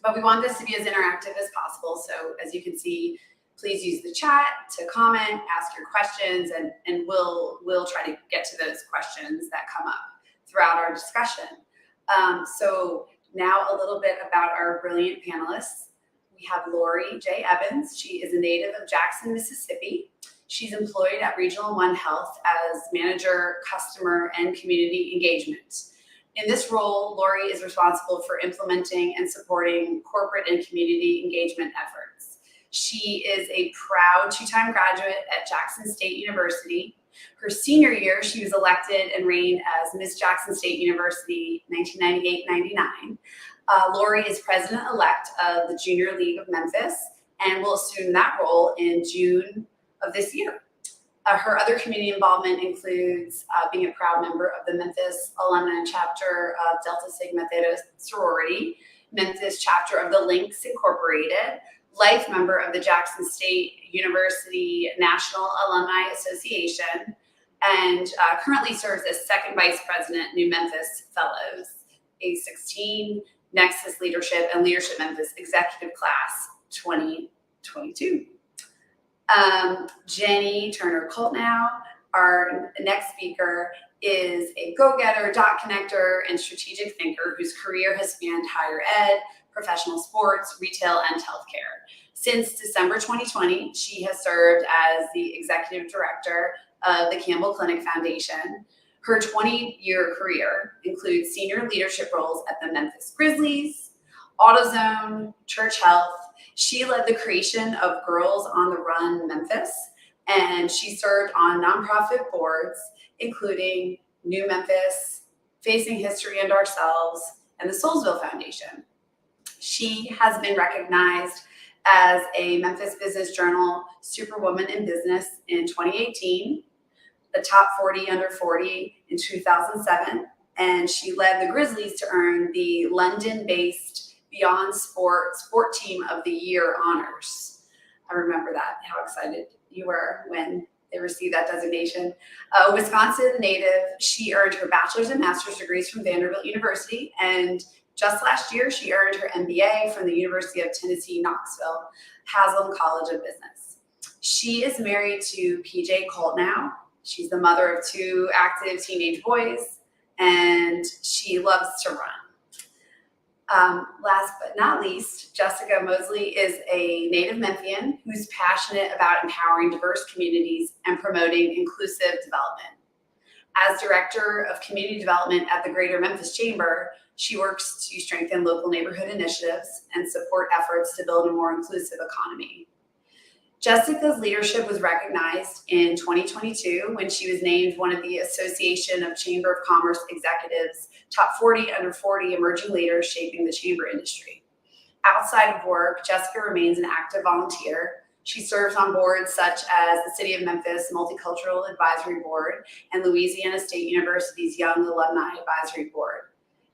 but we want this to be as interactive as possible. So as you can see, please use the chat to comment, ask your questions, and we'll try to get to those questions that come up throughout our discussion. So now a little bit about our brilliant panelists. We have Lori J. Evans. She is a native of Jackson, Mississippi. She's employed at Regional One Health as Manager, Customer, and Community Engagement. In this role, Lori is responsible for implementing and supporting corporate and community engagement efforts. She is a proud two-time graduate at Jackson State University. Her senior year, she was elected and reigned as Miss Jackson State University 1998-99. Lori is president-elect of the Junior League of Memphis and will assume that role in June of this year. Her other community involvement includes being a proud member of the Memphis alumni chapter of Delta Sigma Theta sorority, Memphis chapter of the Lynx Incorporated, life member of the Jackson State University National Alumni Association, and currently serves as second vice president, New Memphis Fellows, A16, Nexus Leadership, and Leadership Memphis Executive Class 2022. Jenny Turner Coltnow, our next speaker, is a go-getter, dot connector, and strategic thinker whose career has spanned higher ed, professional sports, retail, and healthcare. Since December 2020, she has served as the executive director of the Campbell Clinic Foundation. Her 20-year career includes senior leadership roles at the Memphis Grizzlies, AutoZone, Church Health. She led the creation of Girls on the Run Memphis, and she served on nonprofit boards, including New Memphis, Facing History and Ourselves, and the Soulsville Foundation. She has been recognized as a Memphis Business Journal Superwoman in Business in 2018, the top 40 under 40 in 2007, and she led the Grizzlies to earn the London-based Beyond Sport Team of the Year honors. I remember that, how excited you were when they received that designation. Wisconsin native, she earned her bachelor's and master's degrees from Vanderbilt University, and just last year, she earned her MBA from the University of Tennessee, Knoxville, Haslam College of Business. She is married to PJ Coltnow. She's the mother of 2 active teenage boys, and she loves to run. Last but not least, Jessica Mosley is a native Memphian who's passionate about empowering diverse communities and promoting inclusive development. As Director of Community Development at the Greater Memphis Chamber, she works to strengthen local neighborhood initiatives and support efforts to build a more inclusive economy. Jessica's leadership was recognized in 2022 when she was named one of the Association of Chamber of Commerce Executives Top 40 Under 40 Emerging Leaders Shaping the Chamber Industry. Outside of work, Jessica remains an active volunteer. She serves on boards such as the City of Memphis Multicultural Advisory Board and Louisiana State University's Young Alumni Advisory Board.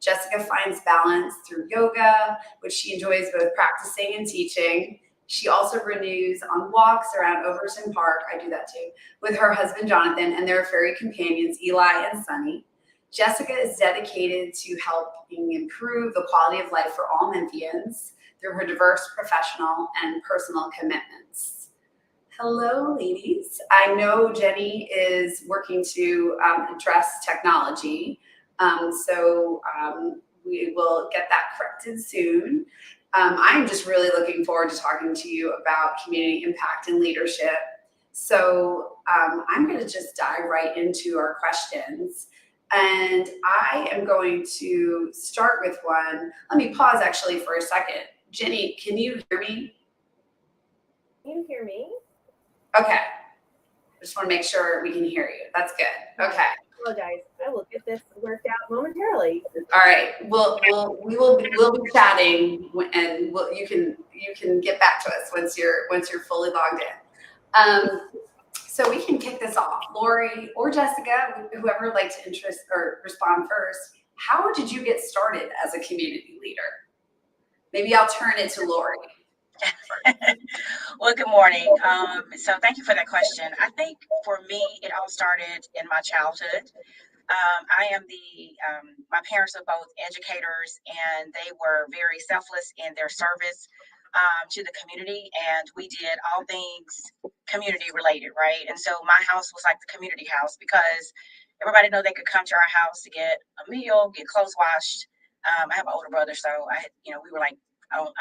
Jessica finds balance through yoga, which she enjoys both practicing and teaching. She also renews on walks around Overton Park, I do that too, with her husband Jonathan and their furry companions Eli and Sunny. Jessica is dedicated to helping improve the quality of life for all Memphians through her diverse professional and personal commitments. Hello, ladies. I know Jenny is working to address technology, so we will get that corrected soon. I'm just really looking forward to talking to you about community impact and leadership. So I'm going to just dive right into our questions. And I am going to start with one. Let me pause actually for a second. Jenny, can you hear me? Can you hear me? Okay. I just want to make sure we can hear you. That's good. Okay. Apologize. I will get this worked out momentarily. All right. We'll be chatting, and you can get back to us once you're fully logged in. So we can kick this off. Lori or Jessica, whoever would like to respond first. How did you get started as a community leader? Maybe I'll turn it to Lori. Well, good morning. So thank you for that question. I think for me, it all started in my childhood. My parents are both educators, and they were very selfless in their service to the community, and we did all things community related, right? And so my house was like the community house because everybody know they could come to our house to get a meal, get clothes washed. I have an older brother, so we were like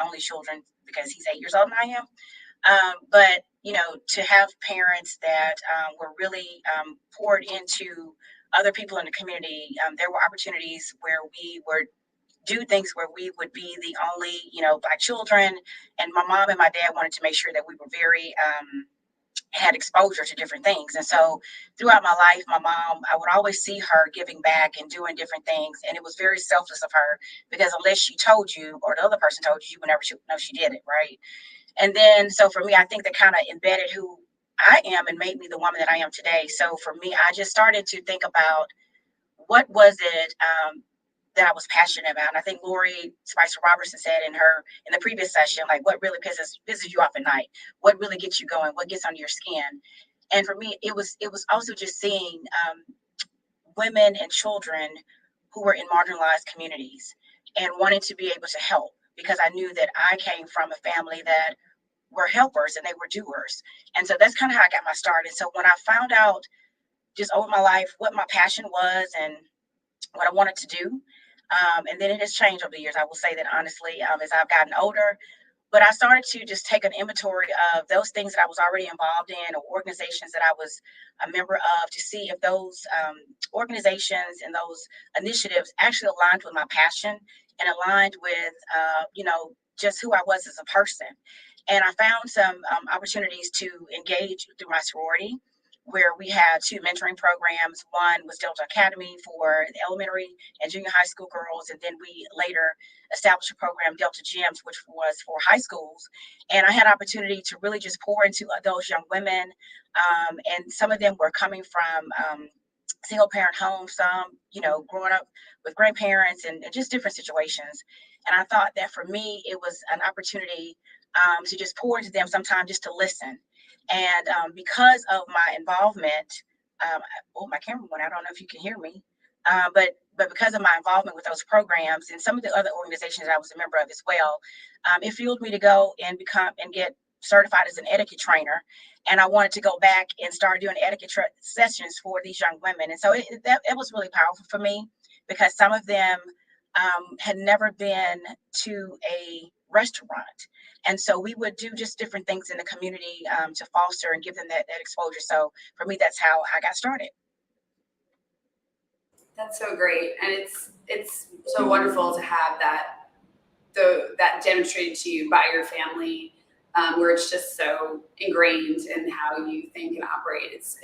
only children because he's 8 years older than I am. But to have parents that were really poured into other people in the community, there were opportunities where we would do things where we would be the only, Black children. And my mom and my dad wanted to make sure that we were very, had exposure to different things. And so throughout my life, my mom, I would always see her giving back and doing different things. And it was very selfless of her because unless she told you or the other person told you, you would never know she did it, right? And then, so for me, I think that kind of embedded who I am and made me the woman that I am today. So for me, I just started to think about what was it that I was passionate about. And I think Lori Spicer Robertson said in the previous session, like, what really pisses you off at night? What really gets you going? What gets under your skin? And for me, it was also just seeing women and children who were in marginalized communities and wanted to be able to help, because I knew that I came from a family that were helpers and they were doers. And so that's kind of how I got my start. And so when I found out just over my life what my passion was and what I wanted to do, and then it has changed over the years, I will say that honestly, as I've gotten older. But I started to just take an inventory of those things that I was already involved in, or organizations that I was a member of, to see if those organizations and those initiatives actually aligned with my passion and aligned with, just who I was as a person. And I found some opportunities to engage through my sorority, where we had 2 mentoring programs. One was Delta Academy for the elementary and junior high school girls. And then we later established a program, Delta Gems, which was for high schools. And I had opportunity to really just pour into those young women. And some of them were coming from single parent homes, some, growing up with grandparents and just different situations. And I thought that for me, it was an opportunity to just pour into them, sometimes just to listen. And because of my involvement, my camera went out. I don't know if you can hear me, but because of my involvement with those programs and some of the other organizations I was a member of as well, it fueled me to go and get certified as an etiquette trainer. And I wanted to go back and start doing etiquette sessions for these young women. And so it was really powerful for me, because some of them had never been to a restaurant. And so we would do just different things in the community to foster and give them that exposure. So for me, that's how I got started. That's so great. And it's so wonderful to have that demonstrated to you by your family, where it's just so ingrained in how you think and operate. It's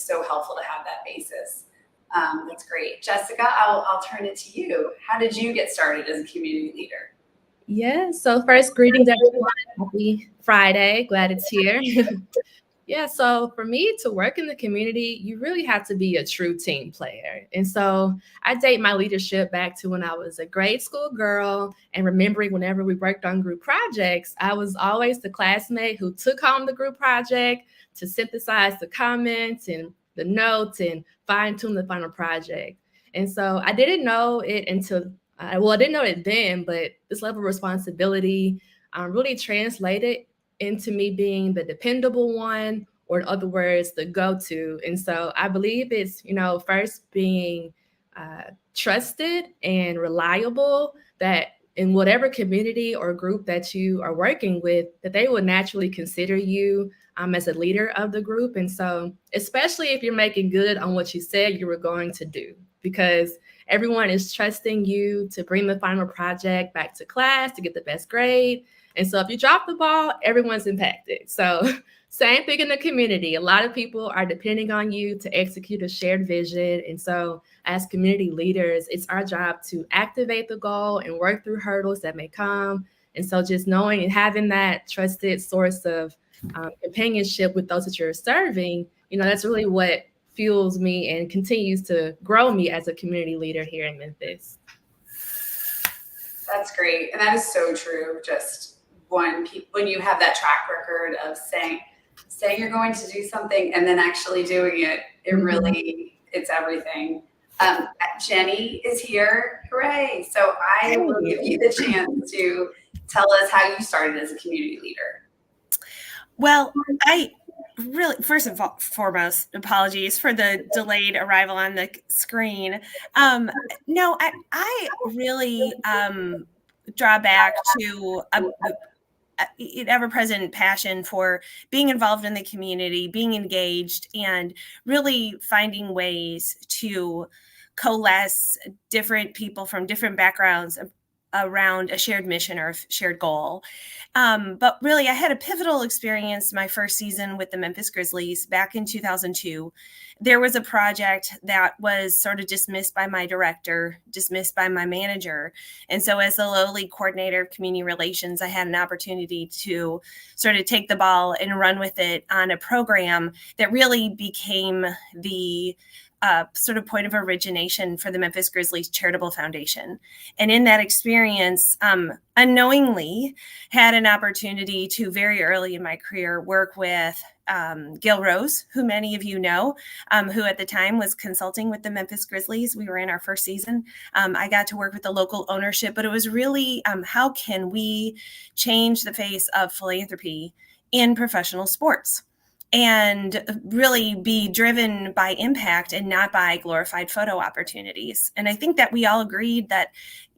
so helpful to have that basis. That's great. Jessica, I'll turn it to you. How did you get started as a community leader? Yeah, so first, greetings everyone. Happy Friday. Glad it's here. Yeah, so for me to work in the community, you really have to be a true team player. And so I date my leadership back to when I was a grade school girl, and remembering whenever we worked on group projects, I was always the classmate who took home the group project to synthesize the comments and the notes and fine tune the final project. And so I didn't know it until I didn't know it then, but this level of responsibility really translated into me being the dependable one, or in other words, the go-to. And so I believe it's, first being trusted and reliable, that in whatever community or group that you are working with, that they will naturally consider you as a leader of the group. And so, especially if you're making good on what you said you were going to do, because everyone is trusting you to bring the final project back to class to get the best grade. And so if you drop the ball, everyone's impacted. So same thing in the community. A lot of people are depending on you to execute a shared vision. And so as community leaders, it's our job to activate the goal and work through hurdles that may come. And so just knowing and having that trusted source of companionship with those that you're serving, that's really what fuels me and continues to grow me as a community leader here in Memphis. That's great. And that is so true. Just when you have that track record of saying you're going to do something and then actually doing it, it's everything. Jenny is here. Hooray. So I will give you the chance to tell us how you started as a community leader. Well, I really, first and foremost, apologies for the delayed arrival on the screen. No, I really draw back to an ever-present passion for being involved in the community, being engaged, and really finding ways to coalesce different people from different backgrounds around a shared mission or a shared goal. But really, I had a pivotal experience my first season with the Memphis Grizzlies back in 2002. there was a project that was sort of dismissed by my director, dismissed by my manager. And so as the lowly coordinator of community relations, I had an opportunity to sort of take the ball and run with it on a program that really became the sort of point of origination for the Memphis Grizzlies Charitable Foundation. And in that experience, unknowingly had an opportunity to very early in my career work with Gil Rose, who many of you know, who at the time was consulting with the Memphis Grizzlies. We were in our first season. I got to work with the local ownership, but it was really how can we change the face of philanthropy in professional sports? And really be driven by impact and not by glorified photo opportunities. And I think that we all agreed that,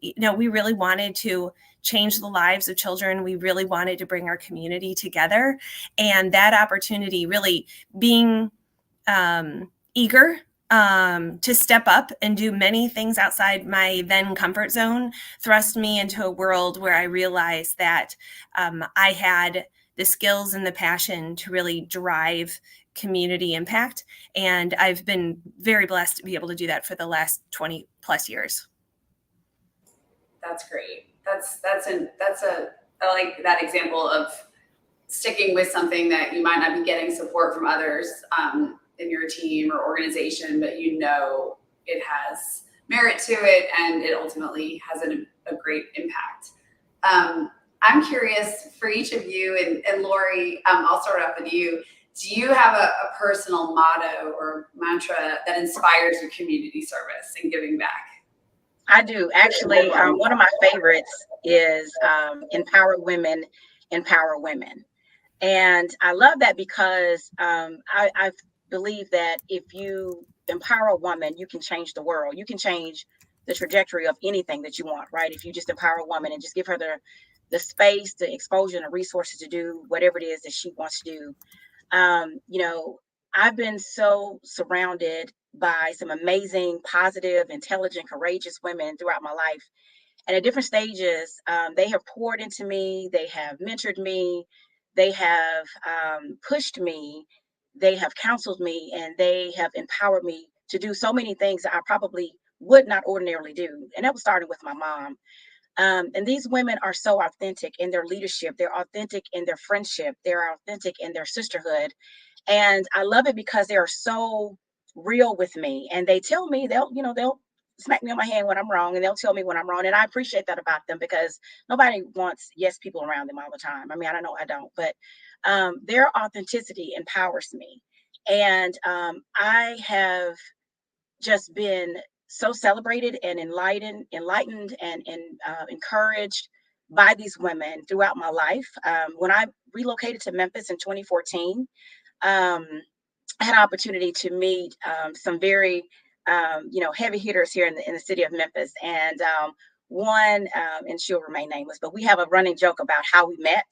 we really wanted to change the lives of children. We really wanted to bring our community together. And that opportunity really being eager to step up and do many things outside my then comfort zone thrust me into a world where I realized that I had the skills and the passion to really drive community impact. And I've been very blessed to be able to do that for the last 20 plus years. That's great. I like that example of sticking with something that you might not be getting support from others in your team or organization, but it has merit to it and it ultimately has a great impact. I'm curious for each of you, and Lori, I'll start off with you. Do you have a personal motto or mantra that inspires your community service and giving back? I do. Actually, one of my favorites is empower women, empower women. And I love that because I believe that if you empower a woman, you can change the world. You can change the trajectory of anything that you want, right? If you just empower a woman and just give her the space, the exposure, and the resources to do whatever it is that she wants to do. I've been so surrounded by some amazing, positive, intelligent, courageous women throughout my life. And at different stages, they have poured into me, they have mentored me, they have pushed me, they have counseled me, and they have empowered me to do so many things that I probably would not ordinarily do. And that was starting with my mom. And these women are so authentic in their leadership. They're authentic in their friendship. They're authentic in their sisterhood. And I love it because they are so real with me. And they tell me they'll smack me on my hand when I'm wrong, and they'll tell me when I'm wrong. And I appreciate that about them because nobody wants yes people around them all the time. I mean, I don't, but their authenticity empowers me. And I have just been so celebrated and enlightened and encouraged by these women throughout my life. When I relocated to Memphis in 2014, I had an opportunity to meet some very heavy hitters here in the city of Memphis. And one, and she'll remain nameless, but we have a running joke about how we met.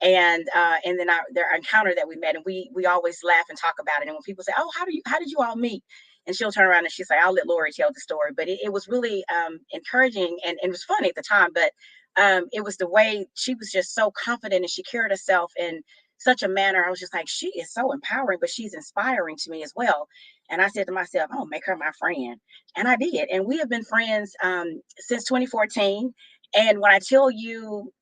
And then their encounter that we met, and we always laugh and talk about it. And when people say, "Oh, how did you all meet?" And she'll turn around and she'll say, "I'll let Lori tell the story." But it was really encouraging, and it was funny at the time. But it was the way she was just so confident, and she carried herself in such a manner. I was just like, she is so empowering, but she's inspiring to me as well. And I said to myself, "Oh, make her my friend," and I did. And we have been friends since 2014. And when I tell you,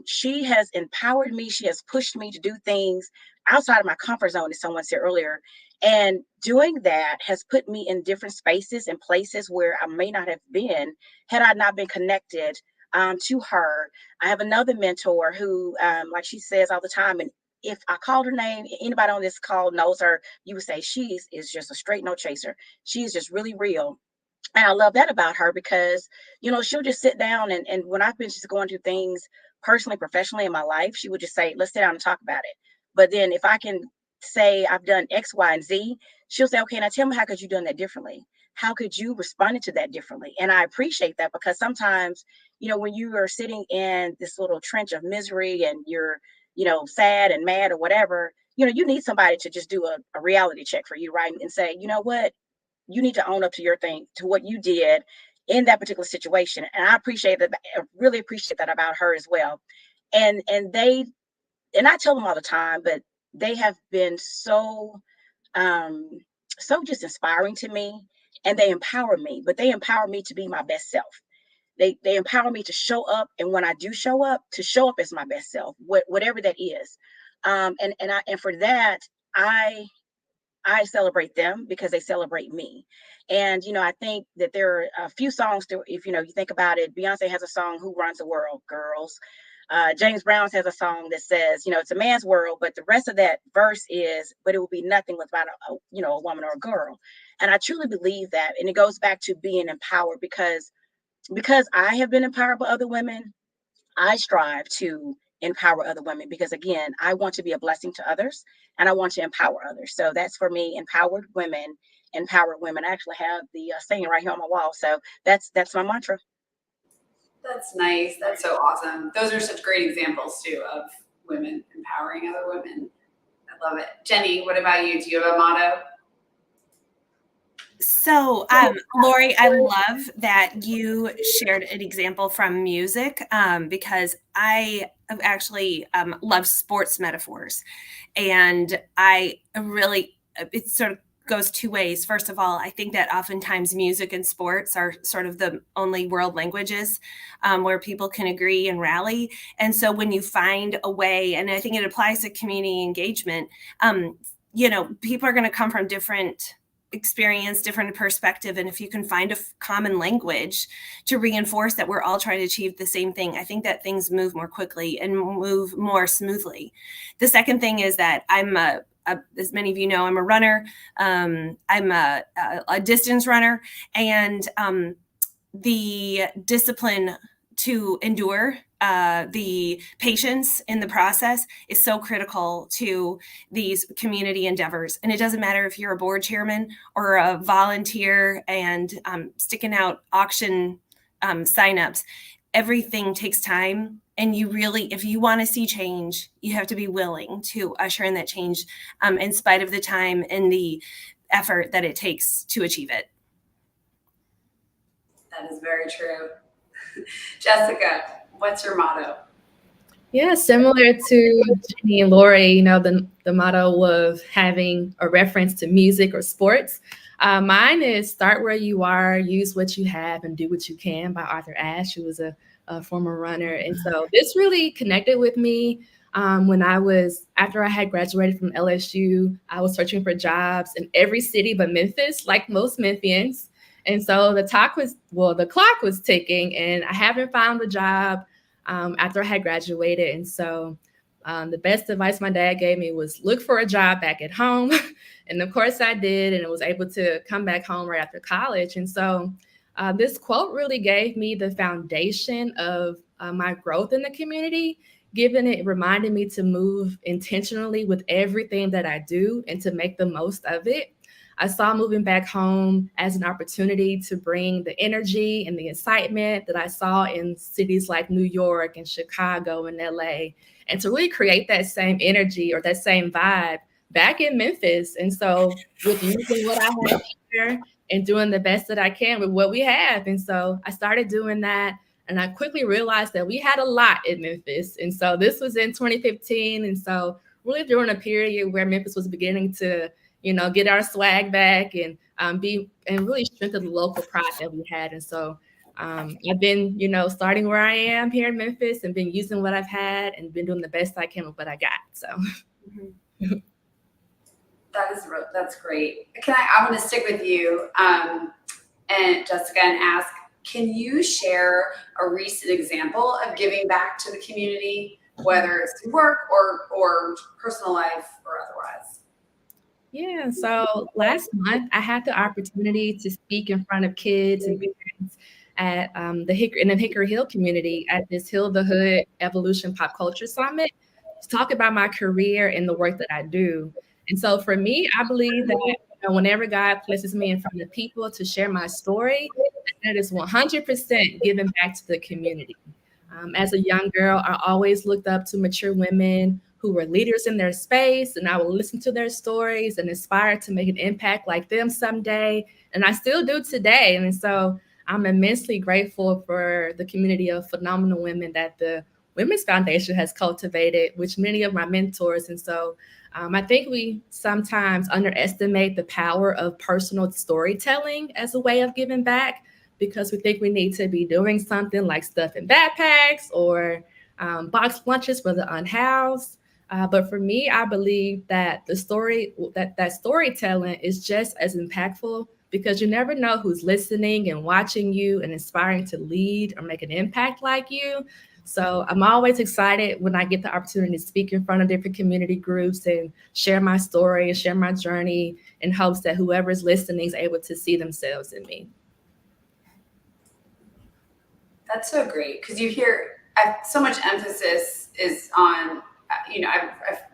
she has empowered me, she has pushed me to do things outside of my comfort zone, as someone said earlier. And doing that has put me in different spaces and places where I may not have been had I not been connected to her. I have another mentor who, like she says all the time, and if I called her name, anybody on this call knows her, you would say she is just a straight no chaser. She is just really real. And I love that about her because, she'll just sit down and when I've been just going through things personally, professionally in my life, she would just say, "Let's sit down and talk about it." But then if I can say I've done X, Y, and Z, she'll say, "Okay, now tell me, how could you done that differently? How could you responded to that differently?" And I appreciate that because sometimes, when you are sitting in this little trench of misery and you're, sad and mad or whatever, you need somebody to just do a reality check for you, right? And say, "You know what? You need to own up to your thing, to what you did in that particular situation." And I appreciate that. I really appreciate that about her as well. And I tell them all the time, but they have been so so just inspiring to me, and they empower me, but they empower me to be my best self. They empower me to show up, and when I do show up, to show up as my best self, whatever that is. And for that, I celebrate them because they celebrate me. And I think that there are a few songs that, if you think about it, Beyonce has a song, "Who Runs the World, Girls." James Brown has a song that says, it's a man's world, but the rest of that verse is, but it will be nothing without a woman or a girl. And I truly believe that. And it goes back to being empowered, because I have been empowered by other women. I strive to empower other women, because again, I want to be a blessing to others, and I want to empower others. So that's for me, empowered women, empowered women. I actually have the saying right here on my wall. So that's my mantra. That's nice. That's so awesome. Those are such great examples too of women empowering other women. I love it. Jenny, what about you? Do you have a motto? So, Lori, I love that you shared an example from music, because I actually love sports metaphors. And it sort of goes two ways. First of all, I think that oftentimes music and sports are sort of the only world languages where people can agree and rally. And so when you find a way, and I think it applies to community engagement, people are going to come from different experience, different perspective. And if you can find a common language to reinforce that we're all trying to achieve the same thing, I think that things move more quickly and move more smoothly. The second thing is that as many of you know, I'm a runner. I'm a distance runner, and the discipline to endure, the patience in the process is so critical to these community endeavors. And it doesn't matter if you're a board chairman or a volunteer and sticking out auction signups. Everything takes time. And if you want to see change, you have to be willing to usher in that change in spite of the time and the effort that it takes to achieve it. That is very true. Jessica, what's your motto? Yeah, similar to Jenny and Lori, the motto of having a reference to music or sports. Mine is "Start where you are, use what you have, and do what you can" by Arthur Ashe, who was a former runner. And so this really connected with me after I had graduated from LSU. I was searching for jobs in every city but Memphis, like most Memphians. And so the clock was ticking, and I haven't found a job after I had graduated. And so the best advice my dad gave me was look for a job back at home. And of course I did, and I was able to come back home right after college. And so this quote really gave me the foundation of my growth in the community, given it reminded me to move intentionally with everything that I do and to make the most of it. I saw moving back home as an opportunity to bring the energy and the excitement that I saw in cities like New York and Chicago and LA, and to really create that same energy or that same vibe back in Memphis. And so with using what I have here and doing the best that I can with what we have. And so I started doing that. And I quickly realized that we had a lot in Memphis. And so this was in 2015. And so really during a period where Memphis was beginning to get our swag back and really strengthen the local pride that we had. And so I've been, starting where I am here in Memphis and been using what I've had and been doing the best I can with what I got. So. Mm-hmm. That's great. I want to stick with you, and Jessica, and ask, can you share a recent example of giving back to the community, whether it's work or personal life or otherwise? Yeah, so last month I had the opportunity to speak in front of kids and parents at in the Hickory Hill community at this Heal the Hood Evolution Pop Culture Summit to talk about my career and the work that I do. And so for me, I believe that whenever God places me in front of people to share my story, that is 100% giving back to the community. As a young girl, I always looked up to mature women who were leaders in their space, and I would listen to their stories and aspire to make an impact like them someday. And I still do today. And so I'm immensely grateful for the community of phenomenal women that the Women's Foundation has cultivated, which many of my mentors. And so I think we sometimes underestimate the power of personal storytelling as a way of giving back, because we think we need to be doing something like stuffing backpacks or box lunches for the unhoused. But for me, I believe that that storytelling is just as impactful, because you never know who's listening and watching you and inspiring to lead or make an impact like you. So I'm always excited when I get the opportunity to speak in front of different community groups and share my story and share my journey, in hopes that whoever's listening is able to see themselves in me. That's so great, because you hear so much emphasis is on, I've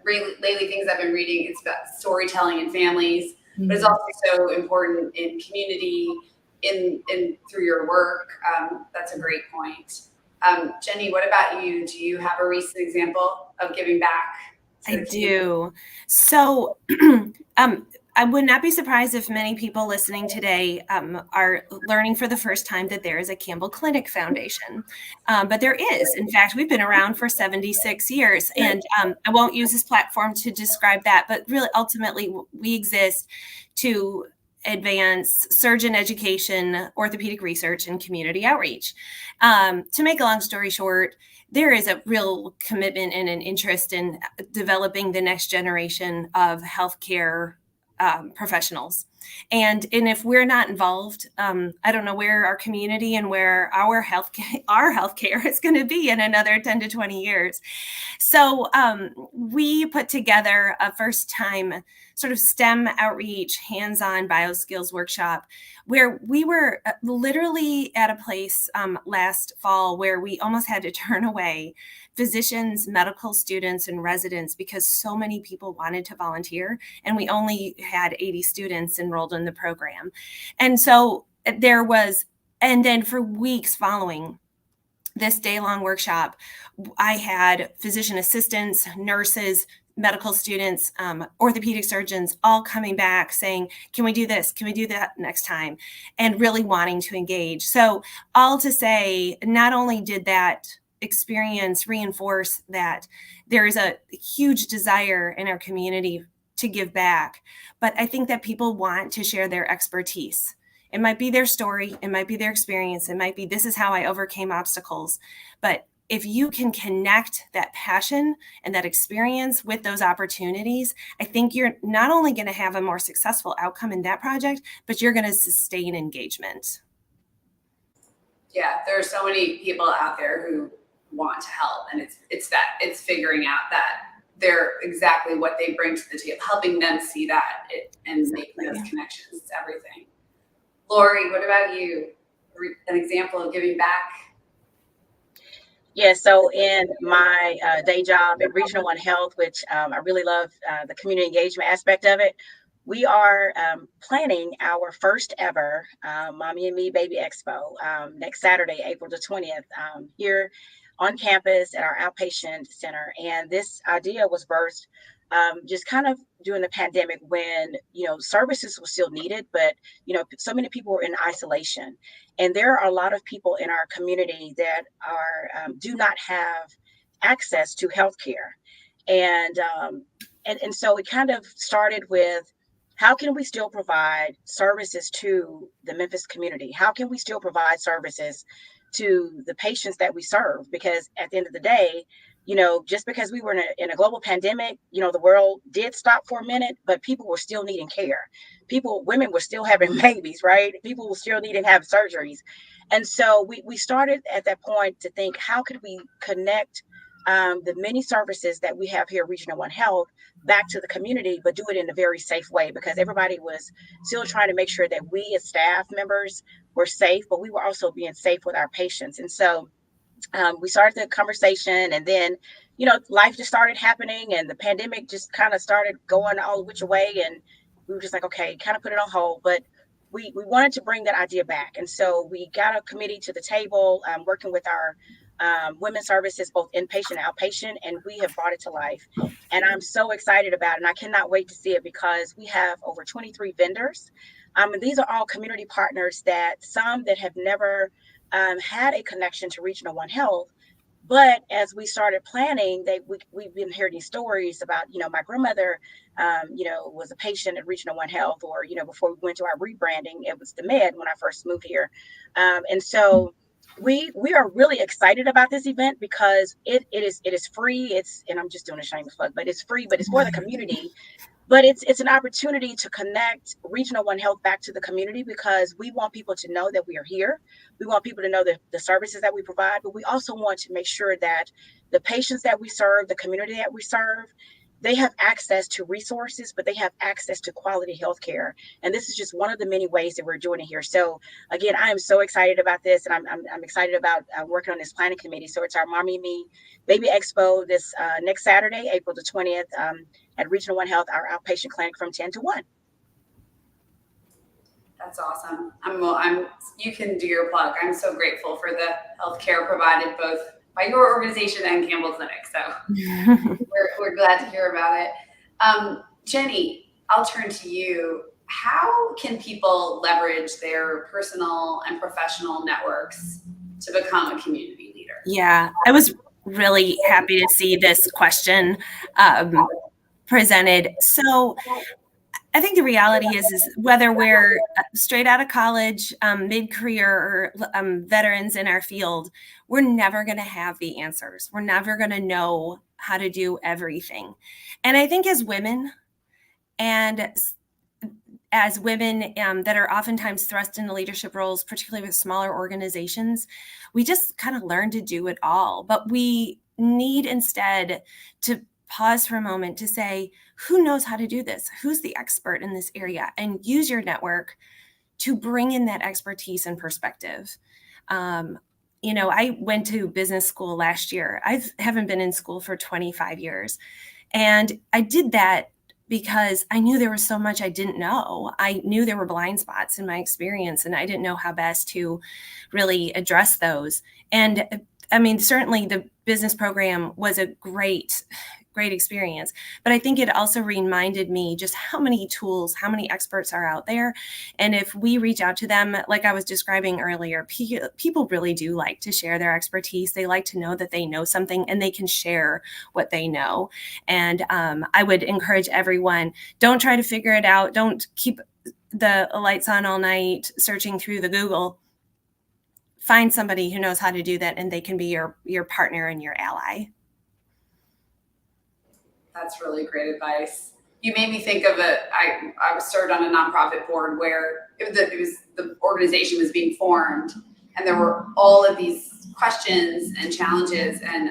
lately things I've been reading, it's about storytelling in families, but it's also so important in community, in through your work. That's a great point. Jenny, what about you? Do you have a recent example of giving back? I do. So I would not be surprised if many people listening today are learning for the first time that there is a Campbell Clinic Foundation. But there is. In fact, we've been around for 76 years. And I won't use this platform to describe that, but really ultimately we exist to advance surgeon education, orthopedic research, and community outreach. To make a long story short, there is a real commitment and an interest in developing the next generation of healthcare professionals. And if we're not involved, I don't know where our community and where our healthcare is going to be in another 10 to 20 years. So we put together a first time sort of STEM outreach, hands-on bioskills workshop, where we were literally at a place last fall where we almost had to turn away physicians, medical students, and residents because so many people wanted to volunteer, and we only had 80 students enrolled in the program. And so and then for weeks following this day-long workshop, I had physician assistants, nurses, medical students, orthopedic surgeons, all coming back saying, can we do this? Can we do that next time? And really wanting to engage. So all to say, not only did that experience reinforce that there is a huge desire in our community to give back, but I think that people want to share their expertise. It might be their story, it might be their experience, it might be this is how I overcame obstacles. But if you can connect that passion and that experience with those opportunities, I think you're not only going to have a more successful outcome in that project, but you're going to sustain engagement. Yeah, there are so many people out there who want to help, and it's figuring out that they're exactly what they bring to the table, helping them see that and making those connections. It's everything. Lori, what about you? An example of giving back? Yeah, so in my day job at Regional One Health, which I really love the community engagement aspect of it, we are planning our first ever Mommy and Me Baby Expo next Saturday, April the 20th, here on campus at our outpatient center. And this idea was birthed just kind of during the pandemic when, services were still needed, but, so many people were in isolation. And there are a lot of people in our community that are do not have access to healthcare. And so it kind of started with, how can we still provide services to the Memphis community? How can we still provide services to the patients that we serve? Because at the end of the day, just because we were in a global pandemic, the world did stop for a minute, but people were still needing care. Women were still having babies, right? People were still needing to have surgeries. And so we started at that point to think, how could we connect the many services that we have here at Regional One Health back to the community, but do it in a very safe way, because everybody was still trying to make sure that we as staff members were safe, but we were also being safe with our patients. And so we started the conversation, and then, life just started happening, and the pandemic just kind of started going all which way. And we were just like, okay, kind of put it on hold, but we wanted to bring that idea back. And so we got a committee to the table, working with our women's services, both inpatient and outpatient, and we have brought it to life. And I'm so excited about it, and I cannot wait to see it, because we have over 23 vendors. And these are all community partners, that some that have never had a connection to Regional One Health, But as we started planning, we've been hearing these stories about, my grandmother, was a patient at Regional One Health, or, before we went to our rebranding, it was the Med when I first moved here. And so we are really excited about this event because it is free. And I'm just doing a shameless plug, but it's free, but it's for the community. But it's an opportunity to connect Regional One Health back to the community, because we want people to know that we are here. We want people to know the services that we provide, but we also want to make sure that the patients that we serve, the community that we serve, they have access to resources, but they have access to quality health care. And this is just one of the many ways that we're doing it here. So again, I am so excited about this, and I'm excited about working on this planning committee. So it's our Mommy and Me Baby Expo this next Saturday, April the 20th, at Regional One Health, our outpatient clinic, from 10 to 1. That's awesome. You can do your plug. I'm so grateful for the healthcare provided both by your organization and Campbell Clinic. So we're glad to hear about it. Jenny, I'll turn to you. How can people leverage their personal and professional networks to become a community leader? Yeah, I was really happy to see this question presented. So I think the reality is whether we're straight out of college, mid-career, or veterans in our field, we're never going to have the answers. We're never going to know how to do everything. And I think as women that are oftentimes thrust into leadership roles, particularly with smaller organizations, we just kind of learn to do it all. But we need instead to pause for a moment to say, who knows how to do this? Who's the expert in this area? And use your network to bring in that expertise and perspective. I went to business school last year. I haven't been in school for 25 years. And I did that because I knew there was so much I didn't know. I knew there were blind spots in my experience, and I didn't know how best to really address those. And I mean, certainly the business program was a great experience, but I think it also reminded me just how many tools, how many experts are out there. And if we reach out to them, like I was describing earlier, people really do like to share their expertise. They like to know that they know something and they can share what they know. And I would encourage everyone, don't try to figure it out. Don't keep the lights on all night searching through the Google. Find somebody who knows how to do that, and they can be your partner and your ally. That's really great advice. You made me think of I served on a nonprofit board where the organization was being formed, and there were all of these questions and challenges, and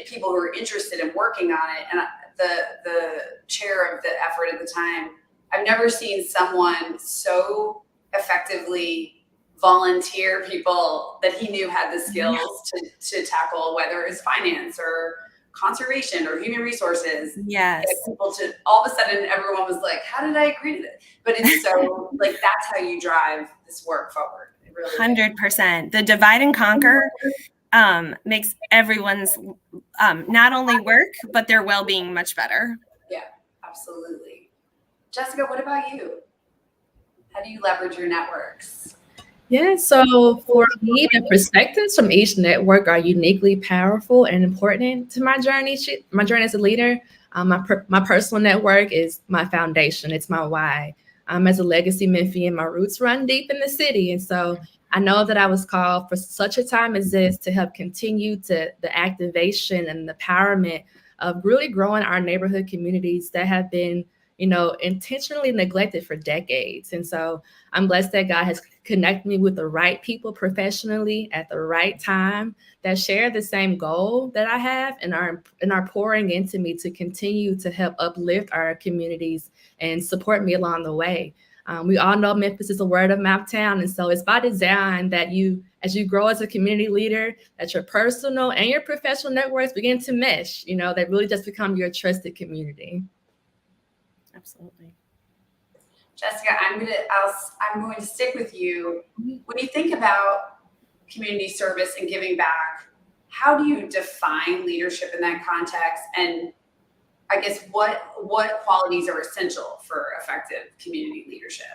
people who were interested in working on it. And the chair of the effort at the time, I've never seen someone so effectively volunteer people that he knew had the skills to tackle, whether it's finance or conservation or human resources. Yes. People to all of a sudden everyone was like, how did I agree to this? But it's so like, that's how you drive this work forward. It really 100%. The divide and conquer makes everyone's not only work, but their well-being much better. Yeah, absolutely. Jessica, what about you? How do you leverage your networks? Yeah, so for me, the perspectives from each network are uniquely powerful and important to my journey as a leader. My personal network is my foundation. It's my why. As a legacy Memphian, my roots run deep in the city. And so I know that I was called for such a time as this to help continue to the activation and the empowerment of really growing our neighborhood communities that have been, intentionally neglected for decades. And so I'm blessed that God has connected me with the right people professionally at the right time that share the same goal that I have and are pouring into me to continue to help uplift our communities and support me along the way. We all know Memphis is a word of mouth town. And so it's by design that as you grow as a community leader, that your personal and your professional networks begin to mesh, that really just become your trusted community. Absolutely. Jessica, I'm going to stick with you. When you think about community service and giving back, how do you define leadership in that context? And I guess what qualities are essential for effective community leadership?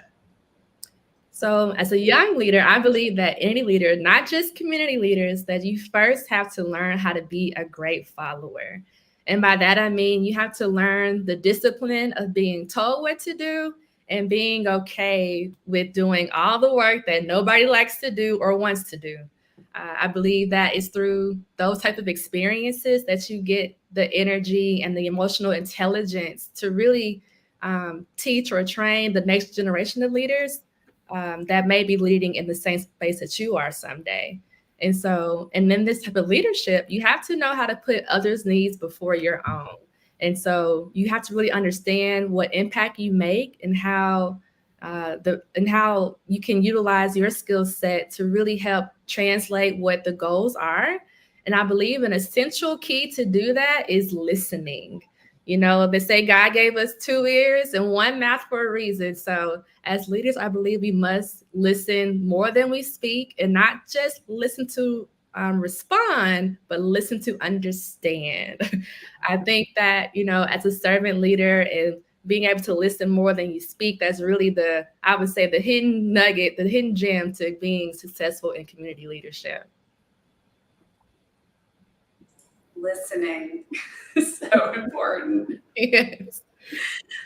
So as a young leader, I believe that any leader, not just community leaders, that you first have to learn how to be a great follower. And by that, I mean, you have to learn the discipline of being told what to do and being okay with doing all the work that nobody likes to do or wants to do. I believe that it's through those type of experiences that you get the energy and the emotional intelligence to really teach or train the next generation of leaders that may be leading in the same space that you are someday. And so, and then this type of leadership, you have to know how to put others' needs before your own. And so you have to really understand what impact you make and how how you can utilize your skill set to really help translate what the goals are. And I believe an essential key to do that is listening. You know, they say God gave us 2 ears and 1 mouth for a reason. So as leaders, I believe we must listen more than we speak, and not just listen to respond, but listen to understand. I think that, you know, as a servant leader and being able to listen more than you speak, that's really I would say, the hidden nugget, the hidden gem to being successful in community leadership. Listening is so important. Yes.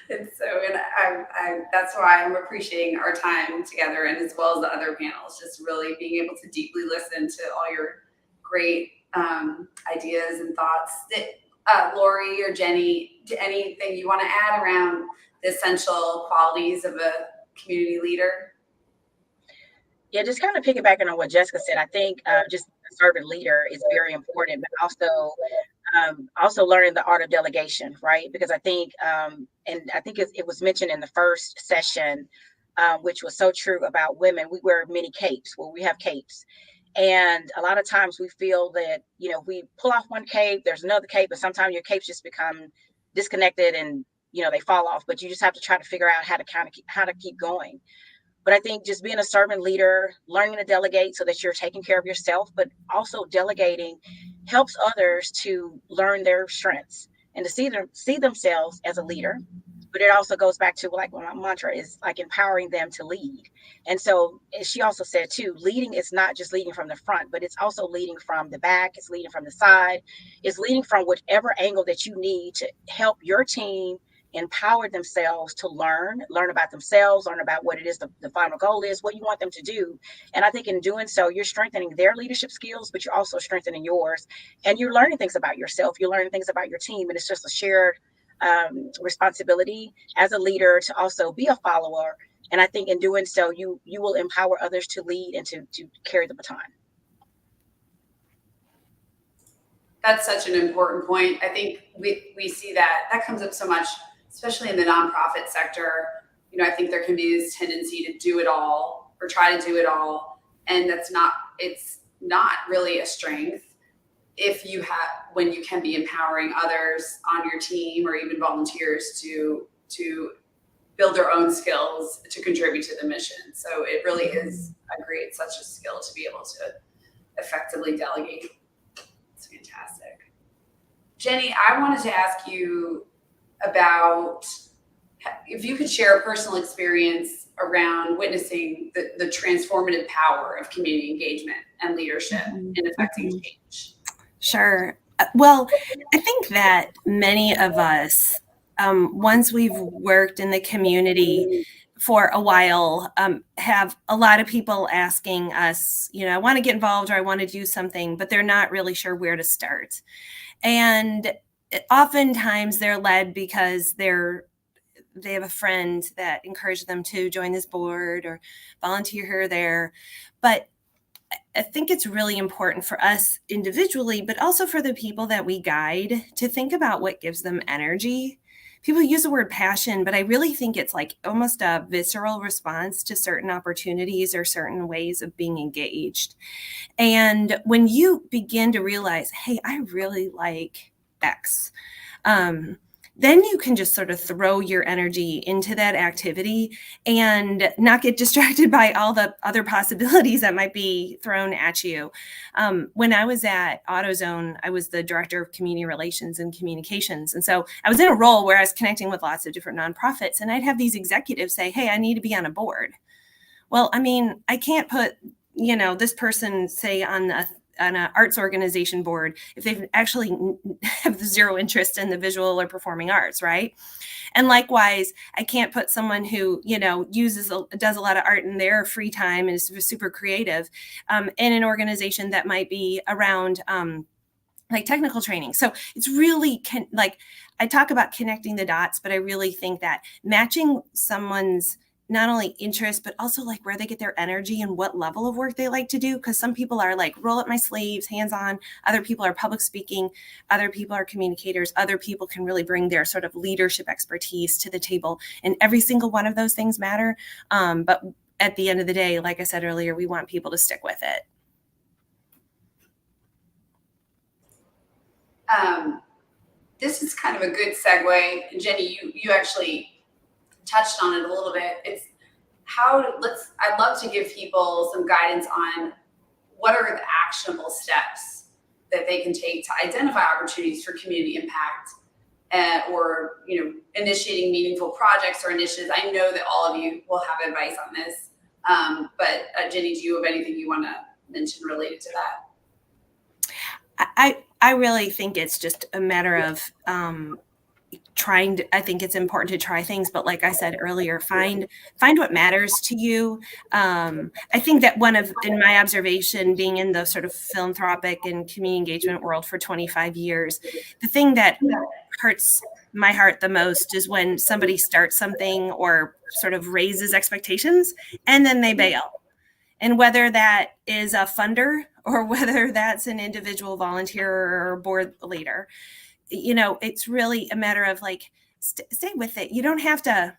And so, and I that's why I'm appreciating our time together, and as well as the other panels, just really being able to deeply listen to all your great ideas and thoughts. Lori or Jenny, anything you want to add around the essential qualities of a community leader? Yeah, just kind of piggybacking on what Jessica said, I think just a servant leader is very important, but also learning the art of delegation, right? Because I think, and I think it was mentioned in the first session, which was so true about women. We wear many capes. Well, we have capes. And a lot of times we feel that, you know, we pull off one cape, there's another cape, but sometimes your capes just become disconnected and, you know, they fall off. But you just have to try to figure out how to keep going. But I think just being a servant leader, learning to delegate so that you're taking care of yourself, but also delegating helps others to learn their strengths and to see themselves as a leader. But it also goes back to, like, my mantra is like empowering them to lead. And so, as she also said too, leading is not just leading from the front, but it's also leading from the back. It's leading from the side. It's leading from whatever angle that you need to help your team empower themselves to learn about themselves, learn about what it is the final goal is, what you want them to do. And I think in doing so, you're strengthening their leadership skills, but you're also strengthening yours. And you're learning things about yourself. You're learning things about your team. And it's just a shared responsibility as a leader to also be a follower. And I think in doing so, you will empower others to lead and to carry the baton. That's such an important point. I think we see that comes up so much, especially in the nonprofit sector. You know, I think there can be this tendency to do it all or try to do it all. And it's not really a strength when you can be empowering others on your team or even volunteers to build their own skills to contribute to the mission. So it really is such a skill to be able to effectively delegate. It's fantastic. Jenny, I wanted to ask you about if you could share a personal experience around witnessing the transformative power of community engagement and leadership in affecting change. Sure. Well, I think that many of us, once we've worked in the community for a while, have a lot of people asking us, you know, I want to get involved or I want to do something, but they're not really sure where to start. And oftentimes they're led because they have a friend that encouraged them to join this board or volunteer here or there. But I think it's really important for us individually, but also for the people that we guide to think about what gives them energy. People use the word passion, but I really think it's like almost a visceral response to certain opportunities or certain ways of being engaged. And when you begin to realize, hey, I really like X, then you can just sort of throw your energy into that activity and not get distracted by all the other possibilities that might be thrown at you. When I was at AutoZone, I was the director of community relations and communications. And so I was in a role where I was connecting with lots of different nonprofits, and I'd have these executives say, hey, I need to be on a board. well, I mean, I can't put, this person, say, on an arts organization board if they've actually have zero interest in the visual or performing arts, right? And likewise, I can't put someone who, does a lot of art in their free time and is super creative in an organization that might be around like technical training. So it's really I talk about connecting the dots, but I really think that matching someone's not only interest, but also like where they get their energy and what level of work they like to do. Because some people are like roll up my sleeves, hands-on. Other people are public speaking. Other people are communicators. Other people can really bring their sort of leadership expertise to the table. And every single one of those things matter. But at the end of the day, like I said earlier, we want people to stick with it. This is kind of a good segue. Jenny, you actually touched on it a little bit. It's I'd love to give people some guidance on what are the actionable steps that they can take to identify opportunities for community impact or, initiating meaningful projects or initiatives. I know that all of you will have advice on this. But Jenny, do you have anything you want to mention related to that? I really think it's just a matter of I think it's important to try things, but like I said earlier, find what matters to you. I think that in my observation, being in the sort of philanthropic and community engagement world for 25 years, the thing that hurts my heart the most is when somebody starts something or sort of raises expectations and then they bail. And whether that is a funder or whether that's an individual volunteer or board leader, it's really a matter of like, stay with it. You don't have to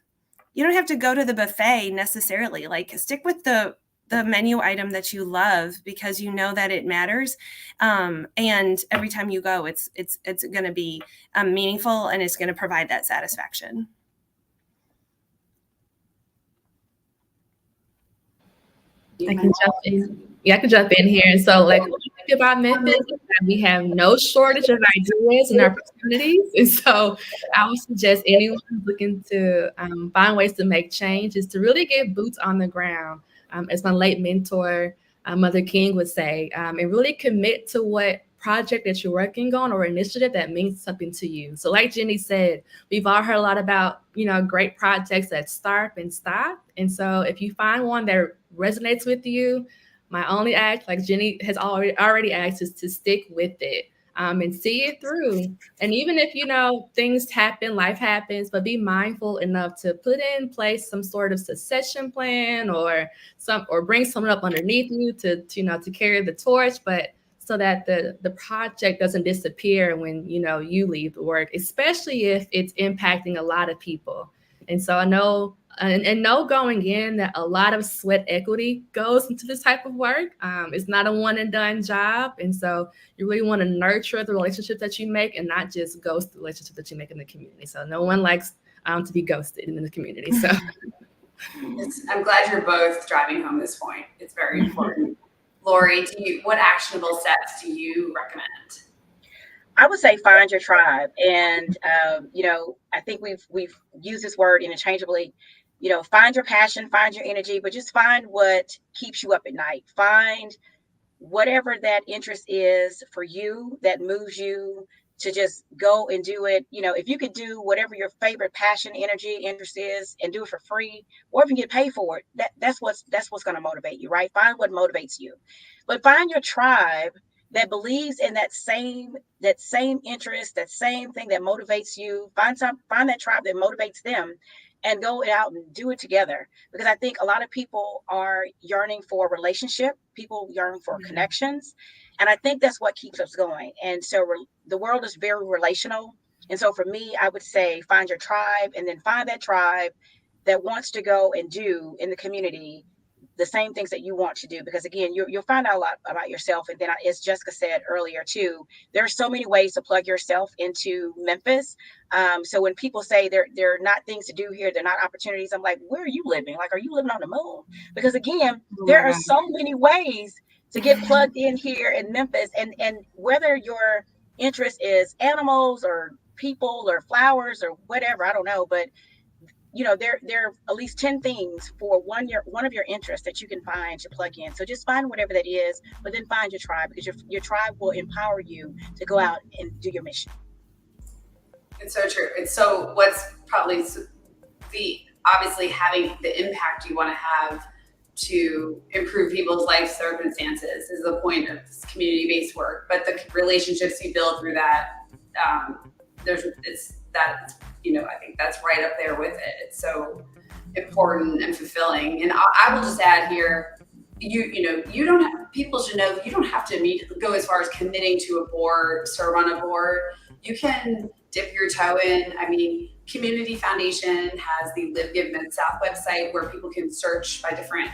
go to the buffet necessarily. Like, stick with the menu item that you love because you know that it matters. And every time you go, it's going to be meaningful and it's going to provide that satisfaction. I can jump in. Yeah, I can jump in here. And so, like, what I think about Memphis is that we have no shortage of ideas and opportunities. And so, I would suggest anyone who's looking to find ways to make change is to really get boots on the ground. As my late mentor, Mother King, would say, and really commit to what project that you're working on or initiative that means something to you. So like Jenny said, we've all heard a lot about, great projects that start and stop. And so if you find one that resonates with you, my only act, like Jenny has already asked, is to stick with it and see it through. And even if, things happen, life happens, but be mindful enough to put in place some sort of succession plan or bring someone up underneath you to carry the torch, but so that the project doesn't disappear when, you leave the work, especially if it's impacting a lot of people. And so I know, and know going in that a lot of sweat equity goes into this type of work. It's not a one and done job. And so you really want to nurture the relationship that you make and not just ghost the relationship that you make in the community. So no one likes to be ghosted in the community. So I'm glad you're both driving home this point. It's very important. Lori, what actionable steps do you recommend? I would say find your tribe. And, I think we've used this word interchangeably. Find your passion, find your energy, but just find what keeps you up at night. Find whatever that interest is for you that moves you to just go and do it. If you could do whatever your favorite passion, energy, interest is and do it for free, or even get paid for it, that's what's going to motivate you, right? Find what motivates you, but find your tribe that believes in that same interest, that same thing that motivates you. Find that tribe that motivates them and go out and do it together. Because I think a lot of people are yearning for a relationship. People yearn for connections. And I think that's what keeps us going. And so the world is very relational. And so for me, I would say find your tribe, and then find that tribe that wants to go and do in the community the same things that you want to do. Because again, you'll find out a lot about yourself. And then, as Jessica said earlier too, there are so many ways to plug yourself into Memphis. So when people say there are not things to do here, they're not opportunities, I'm like, where are you living? Like, are you living on the moon? Because again, there are so many ways to get plugged in here in Memphis. And whether your interest is animals or people or flowers or whatever, I don't know, but there are at least 10 things for one of your interests that you can find to plug in. So just find whatever that is, but then find your tribe, because your tribe will empower you to go out and do your mission. It's so true. It's so what's probably obviously having the impact you want to have to improve people's life circumstances is the point of this community-based work. But the relationships you build through that, I think that's right up there with it. It's so important and fulfilling. And I will just add here, people should know you don't have to immediately go as far as committing to a board, serve on a board. You can dip your toe in. I mean, Community Foundation has the Live, Give, Mid-South website where people can search by different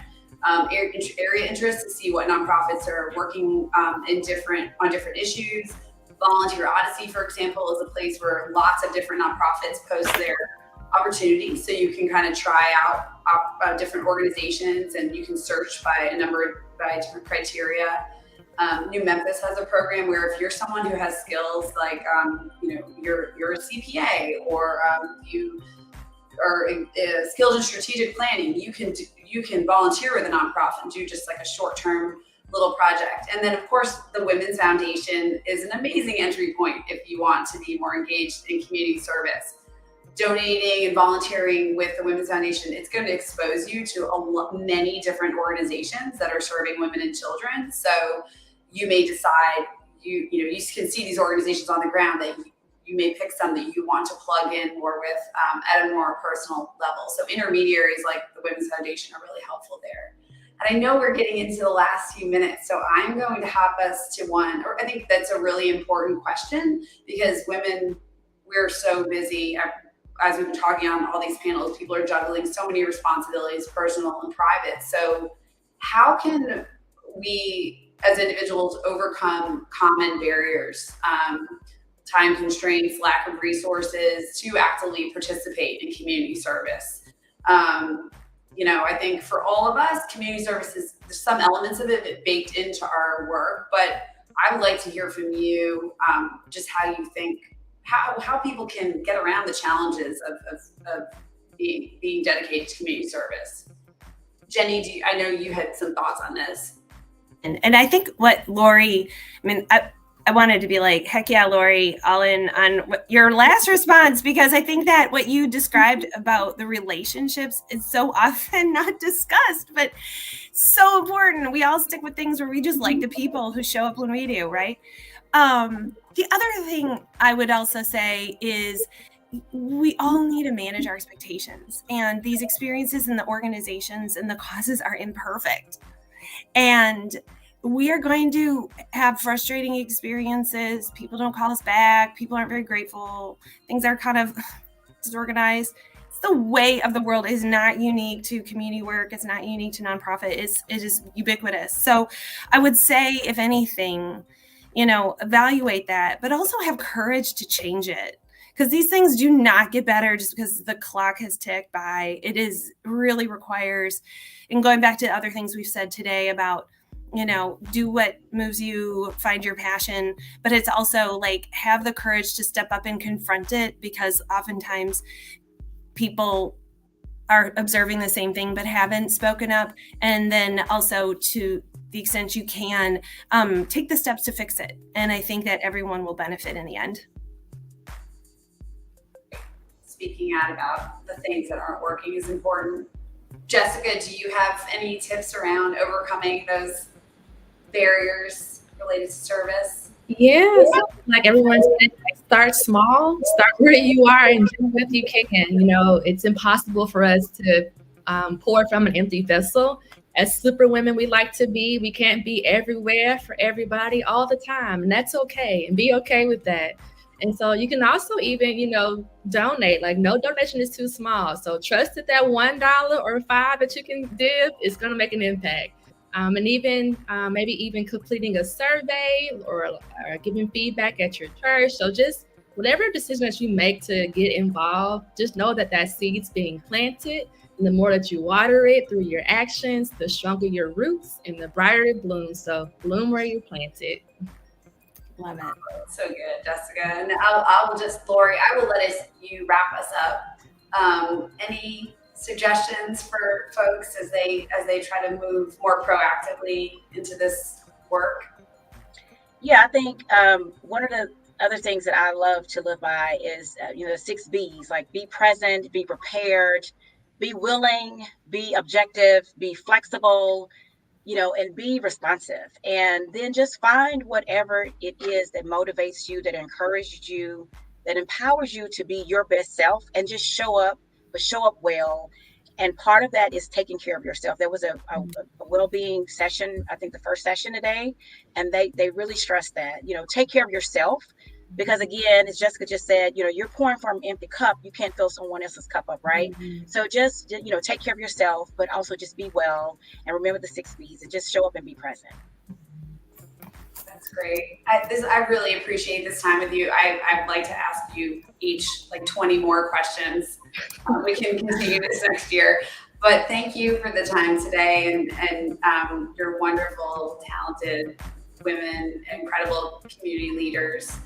area interests to see what nonprofits are working on different issues. Volunteer Odyssey, for example, is a place where lots of different nonprofits post their opportunities. So you can kind of try out different organizations, and you can search by different criteria. New Memphis has a program where if you're someone who has skills like, you're a CPA or you are skilled in strategic planning, you can volunteer with a nonprofit and do just like a short-term little project. And then of course the Women's Foundation is an amazing entry point if you want to be more engaged in community service. Donating and volunteering with the Women's Foundation, it's going to expose you to many different organizations that are serving women and children. So you may decide, you can see these organizations on the ground that you may pick some that you want to plug in more with at a more personal level. So intermediaries like the Women's Foundation are really helpful there. And I know we're getting into the last few minutes, so I'm going to hop us to one, or I think that's a really important question, because women, we're so busy. As we've been talking on all these panels, people are juggling so many responsibilities, personal and private. So how can we as individuals overcome common barriers, time constraints, lack of resources to actively participate in community service? I think for all of us, community services, there's some elements of it baked into our work, but I would like to hear from you just how you think, how people can get around the challenges of being dedicated to community service. Jenny, I know you had some thoughts on this. And I think what Lori, I wanted to be like, heck yeah, Lori, all in on your last response, because I think that what you described about the relationships is so often not discussed, but so important. We all stick with things where we just like the people who show up when we do, right? The other thing I would also say is we all need to manage our expectations, and these experiences in the organizations and the causes are imperfect. And we are going to have frustrating experiences. People don't call us back. People aren't very grateful. Things are kind of disorganized. It's the way of the world. Is not unique to community work. It's not unique to nonprofit. It is ubiquitous. So I would say, if anything, evaluate that, but also have courage to change it. Because these things do not get better just because the clock has ticked by. It really requires, and going back to other things we've said today about, do what moves you, find your passion, but it's also like, have the courage to step up and confront it, because oftentimes people are observing the same thing but haven't spoken up. And then also, to the extent you can, take the steps to fix it. And I think that everyone will benefit in the end. Speaking out about the things that aren't working is important. Jessica, do you have any tips around overcoming those barriers related to service? Yeah, so like everyone said, start small, start where you are and do what you can. It's impossible for us to pour from an empty vessel. As slipper women we like to be, we can't be everywhere for everybody all the time, and that's okay, and be okay with that. And so you can also even, donate. Like, no donation is too small. So trust that $1 or $5 that you can give is going to make an impact. And even maybe even completing a survey or giving feedback at your church. So just whatever decision that you make to get involved, just know that seed's being planted. And the more that you water it through your actions, the stronger your roots and the brighter it blooms. So bloom where you planted. Love it. So good, Jessica. And I will just, Lori, I will let you wrap us up Any suggestions for folks as they try to move more proactively into this work? Yeah, I think one of the other things that I love to live by is, the 6 B's, like be present, be prepared, be willing, be objective, be flexible, and be responsive. And then just find whatever it is that motivates you, that encourages you, that empowers you to be your best self and just show up, but show up well. And part of that is taking care of yourself. There was a well-being session, I think the first session today, and they really stressed that, take care of yourself. Because again, as Jessica just said, you're pouring from an empty cup. You can't fill someone else's cup up, right? So just, take care of yourself, but also just be well and remember the 6 B's and just show up and be present. That's great. I really appreciate this time with you. I'd like to ask you each like 20 more questions. We can continue this next year. But thank you for the time today and your wonderful, talented women, incredible community leaders.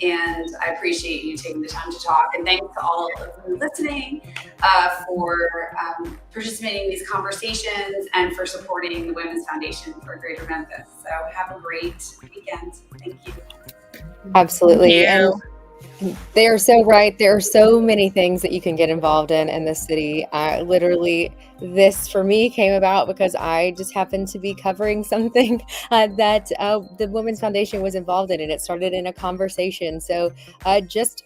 And I appreciate you taking the time to talk. And thanks to all of you listening for participating in these conversations and for supporting the Women's Foundation for Greater Memphis. So have a great weekend. Thank you. Absolutely. Thank you. And they are so right. There are so many things that you can get involved in this city. Literally, this for me came about because I just happened to be covering something that the Women's Foundation was involved in, and it started in a conversation. So just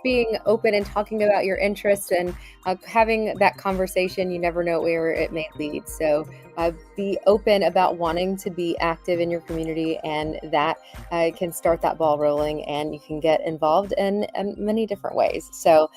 being open and talking about your interests and having that conversation, you never know where it may lead. So be open about wanting to be active in your community, and that can start that ball rolling, and you can get involved in many different ways. So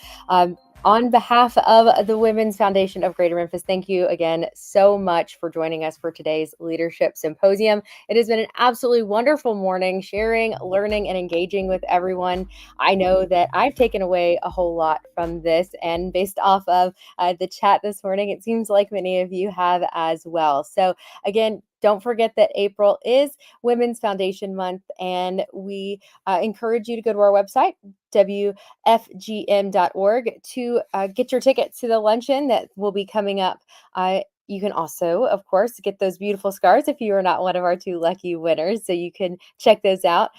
on behalf of the Women's Foundation of Greater Memphis, thank you again so much for joining us for today's Leadership Symposium. It has been an absolutely wonderful morning, sharing, learning, and engaging with everyone. I know that I've taken away a whole lot from this, and based off of the chat this morning, it seems like many of you have as well. So again, don't forget that April is Women's Foundation Month, and we encourage you to go to our website, wfgm.org, to get your tickets to the luncheon that will be coming up. You can also, of course, get those beautiful scarves if you are not one of our 2 lucky winners. So you can check those out.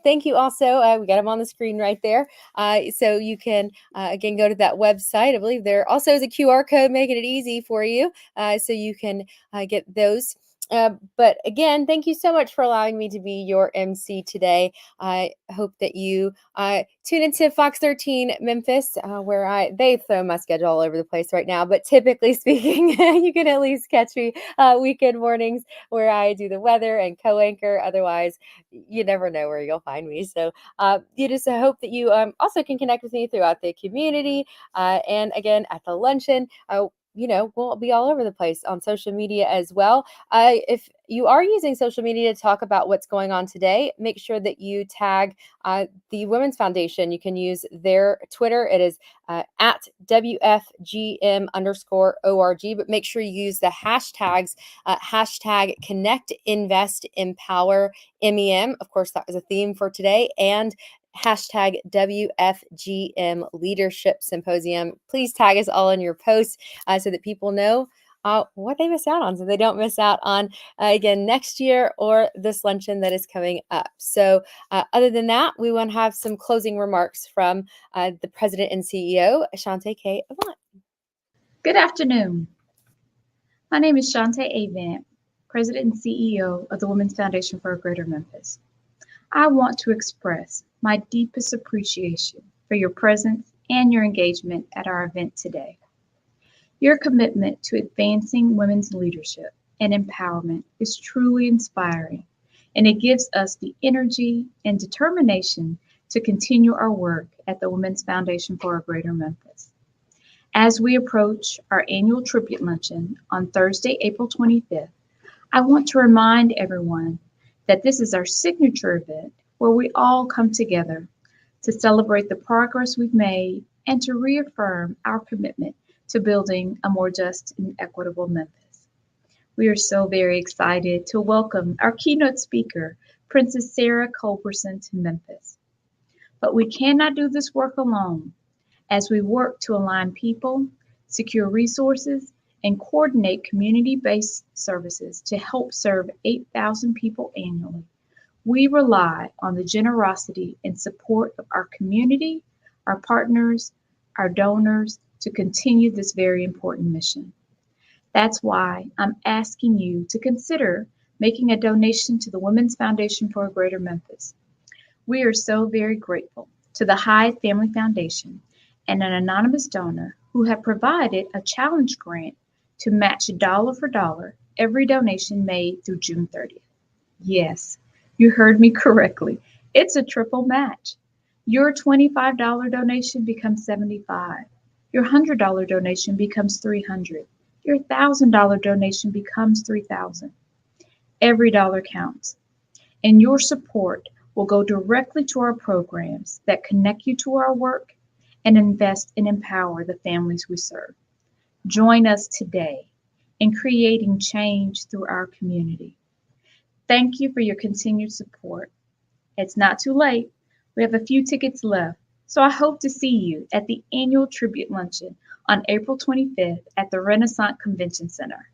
Thank you also. We got them on the screen right there. So you can, again, go to that website. I believe there also is a QR code making it easy for you. So you can get those. But again, thank you so much for allowing me to be your MC today. I hope that you tune into Fox 13 Memphis, where they throw my schedule all over the place right now. But typically speaking, you can at least catch me weekend mornings where I do the weather and co-anchor. Otherwise, you never know where you'll find me. So you just hope that you also can connect with me throughout the community. And again, at the luncheon, we'll be all over the place on social media as well. If you are using social media to talk about what's going on today, make sure that you tag the Women's Foundation. You can use their Twitter. It is at WFGM_org, but make sure you use the hashtags, hashtag Connect, Invest, Empower, MEM. Of course, that was a theme for today. And hashtag WFGM Leadership Symposium. Please tag us all in your posts so that people know what they miss out on, so they don't miss out on, again, next year or this luncheon that is coming up. So other than that, we want to have some closing remarks from the president and CEO, Ashante K. Avant. Good afternoon. My name is Shante Avant, president and CEO of the Women's Foundation for Greater Memphis. I want to express my deepest appreciation for your presence and your engagement at our event today. Your commitment to advancing women's leadership and empowerment is truly inspiring, and it gives us the energy and determination to continue our work at the Women's Foundation for Greater Memphis. As we approach our annual tribute luncheon on Thursday, April 25th, I want to remind everyone that this is our signature event where we all come together to celebrate the progress we've made and to reaffirm our commitment to building a more just and equitable Memphis. We are so very excited to welcome our keynote speaker, Princess Sarah Culberson, to Memphis. But we cannot do this work alone. as we work to align people, secure resources, and coordinate community-based services to help serve 8,000 people annually. We rely on the generosity and support of our community, our partners, our donors to continue this very important mission. That's why I'm asking you to consider making a donation to the Women's Foundation for a Greater Memphis. We are so very grateful to the Hyde Family Foundation and an anonymous donor who have provided a challenge grant to match dollar for dollar every donation made through June 30th. Yes, you heard me correctly. It's a triple match. Your $25 donation becomes $75. Your $100 donation becomes $300. Your $1,000 donation becomes $3,000. Every dollar counts, and your support will go directly to our programs that connect you to our work and invest and empower the families we serve. Join us today in creating change through our community. Thank you for your continued support. It's not too late. We have a few tickets left, so I hope to see you at the annual tribute luncheon on April 25th at the Renaissance Convention Center.